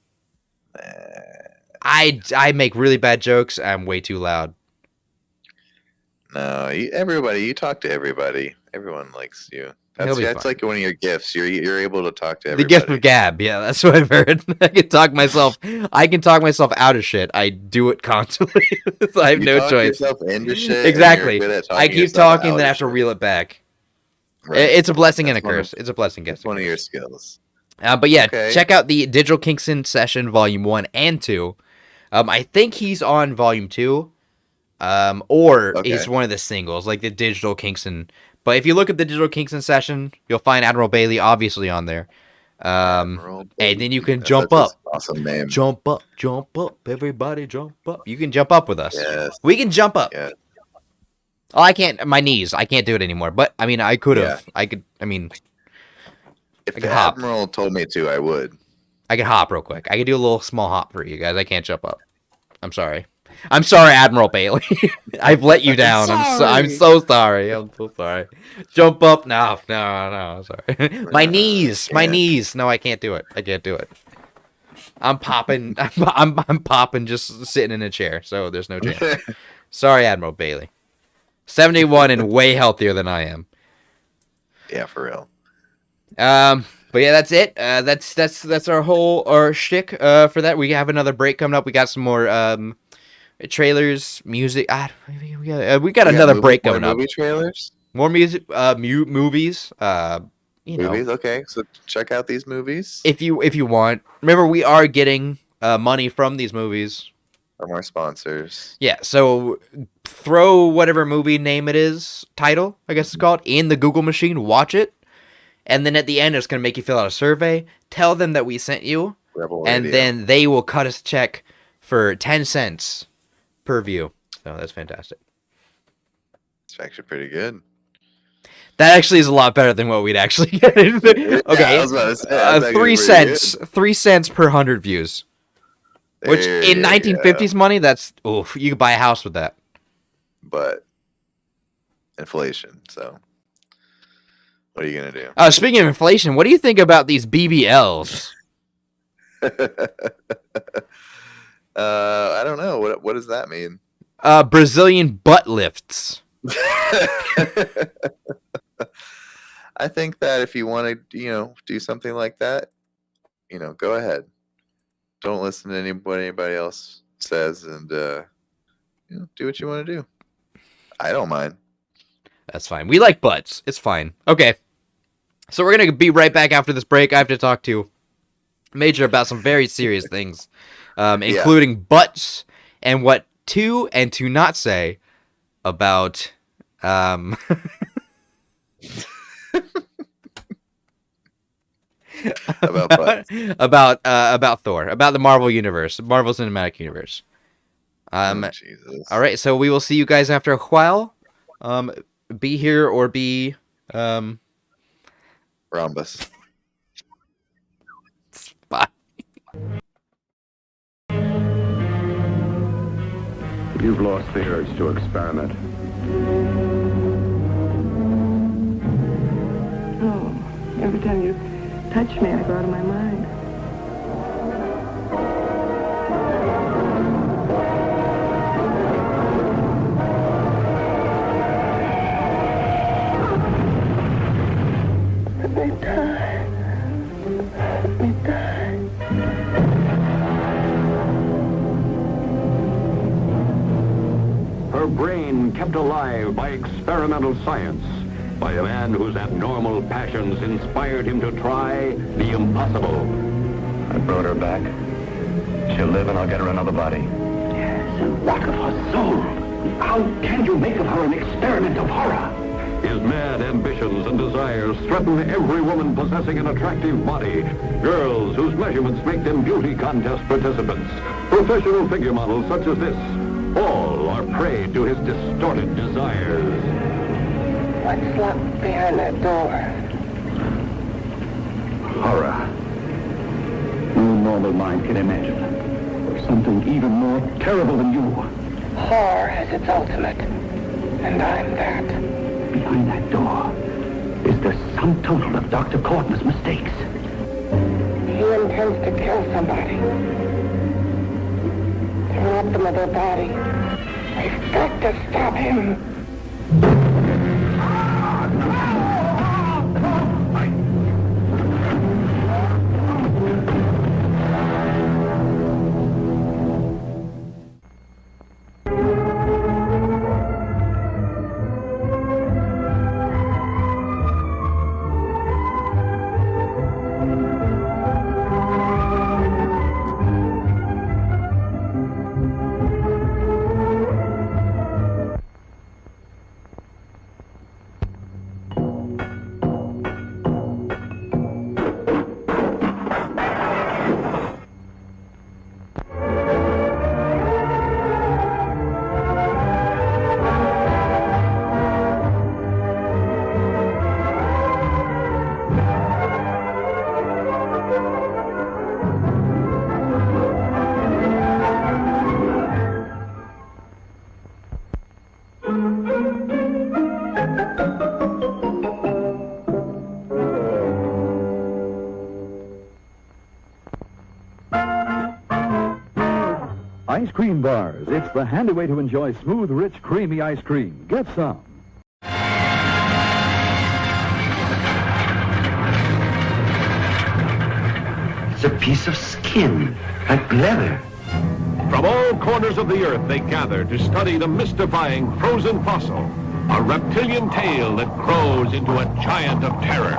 I make really bad jokes. I'm way too loud. No, you talk to everybody. Everyone likes you. That's like one of your gifts. You're able to talk to everybody. The gift of gab. Yeah, that's what I've heard. I can talk myself out of shit. I do it constantly. So I have no choice. Yourself into shit. Exactly. I keep talking, then I have to reel it back. Right. It's a blessing and a curse. It's a blessing. It's one of your skills. But yeah, check out the Digital Kingston Session Volume 1 and 2. I think he's on Volume 2. Or he's one of the singles, like the Digital Kingston. But if you look at the Digital Kingston Session, you'll find Admiral Bailey obviously on there. And then you can jump up. Awesome name. Jump up, everybody jump up. You can jump up with us. Yes. We can jump up. Yes. Oh, I can't. My knees. I can't do it anymore. But I mean, I could have. Yeah. I could. I mean, if the Admiral told me to, I would. I could hop real quick. I could do a little small hop for you guys. I can't jump up. I'm sorry. I'm sorry, Admiral Bailey. I've let you down. I'm so sorry. I'm so sorry. Jump up. No. Sorry. My knees. No, I can't do it. I'm popping. I'm popping. Just sitting in a chair. So there's no chance. Sorry, Admiral Bailey. 71 and way healthier than I am. Yeah, for real. But yeah, that's it. That's our shtick for that. We have another break coming up. We got some more trailers, music. We got another break coming up. Movie trailers. More music. Movies. Movies. Okay, so check out these movies if you want. Remember, we are getting money from these movies. From our sponsors. Yeah, so throw whatever movie name it is, title, I guess it's called, in the Google machine, watch it, and then at the end it's going to make you fill out a survey, tell them that we sent you, and then they will cut us a check for 10 cents per view. So that's fantastic. It's actually pretty good. That actually is a lot better than what we'd actually get. Okay, I was about to say, 3 cents. 3 cents per 100 views. Which in 1950s money, that's you could buy a house with that. But inflation, so what are you gonna do? Speaking of inflation, what do you think about these BBLs? I don't know. What does that mean? Brazilian butt lifts. I think that if you want to, do something like that, go ahead. Don't listen to what anybody else says, and do what you want to do. I don't mind. That's fine. We like butts. It's fine. Okay. So we're going to be right back after this break. I have to talk to Major about some very serious things, including butts and what to and to not say about... about Thor, about the Marvel universe, Marvel Cinematic Universe. Jesus. All right, so we will see you guys after a while. Be here or be Rhombus. Bye. You've lost the urge to experiment. Oh, every time you touch me, I go out of my mind. Let me die. Let me die. Her brain kept alive by experimental science, by a man whose abnormal passions inspired him to try the impossible. I brought her back. She'll live and I'll get her another body. Yes. What of her soul? How can you make of her an experiment of horror? His mad ambitions and desires threaten every woman possessing an attractive body. Girls whose measurements make them beauty contest participants. Professional figure models such as this. All are prey to his distorted desires. What's locked behind that door? Horror. No normal mind can imagine. Or something even more terrible than you. Horror has its ultimate, and I'm that. Behind that door is the sum total of Dr. Corton's mistakes. He intends to kill somebody. To rob them of their body. We've got to stop him. Ice cream bars. It's the handy way to enjoy smooth, rich, creamy ice cream. Get some. It's a piece of skin, like leather. From all corners of the earth they gather to study the mystifying frozen fossil, a reptilian tail that grows into a giant of terror.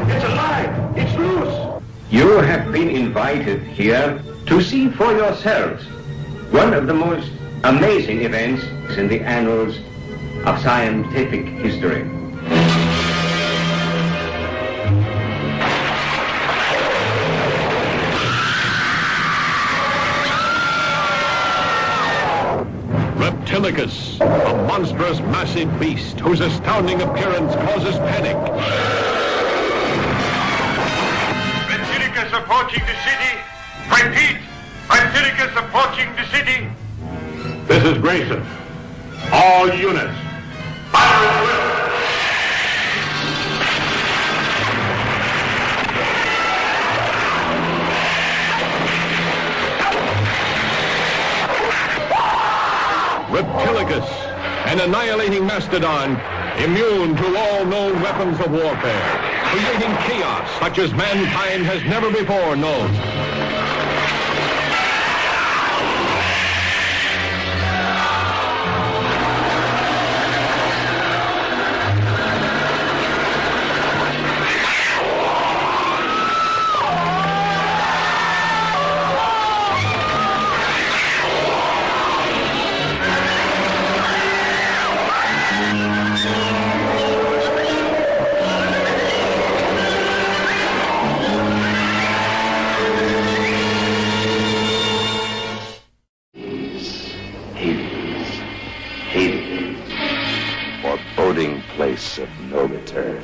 It's alive! It's loose! You have been invited here to see for yourselves one of the most amazing events in the annals of scientific history. Reptilicus, a monstrous, massive beast whose astounding appearance causes panic. Reptilicus approaching the city. Repeat, Reptilicus approaching the city. This is Grayson. All units. Fire at will. Reptilicus, an annihilating mastodon, immune to all known weapons of warfare, creating chaos such as mankind has never before known. Place of no return.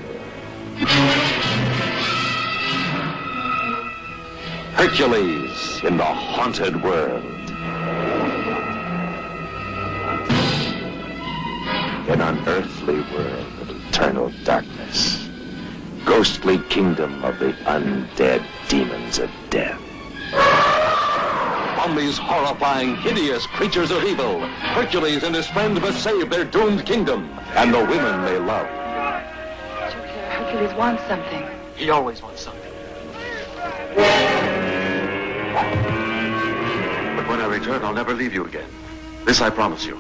Hercules in the haunted world. An unearthly world of eternal darkness. Ghostly kingdom of the undead demons of death. From these horrifying, hideous creatures of evil, Hercules and his friends must save their doomed kingdom and the women they love. Hercules wants something. He always wants something. But when I return, I'll never leave you again. This I promise you.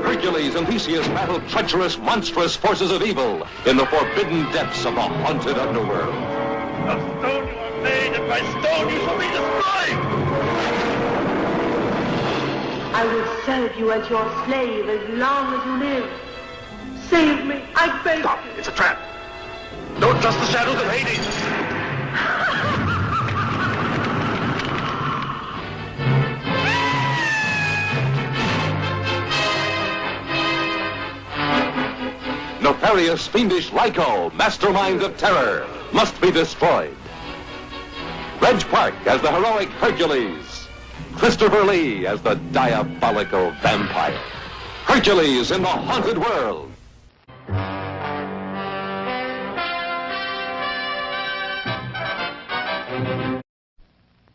Hercules and Theseus battle treacherous, monstrous forces of evil in the forbidden depths of the haunted underworld. The stone you are made my stone, you shall be destroyed! I will serve you as your slave as long as you live. Save me, I beg. Stop, it's a trap. Don't trust the shadows of Hades. Nefarious, fiendish Lyco, mastermind of terror, must be destroyed. Reg Park as the heroic Hercules. Christopher Lee as the diabolical vampire. Hercules in the haunted world.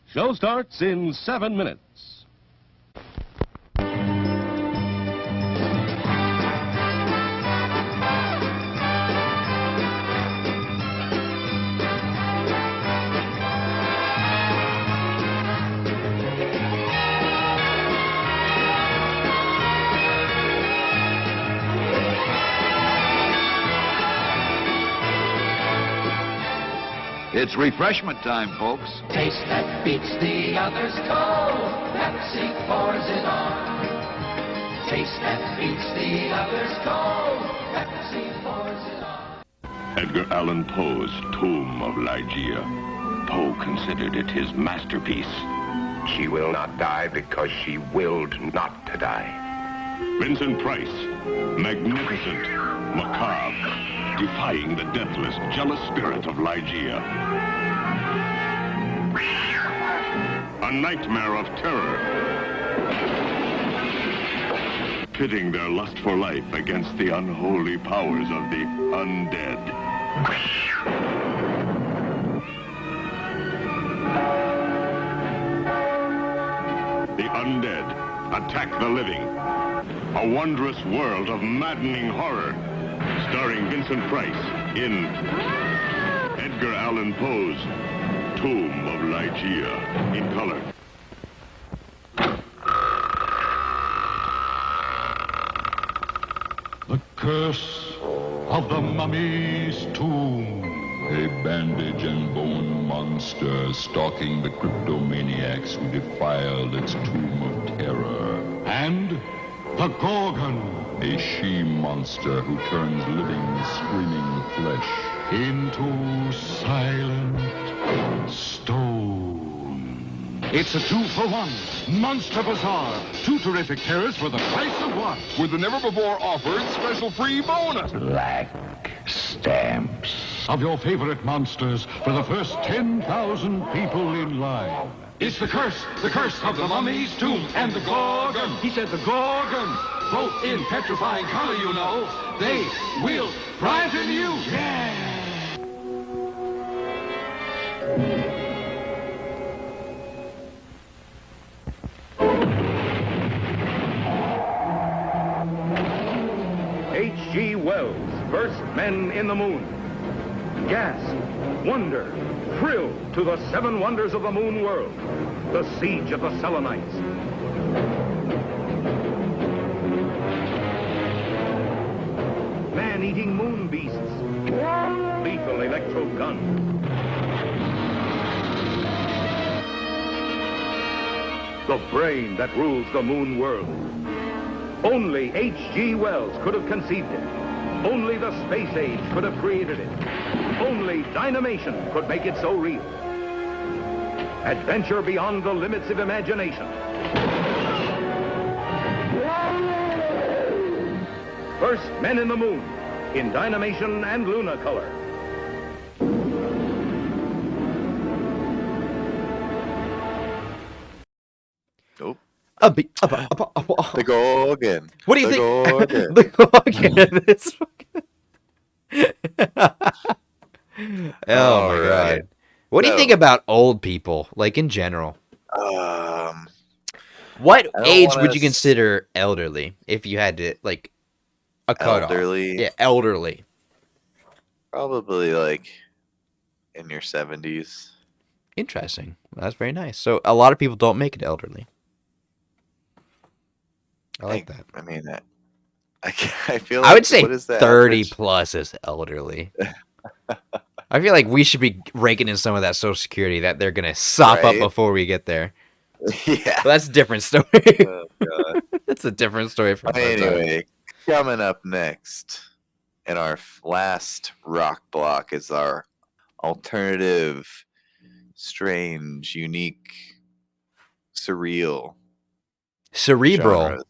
Show starts in 7 minutes. It's refreshment time, folks. Taste that beats the others cold. Pepsi pours it on. Taste that beats the others cold. Pepsi pours it on. Edgar Allan Poe's Tomb of Ligeia. Poe considered it his masterpiece. She will not die because she willed not to die. Vincent Price, magnificent, macabre, defying the deathless, jealous spirit of Ligeia. A nightmare of terror, pitting their lust for life against the unholy powers of the undead. The undead attack the living. A wondrous world of maddening horror. Starring Vincent Price in Edgar Allan Poe's Tomb of Ligeia in color. The Curse of the Mummy's Tomb. A bandage and bone monster stalking the cryptomaniacs who defiled its tomb of terror. And the Gorgon. A she-monster who turns living, screaming flesh into silent stone. It's a 2-for-1. Monster Bazaar. 2 terrific terrors for the price of 1. With the never-before-offered special free bonus. Black stamps. Of your favorite monsters for the first 10,000 people in line. It's the curse of the Mummy's Tomb and the Gorgon. He said the Gorgon. Both in petrifying color, you know. They will frighten you. Yeah. H.G. Wells' First Men in the Moon. Gasp, wonder, thrill to the 7 wonders of the moon world. The siege of the Selenites. Man-eating moon beasts. Lethal electro gun. The brain that rules the moon world. Only H.G. Wells could have conceived it. Only the space age could have created it. Only Dynamation could make it so real. Adventure beyond the limits of imagination. First Men in the Moon, in Dynamation and Lunacolor. The Gorgon. What do you think? Gorgon. The Gorgon. It's oh my god. What do you think about old people, like in general? What age would you consider elderly if you had to, like, a cutoff? Elderly? Yeah, elderly. Probably like in your 70s. Interesting. That's very nice. So a lot of people don't make it elderly. I like that. I mean, I feel like, I would say what is that 30 average? plus is elderly. I feel like we should be raking in some of that Social Security that they're gonna sop up before we get there. Yeah, well, that's a different story. Oh, God. That's a different story from anyway. Coming up next, in our last rock block, is our alternative, strange, unique, cerebral. Cerebral.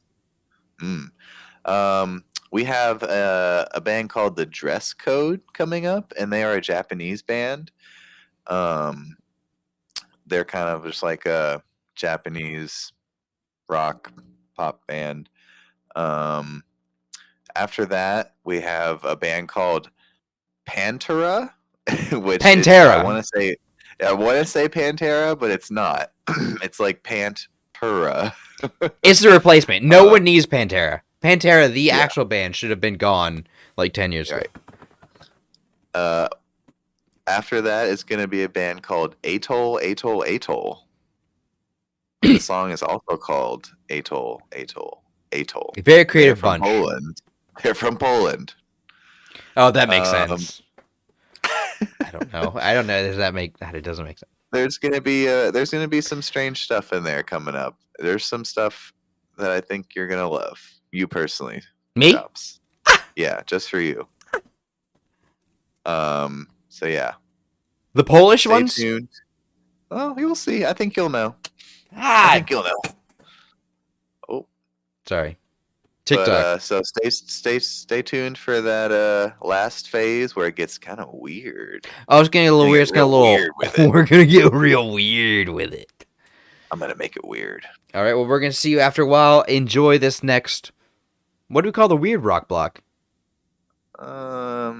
We have a band called The Dress Code coming up, and they are a Japanese band. They're kind of just like a Japanese rock pop band. After that, we have a band called Pantera, which Pantera. I want to say Pantera, but it's not. It's like Pantera. It's the replacement. No one needs Pantera. Pantera, the actual band, should have been gone like 10 years ago. After that is going to be a band called Atoll. The song is also called Atoll. A very creative bunch. Poland. They're from Poland. Oh, that makes sense. I don't know. Does that make that? It doesn't make sense. There's gonna be some strange stuff in there coming up. There's some stuff that I think you're gonna love. You personally. Me? Chops. Yeah, just for you. So yeah. The Polish Stay ones? tuned. Well, you'll see. I think you'll know. I think you'll know. Oh, sorry. TikTok. But, so stay tuned for that last phase where it gets kind of weird. Oh, it's gonna get a little weird. It's gonna a little. We're gonna get real weird with it. I'm gonna make it weird. All right. Well, we're gonna see you after a while. Enjoy this next. What do we call the weird rock block? I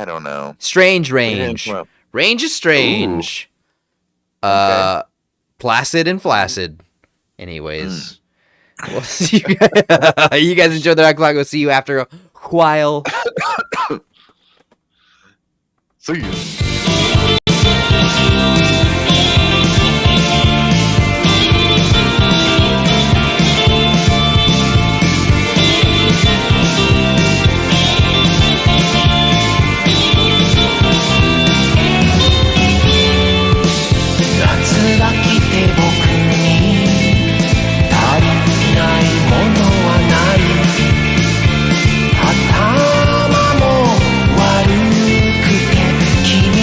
don't know. Strange range. Range is strange. Okay. Placid and flaccid. Anyways. We'll see you guys enjoy the rock block. We'll see you after a while. See you. 君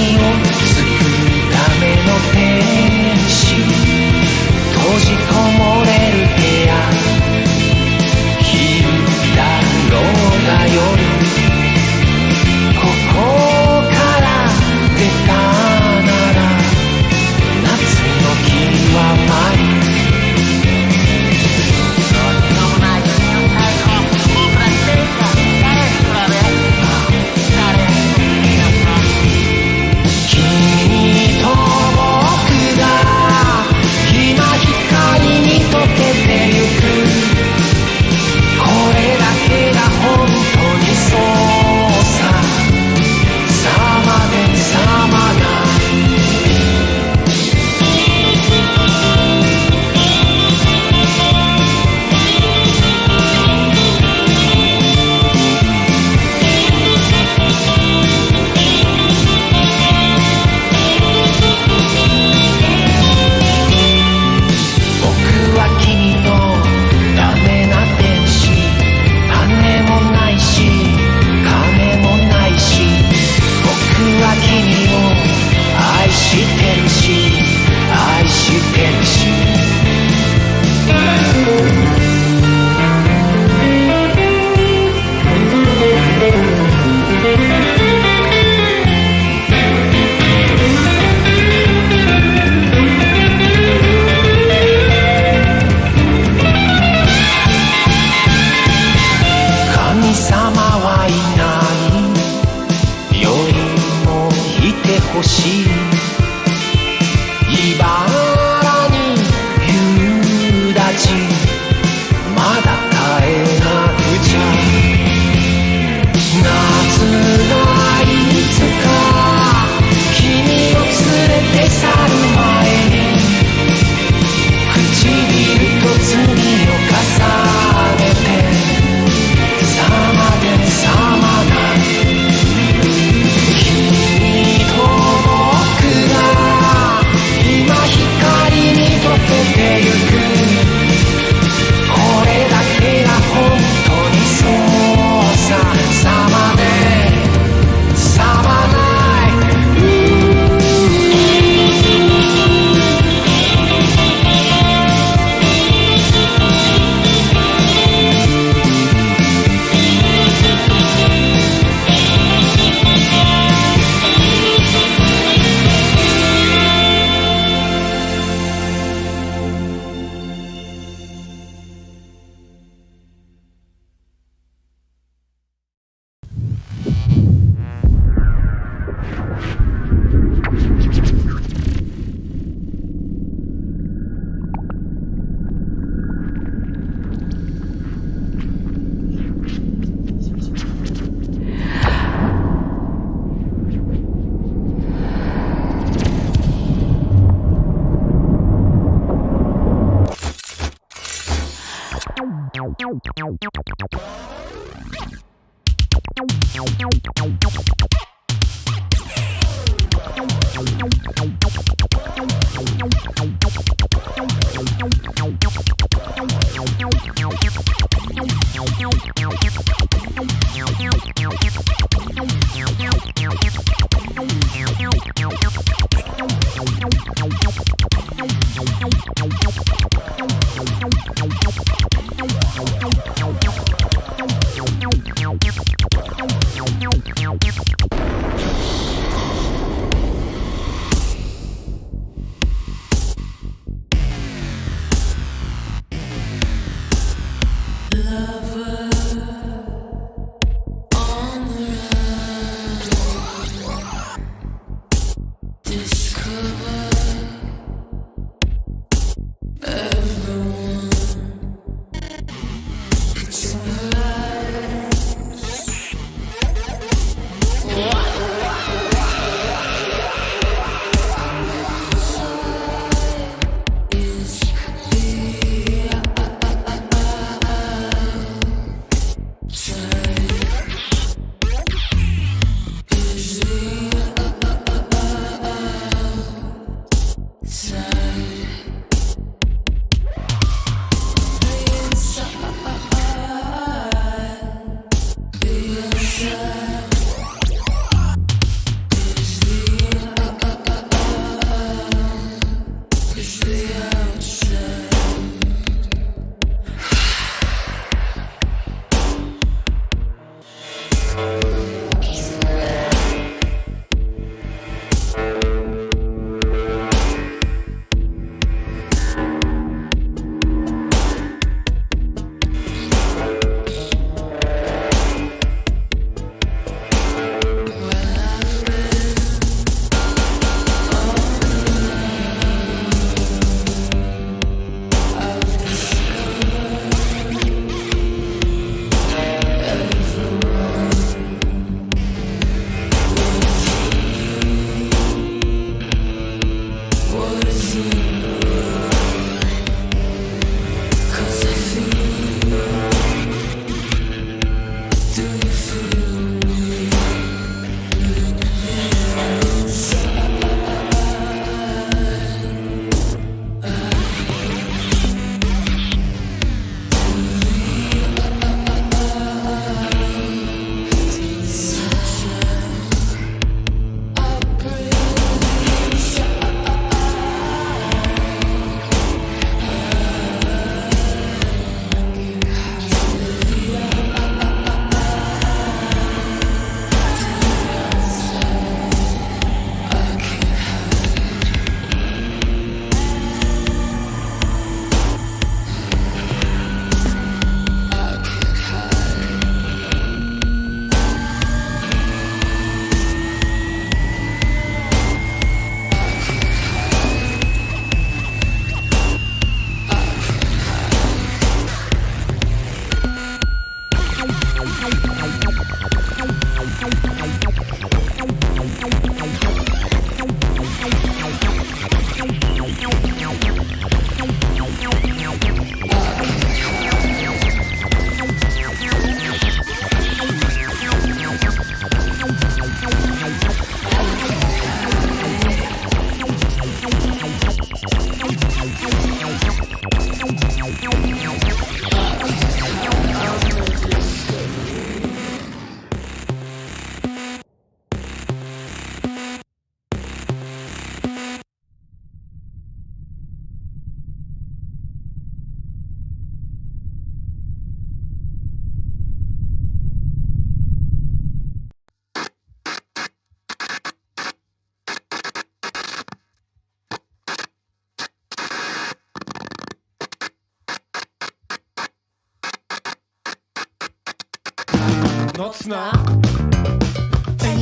Nocna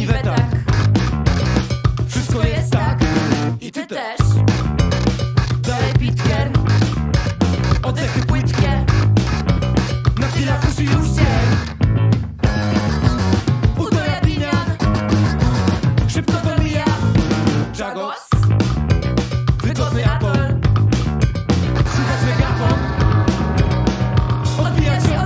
i we tak. Wszystko jest tak i ty też. Dalej Pitcairn, oddechy płytkie. Na chwilę już i już dzień. Półtora pinian, szybko to mija. Jagos, wygodny atol. Słychać megafon, odbija się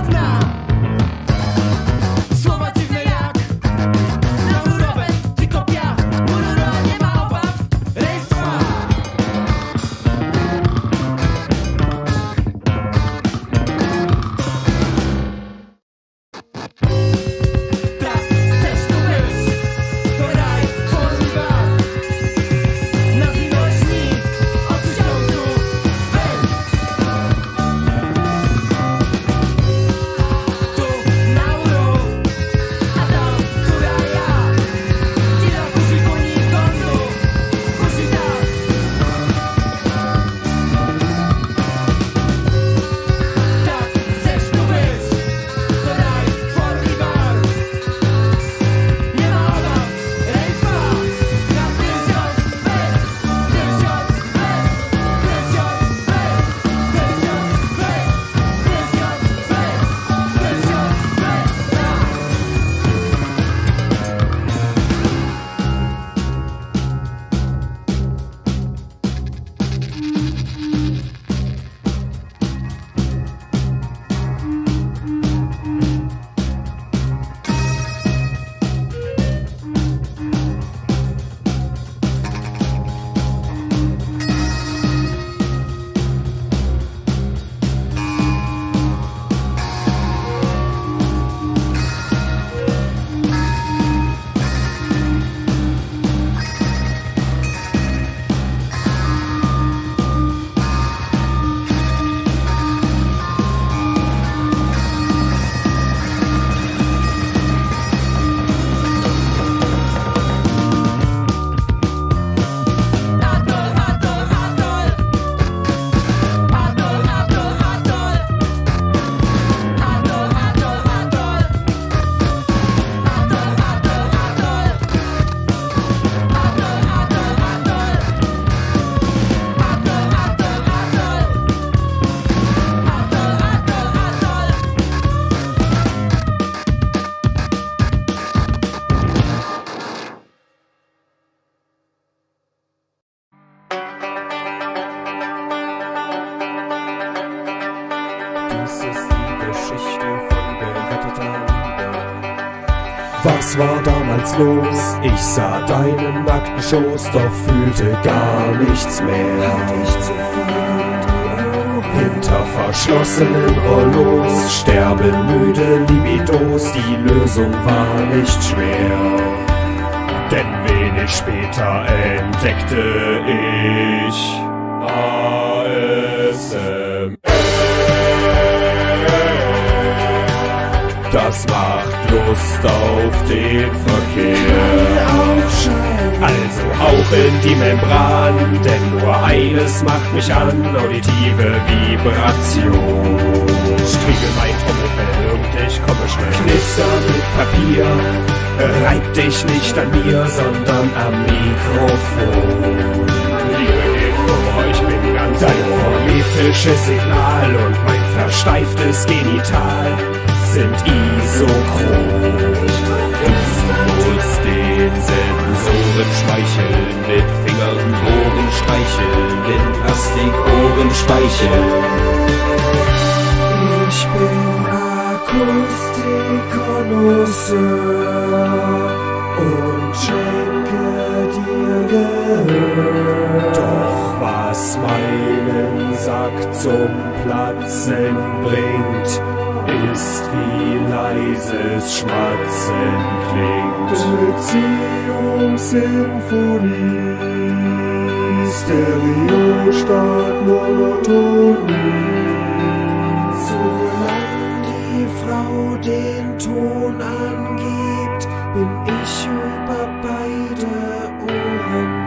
Was war damals los? Ich sah deinen nackten Schoß, doch fühlte gar nichts mehr. Hinter verschlossenen Rollos sterben müde Libidos, die Lösung war nicht schwer. Denn wenig später entdeckte ich ASMR. Das macht Lust auf den Verkehr. Also hauch in die Membran, denn nur eines macht mich an, auditive Vibration. Striegel mein Trommelfell und ich komme schnell. Knister mit Papier, reib dich nicht an mir, sondern am Mikrofon. Liebe geht vor, ich bin ganz dein phonetisches Signal und mein versteiftes Genital sind isochron. Muss den Sensoren schmeicheln, mit Fingern Ohren streicheln, in Plastikohren speicheln. Ich bin Akustikkonnoisseur und schenke dir Gehör. Doch was meinen Sack zum Platzen bringt, ist wie leises Schmatzen klingt. Beziehungssymphonie, Stereo statt Monotonie. Solange die Frau den Ton angibt, bin ich über beide Ohren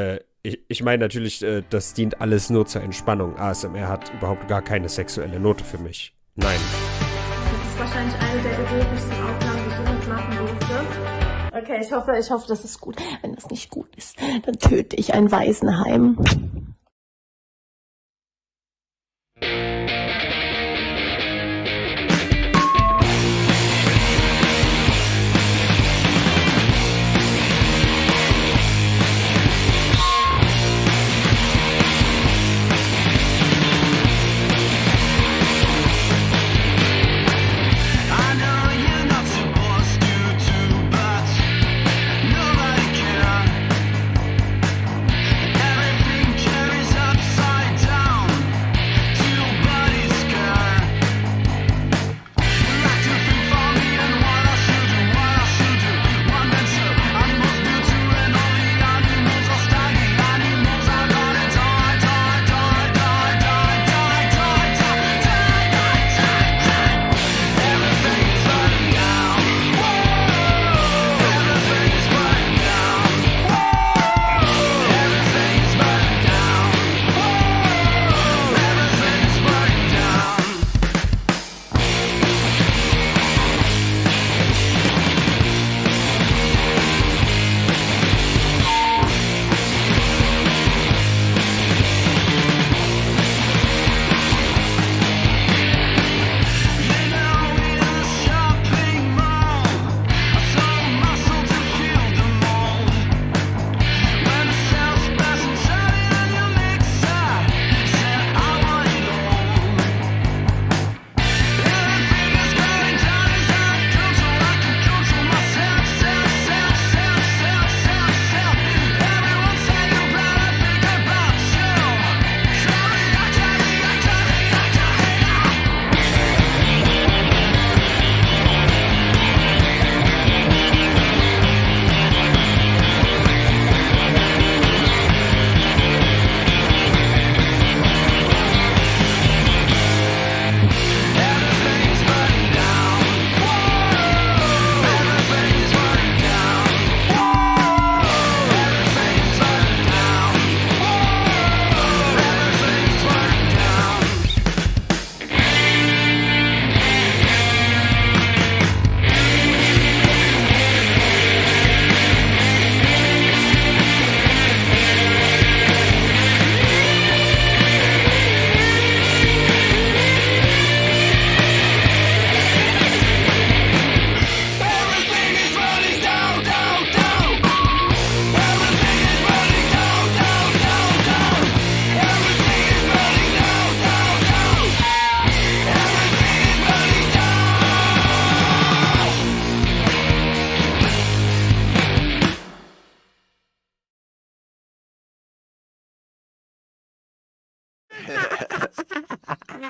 verliebt. Ich meine natürlich, das dient alles nur zur Entspannung. ASMR hat überhaupt gar keine sexuelle Note für mich. Nein. Das ist wahrscheinlich eine der erotischsten Aufnahmen, die ich jemals machen durfte. Okay, ich hoffe, das ist gut. Wenn das nicht gut ist, dann töte ich ein Waisenheim. Everything can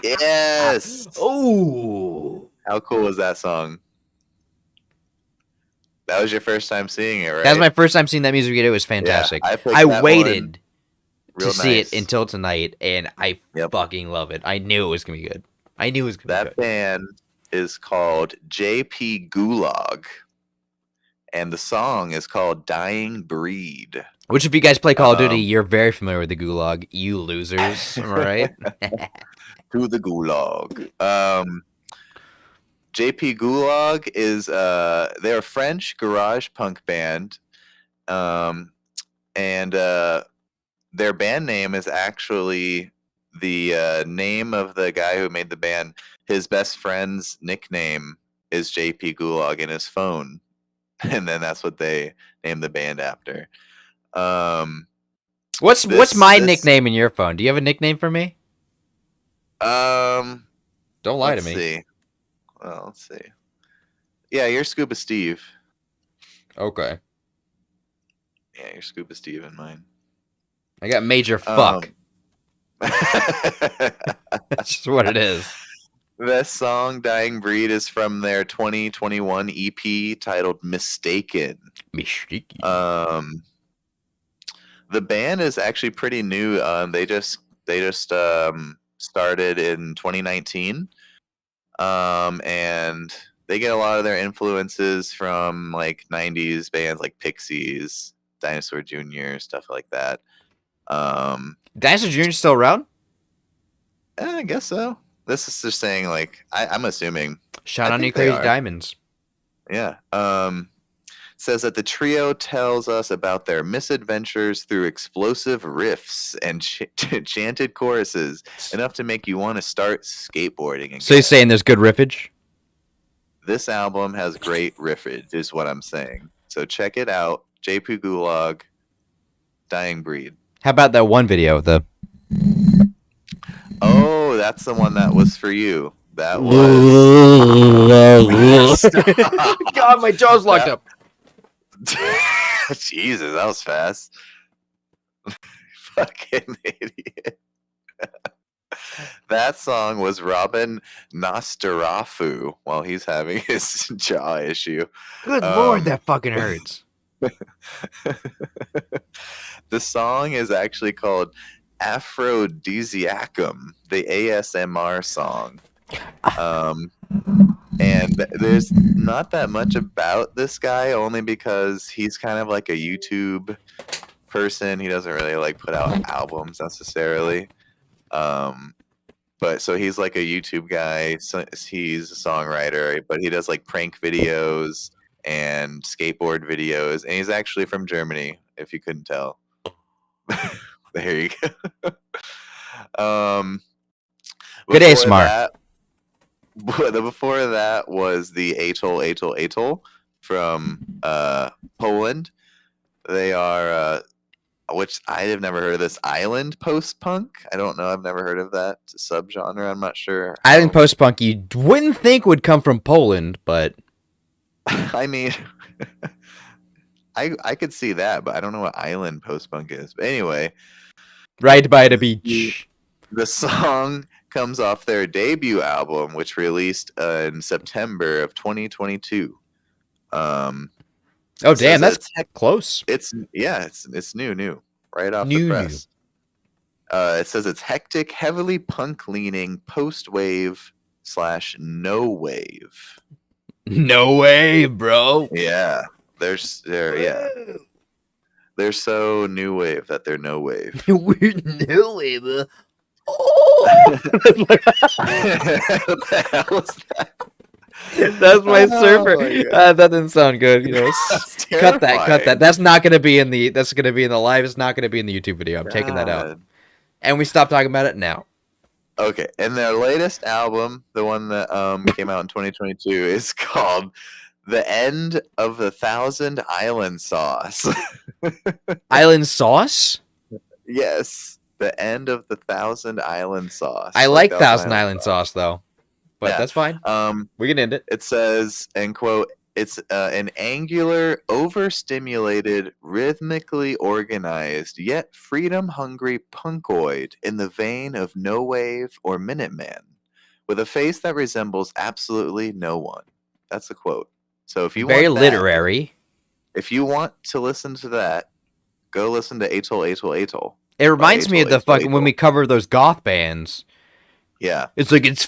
Yes. Oh. How cool was that song? That was your first time seeing it, right? That was my first time seeing that music video. It was fantastic. Yeah, I waited to see nice. it until tonight, and I fucking love it. I knew it was going to be good. I knew it was going to be good. That band is called JP Gulag, and the song is called Dying Breed. Which, if you guys play Call of Duty, you're very familiar with the Gulag. You losers, am I right? To the Gulag. JP Gulag is they're a French garage punk band, and their band name is actually the name of the guy who made the band. His best friend's nickname is JP Gulag in his phone, and then that's what they named the band after. What's my nickname in your phone? Do you have a nickname for me? Don't lie to me. See. Well, let's see. Yeah, you're Scuba Steve. Okay. Yeah, you're Scuba Steve in mine. I got Major Fuck. That's just what it is. The song Dying Breed is from their 2021 EP titled Mistaken. The band is actually pretty new. They just started in 2019. And they get a lot of their influences from like 90s bands like Pixies, Dinosaur Jr., stuff like that. Dinosaur Jr. still around? I guess so. This is just saying, like, I'm assuming. Shine on you, Crazy Diamonds. Yeah. Says that the trio tells us about their misadventures through explosive riffs and chanted choruses, enough to make you want to start skateboarding again. So you're saying there's good riffage? This album has great riffage, is what I'm saying. So check it out. JP Gulag, Dying Breed. How about that one video? Oh, that's the one that was for you. That was. God, my jaw's locked up. Jesus, that was fast. Fucking idiot. That song was Robin Nostarafu while he's having his jaw issue. Good lord, that fucking hurts. The song is actually called Aphrodisiacum, the ASMR song. And there's not that much about this guy, only because he's kind of like a YouTube person. He doesn't really like put out albums necessarily. But so he's like a YouTube guy. So he's a songwriter, but he does like prank videos and skateboard videos. And he's actually from Germany, if you couldn't tell. There you go. Good ASMR. Before that was the Atoll from Poland. They are, which I have never heard of this, island post-punk. I don't know. I've never heard of that subgenre. I'm not sure. Island post-punk you wouldn't think would come from Poland, but... I mean, I could see that, but I don't know what island post-punk is. But anyway. Right by the beach. The song comes off their debut album, which released in September of 2022. Oh damn, that's close. It's new, right off the press. It says it's hectic, heavily punk leaning, post wave / no wave. No wave, bro. Yeah, they're so new wave that they're no wave. We're no wave. What the hell was that? That's my surfer. That didn't sound good. You know, cut that. That's not gonna be in the. That's gonna be in the live. It's not gonna be in the YouTube video. I'm taking that out. And we stop talking about it now. Okay, and their latest album, the one that came out in 2022, is called "The End of the Thousand Island Sauce." Island sauce? Yes, the end of the Thousand Island Sauce. I like Thousand Island sauce though, but that's fine. We can end it. It says, end quote, It's an angular, overstimulated, rhythmically organized, yet freedom-hungry punkoid in the vein of No Wave or Minuteman, with a face that resembles absolutely no one. That's the quote. So if you Very want that, literary. if you want to listen to that, go listen to Atoll, Atoll, Atoll. It reminds me of the fucking when we cover those goth bands. Yeah. It's like it's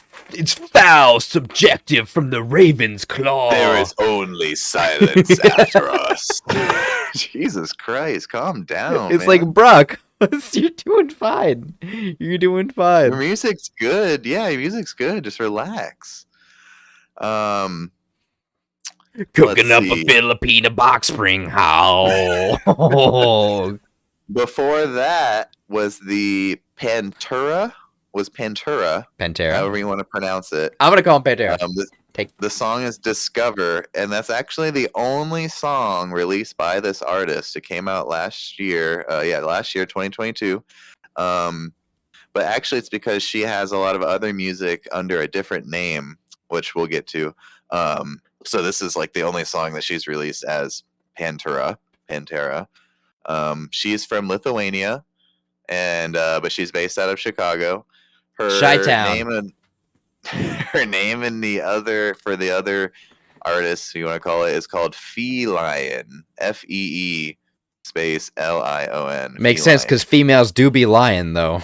foul subjective from the Raven's Claw. There is only silence after us. Jesus Christ, calm down. It's man. like, Brock, you're doing fine. You're doing fine. Your music's good. Yeah, your music's good. Just relax. Cooking up a Filipina box spring. How? Before that was the Pantera. Pantera, however you want to pronounce it. I'm gonna call him Pantera. The song is Discover, and that's actually the only song released by this artist. It came out last year. Last year, 2022. But actually, it's because she has a lot of other music under a different name, which we'll get to. So this is like the only song that she's released as Pantera. She's from Lithuania, and but she's based out of Chicago. Her Chi-town. her name in the other artists, you want to call it, is called Feelion. Fee space Lion. Makes sense because females do be lying, though.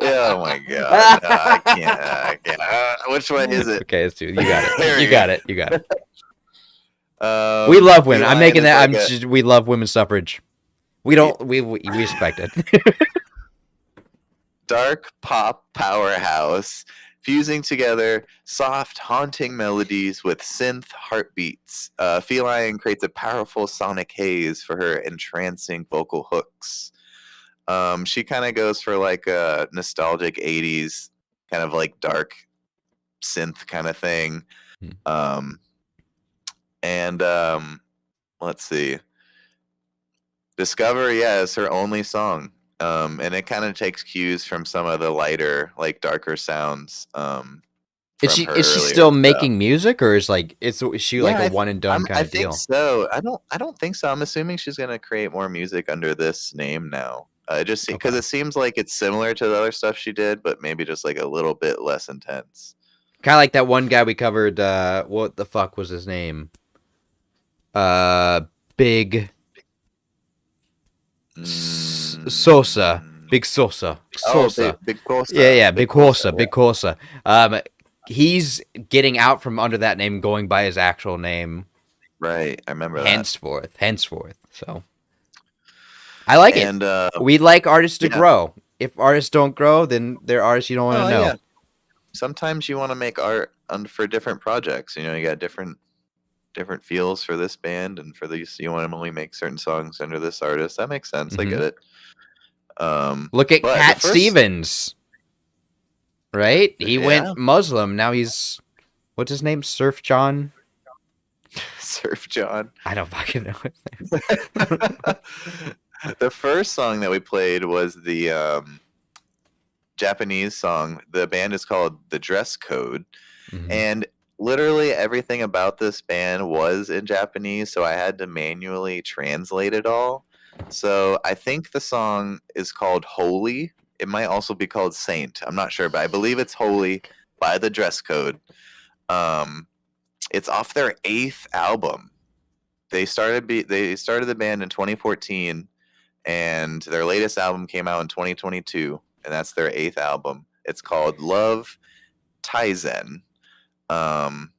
Oh my god! No, I can't. Which one is it? Okay, it's two. You got it. You got it. You got it. We love women. I'm making that. We love women's suffrage. We don't. We respect it. Dark pop powerhouse, fusing together soft, haunting melodies with synth heartbeats. Feline creates a powerful sonic haze for her entrancing vocal hooks. She kind of goes for like a nostalgic 80s, kind of like dark synth kind of thing. Let's see. Discover, is her only song. And it kind of takes cues from some of the lighter, like darker sounds. Is she still making music, or is she like a one and done kind of deal? I think so. I don't think so. I'm assuming she's gonna create more music under this name now. Just because it seems like it's similar to the other stuff she did, but maybe just like a little bit less intense. Kind of like that one guy we covered. What the fuck was his name? Big Sosa. Big Sosa. Big Corsa. Yeah, Big Corsa. He's getting out from under that name, going by his actual name. Right, I remember henceforth. So I like it. We like artists to grow. If artists don't grow, then they're artists you don't want to know. Yeah. Sometimes you want to make art for different projects. You know, you got different feels for this band, and for these, you want to only make certain songs under this artist. That makes sense. I get it. Look at Cat Stevens, right? He went Muslim. Now he's, what's his name? Surf John. I don't fucking know his name. The first song that we played was the Japanese song. The band is called The Dress Code, and literally everything about this band was in Japanese, so I had to manually translate it all. So I think the song is called Holy. It might also be called Saint. I'm not sure, but I believe it's Holy by The Dress Code. It's off their 8th album. They started the band in 2014, and their latest album came out in 2022, and that's their 8th album. It's called Love Taizen. I'm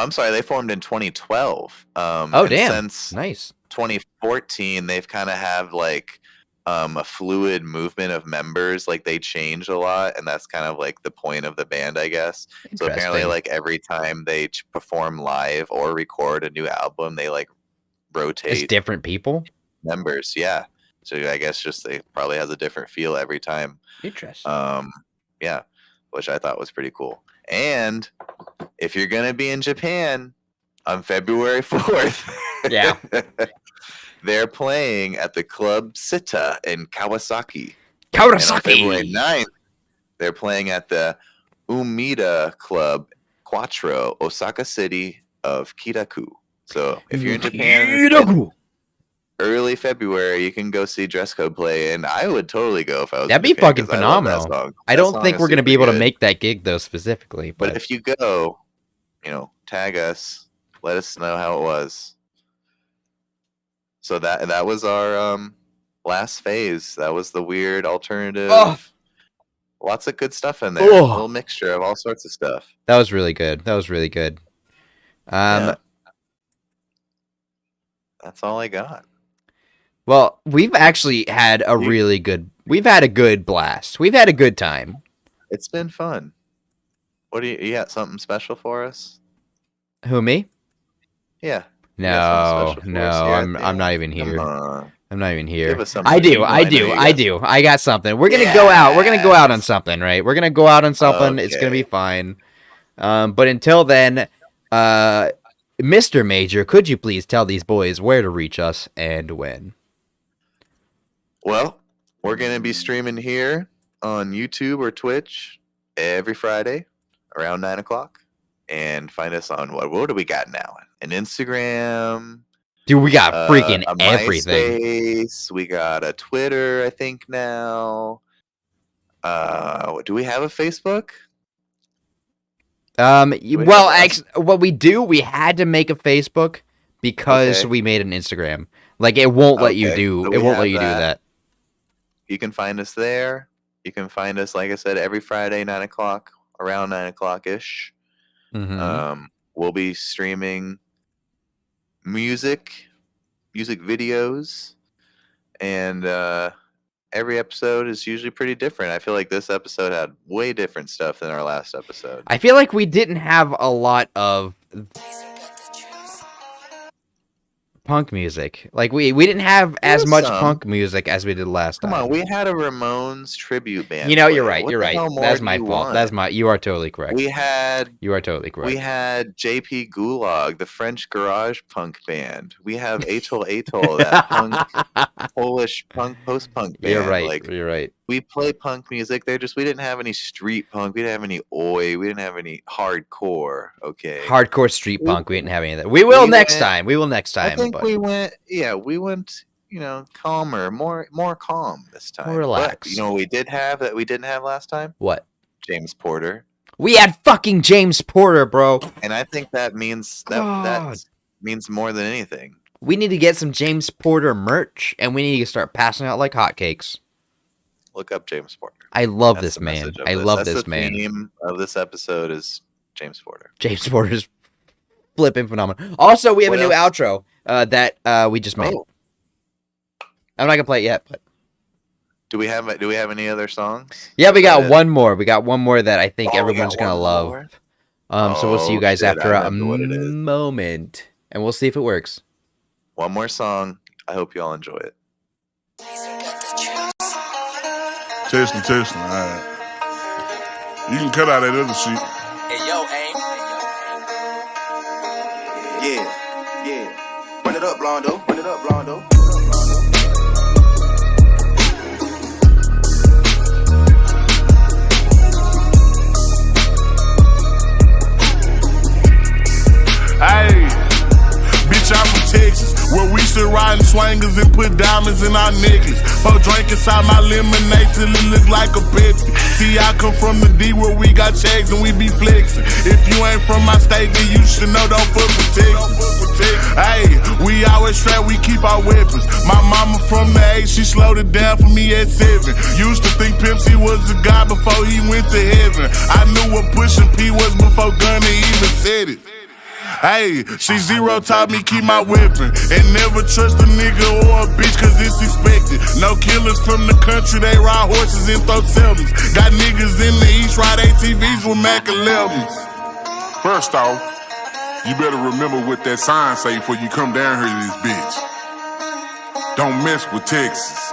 sorry. They formed in 2012. Damn. Since nice. 2014, they've kind of have like a fluid movement of members. Like they change a lot, and that's kind of like the point of the band, I guess. So apparently, like every time they perform live or record a new album, they like rotate. It's different people. Members, yeah. So I guess just they probably has a different feel every time. Interesting. Yeah. Which I thought was pretty cool. And if you're going to be in Japan on February 4th, they're playing at the Club Sita in Kawasaki. And on February 9th, they're playing at the Umeda Club 4, Osaka City of Kiraku. So if you're in Japan, early February, you can go see Dress Code play, and I would totally go if I was. That'd be fucking phenomenal. I don't think we're gonna be able to make that gig though specifically, but if you go, tag us, let us know how it was. So that was our last phase. That was the weird alternative. Lots of good stuff in there. A little mixture of all sorts of stuff. That was really good. Yeah. That's all I got. Well, we've actually had we've had a good blast. We've had a good time. It's been fun. What do you got something special for us? Who, me? Yeah. No, I'm not even here. I'm not even here. Give us something. I do. I got something. We're gonna go out. We're gonna go out on something, right? We're gonna go out on something. Okay. It's gonna be fine. But until then, Mr. Major, could you please tell these boys where to reach us and when? Well, we're gonna be streaming here on YouTube or Twitch every Friday around 9 o'clock, and find us on what do we got now? An Instagram. Dude, we got freaking everything. MySpace, we got a Twitter, I think now. Do we have a Facebook? Well, actually, what we do, we had to make a Facebook because we made an Instagram. Like, it won't let you do. So it won't let you do that. You can find us there. You can find us, like I said, every Friday, 9 o'clock, around 9 o'clock ish. Mm-hmm. We'll be streaming music videos, and every episode is usually pretty different. I feel like this episode had way different stuff than our last episode. I feel like we didn't have a lot of punk music. Like we didn't have as much punk music as we did last time. Come on, we had a Ramones tribute band. You're right. That's my fault. You are totally correct. You are totally correct. We had JP Gulag, the French garage punk band. We have Atoll, that punk Polish punk post-punk band. You're right. You're right. We play punk music. We didn't have any street punk. We didn't have any oi. We didn't have any hardcore. Okay. Hardcore street punk. We didn't have any of that. We will next time. I think we went, calmer, more calm this time. More relaxed. But, you know what we did have that we didn't have last time? What? James Porter. We had fucking James Porter, bro. And I think that means that means more than anything. We need to get some James Porter merch, and we need to start passing out like hotcakes. Look up James Porter. I love this man. I love this man. The theme of this episode is James Porter. James Porter's flipping phenomenal. Also, we have a new outro that we just made. I'm not gonna play it yet, but do we have any other songs? Yeah, we got one more. We got one more that I think everyone's gonna love. So we'll see you guys after a moment, and we'll see if it works. One more song. I hope you all enjoy it. Testing. All right. You can cut out that other shit. Hey, yo, aim. Yeah. Run it up, Blondo. Hey, bitch, I'm from Texas, where we still riding swangers and put diamonds in our necklace. Pour drink inside my lemonade till it look like a Pepsi. See, I come from the D where we got checks and we be flexing. If you ain't from my state, then you should know don't fuck with Texas. Hey, we always strapped, we keep our weapons. My mama from the 8, she slowed it down for me at 7. Used to think Pimp C was a guy before he went to heaven. I knew what pushing P was before Gunna even said it. Hey, C0 taught me keep my weapon and never trust a nigga or a bitch cause it's expected. No killers from the country, they ride horses and throw sevens. Got niggas in the east ride ATVs with Mac 11s. First off, you better remember what that sign say before you come down here to this bitch. Don't mess with Texas.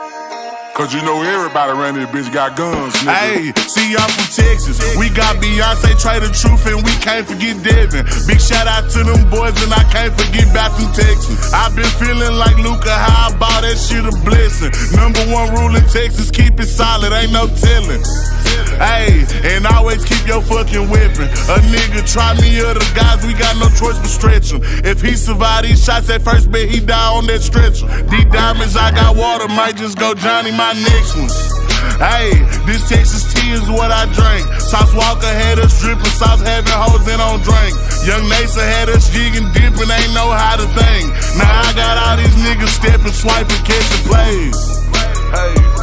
Cause you know everybody around this bitch got guns, nigga. Hey, see, I'm from Texas. We got Beyonce, Trey the Truth, and we can't forget Devin. Big shout out to them boys, and I can't forget back from Texas. I've been feeling like Luca, how I bought that shit a blessing. #1 rule in Texas, keep it solid, ain't no telling. Hey, and always hands, keep your fucking weapon. A nigga try me, other guys, we got no choice but stretch him. If he survive these shots at first, bet he die on that stretcher. These diamonds, I got water, might just go Johnny my next one. Hey, this Texas tea is what I drink. Sauce Walker had us dripping, sauce having hoes in on drink. Young Nasa had us jigging, dipping, ain't know how to think. Now I got all these niggas stepping, swiping, catching plays. Hey.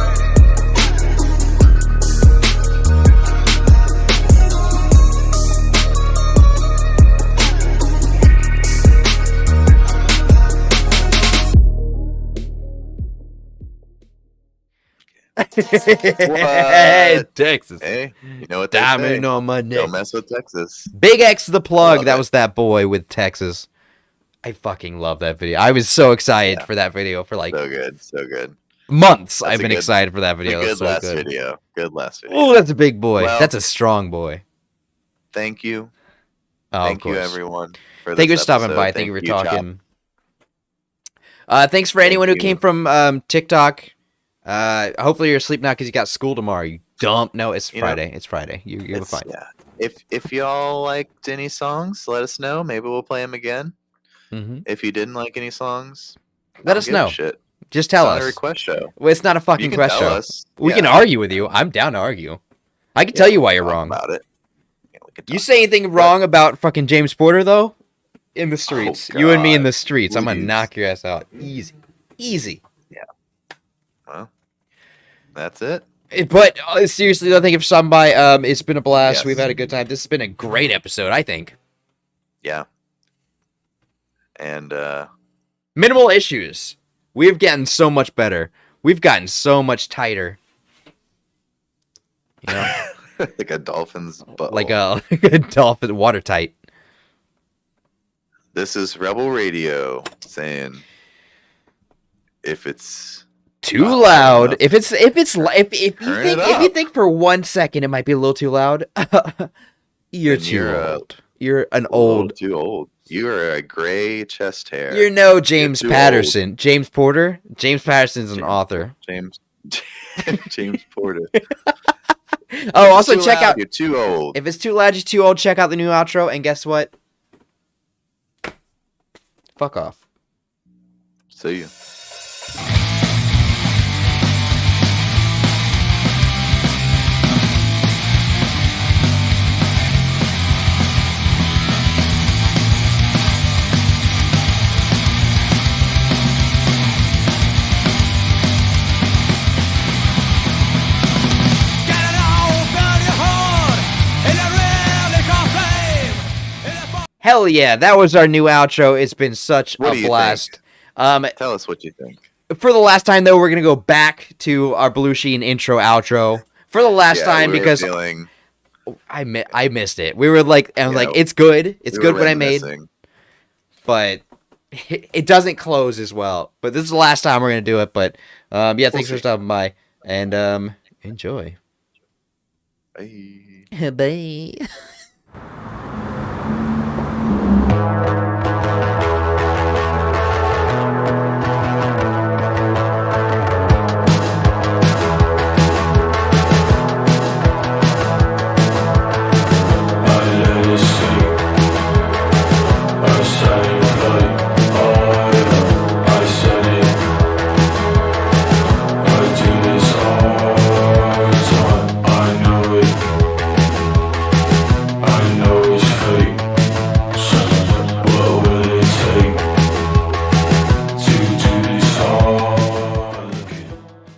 What? Texas. Hey, you know what they Diamond say. on my neck. Don't mess with Texas. Big X the plug. Love That it. was that boy with Texas. I fucking love that video. I was so excited for that video for like So good, so good. months. That's I've a been good- excited for that video. A good It's so last good. video. Good last video. Oh, that's a big boy. Well, That's a strong boy. Thank you. Oh, Thank of you, course. everyone. For Thank you this for stopping episode. by. Thank you for Chop. talking. Thanks for anyone who you. came from TikTok. Hopefully you're asleep now because you got school tomorrow. You dumb. No, it's You know, Friday. It's Friday. You're It's- fine. Yeah. If y'all liked any songs, let us know. Maybe we'll play them again. Mm-hmm. If you didn't like any songs, Let don't us give a know. shit. Just tell It's not us. a request show. Well, it's not a fucking You can question. tell us. We can Yeah. argue with you. I'm down to argue. I can tell you why you're Talk wrong. about it. You say anything wrong about fucking James Porter though? In the streets. You and me in the streets. I'm gonna Please. knock your ass out. Easy. Easy. Well, that's it. But seriously though, thank you for stopping by. It's been a blast. Yes. We've had a good time. This has been a great episode, I think. Yeah. And Minimal issues. We've gotten so much better. We've gotten so much tighter. You know? like a dolphin's butt. Like a dolphin, watertight. This is Rebel Radio saying, if it's Too not loud. enough, If turn it if you up. think for 1 second it might be a little too loud, you're then too you're old. You're an a little old. too old. You are a gray chest hair. You're no James too Patterson. James Porter. James Patterson's an author. James James Porter. Oh, also Too check loud, out. You're too old. If it's too loud, you're too old. Check out the new outro. And guess what? Fuck off. See you. Hell yeah, that was our new outro. It's been such What a do you blast. Tell us what you think. For the last time though, we're gonna go back to our Blue Sheen intro outro for the last Yeah, time we were because feeling- I missed it. We were like, and Yeah, like it's good. It's we good were what I made, reminiscing. but it doesn't close as well. But this is the last time we're gonna do it. But yeah, thanks for stopping by and enjoy. Bye. Bye.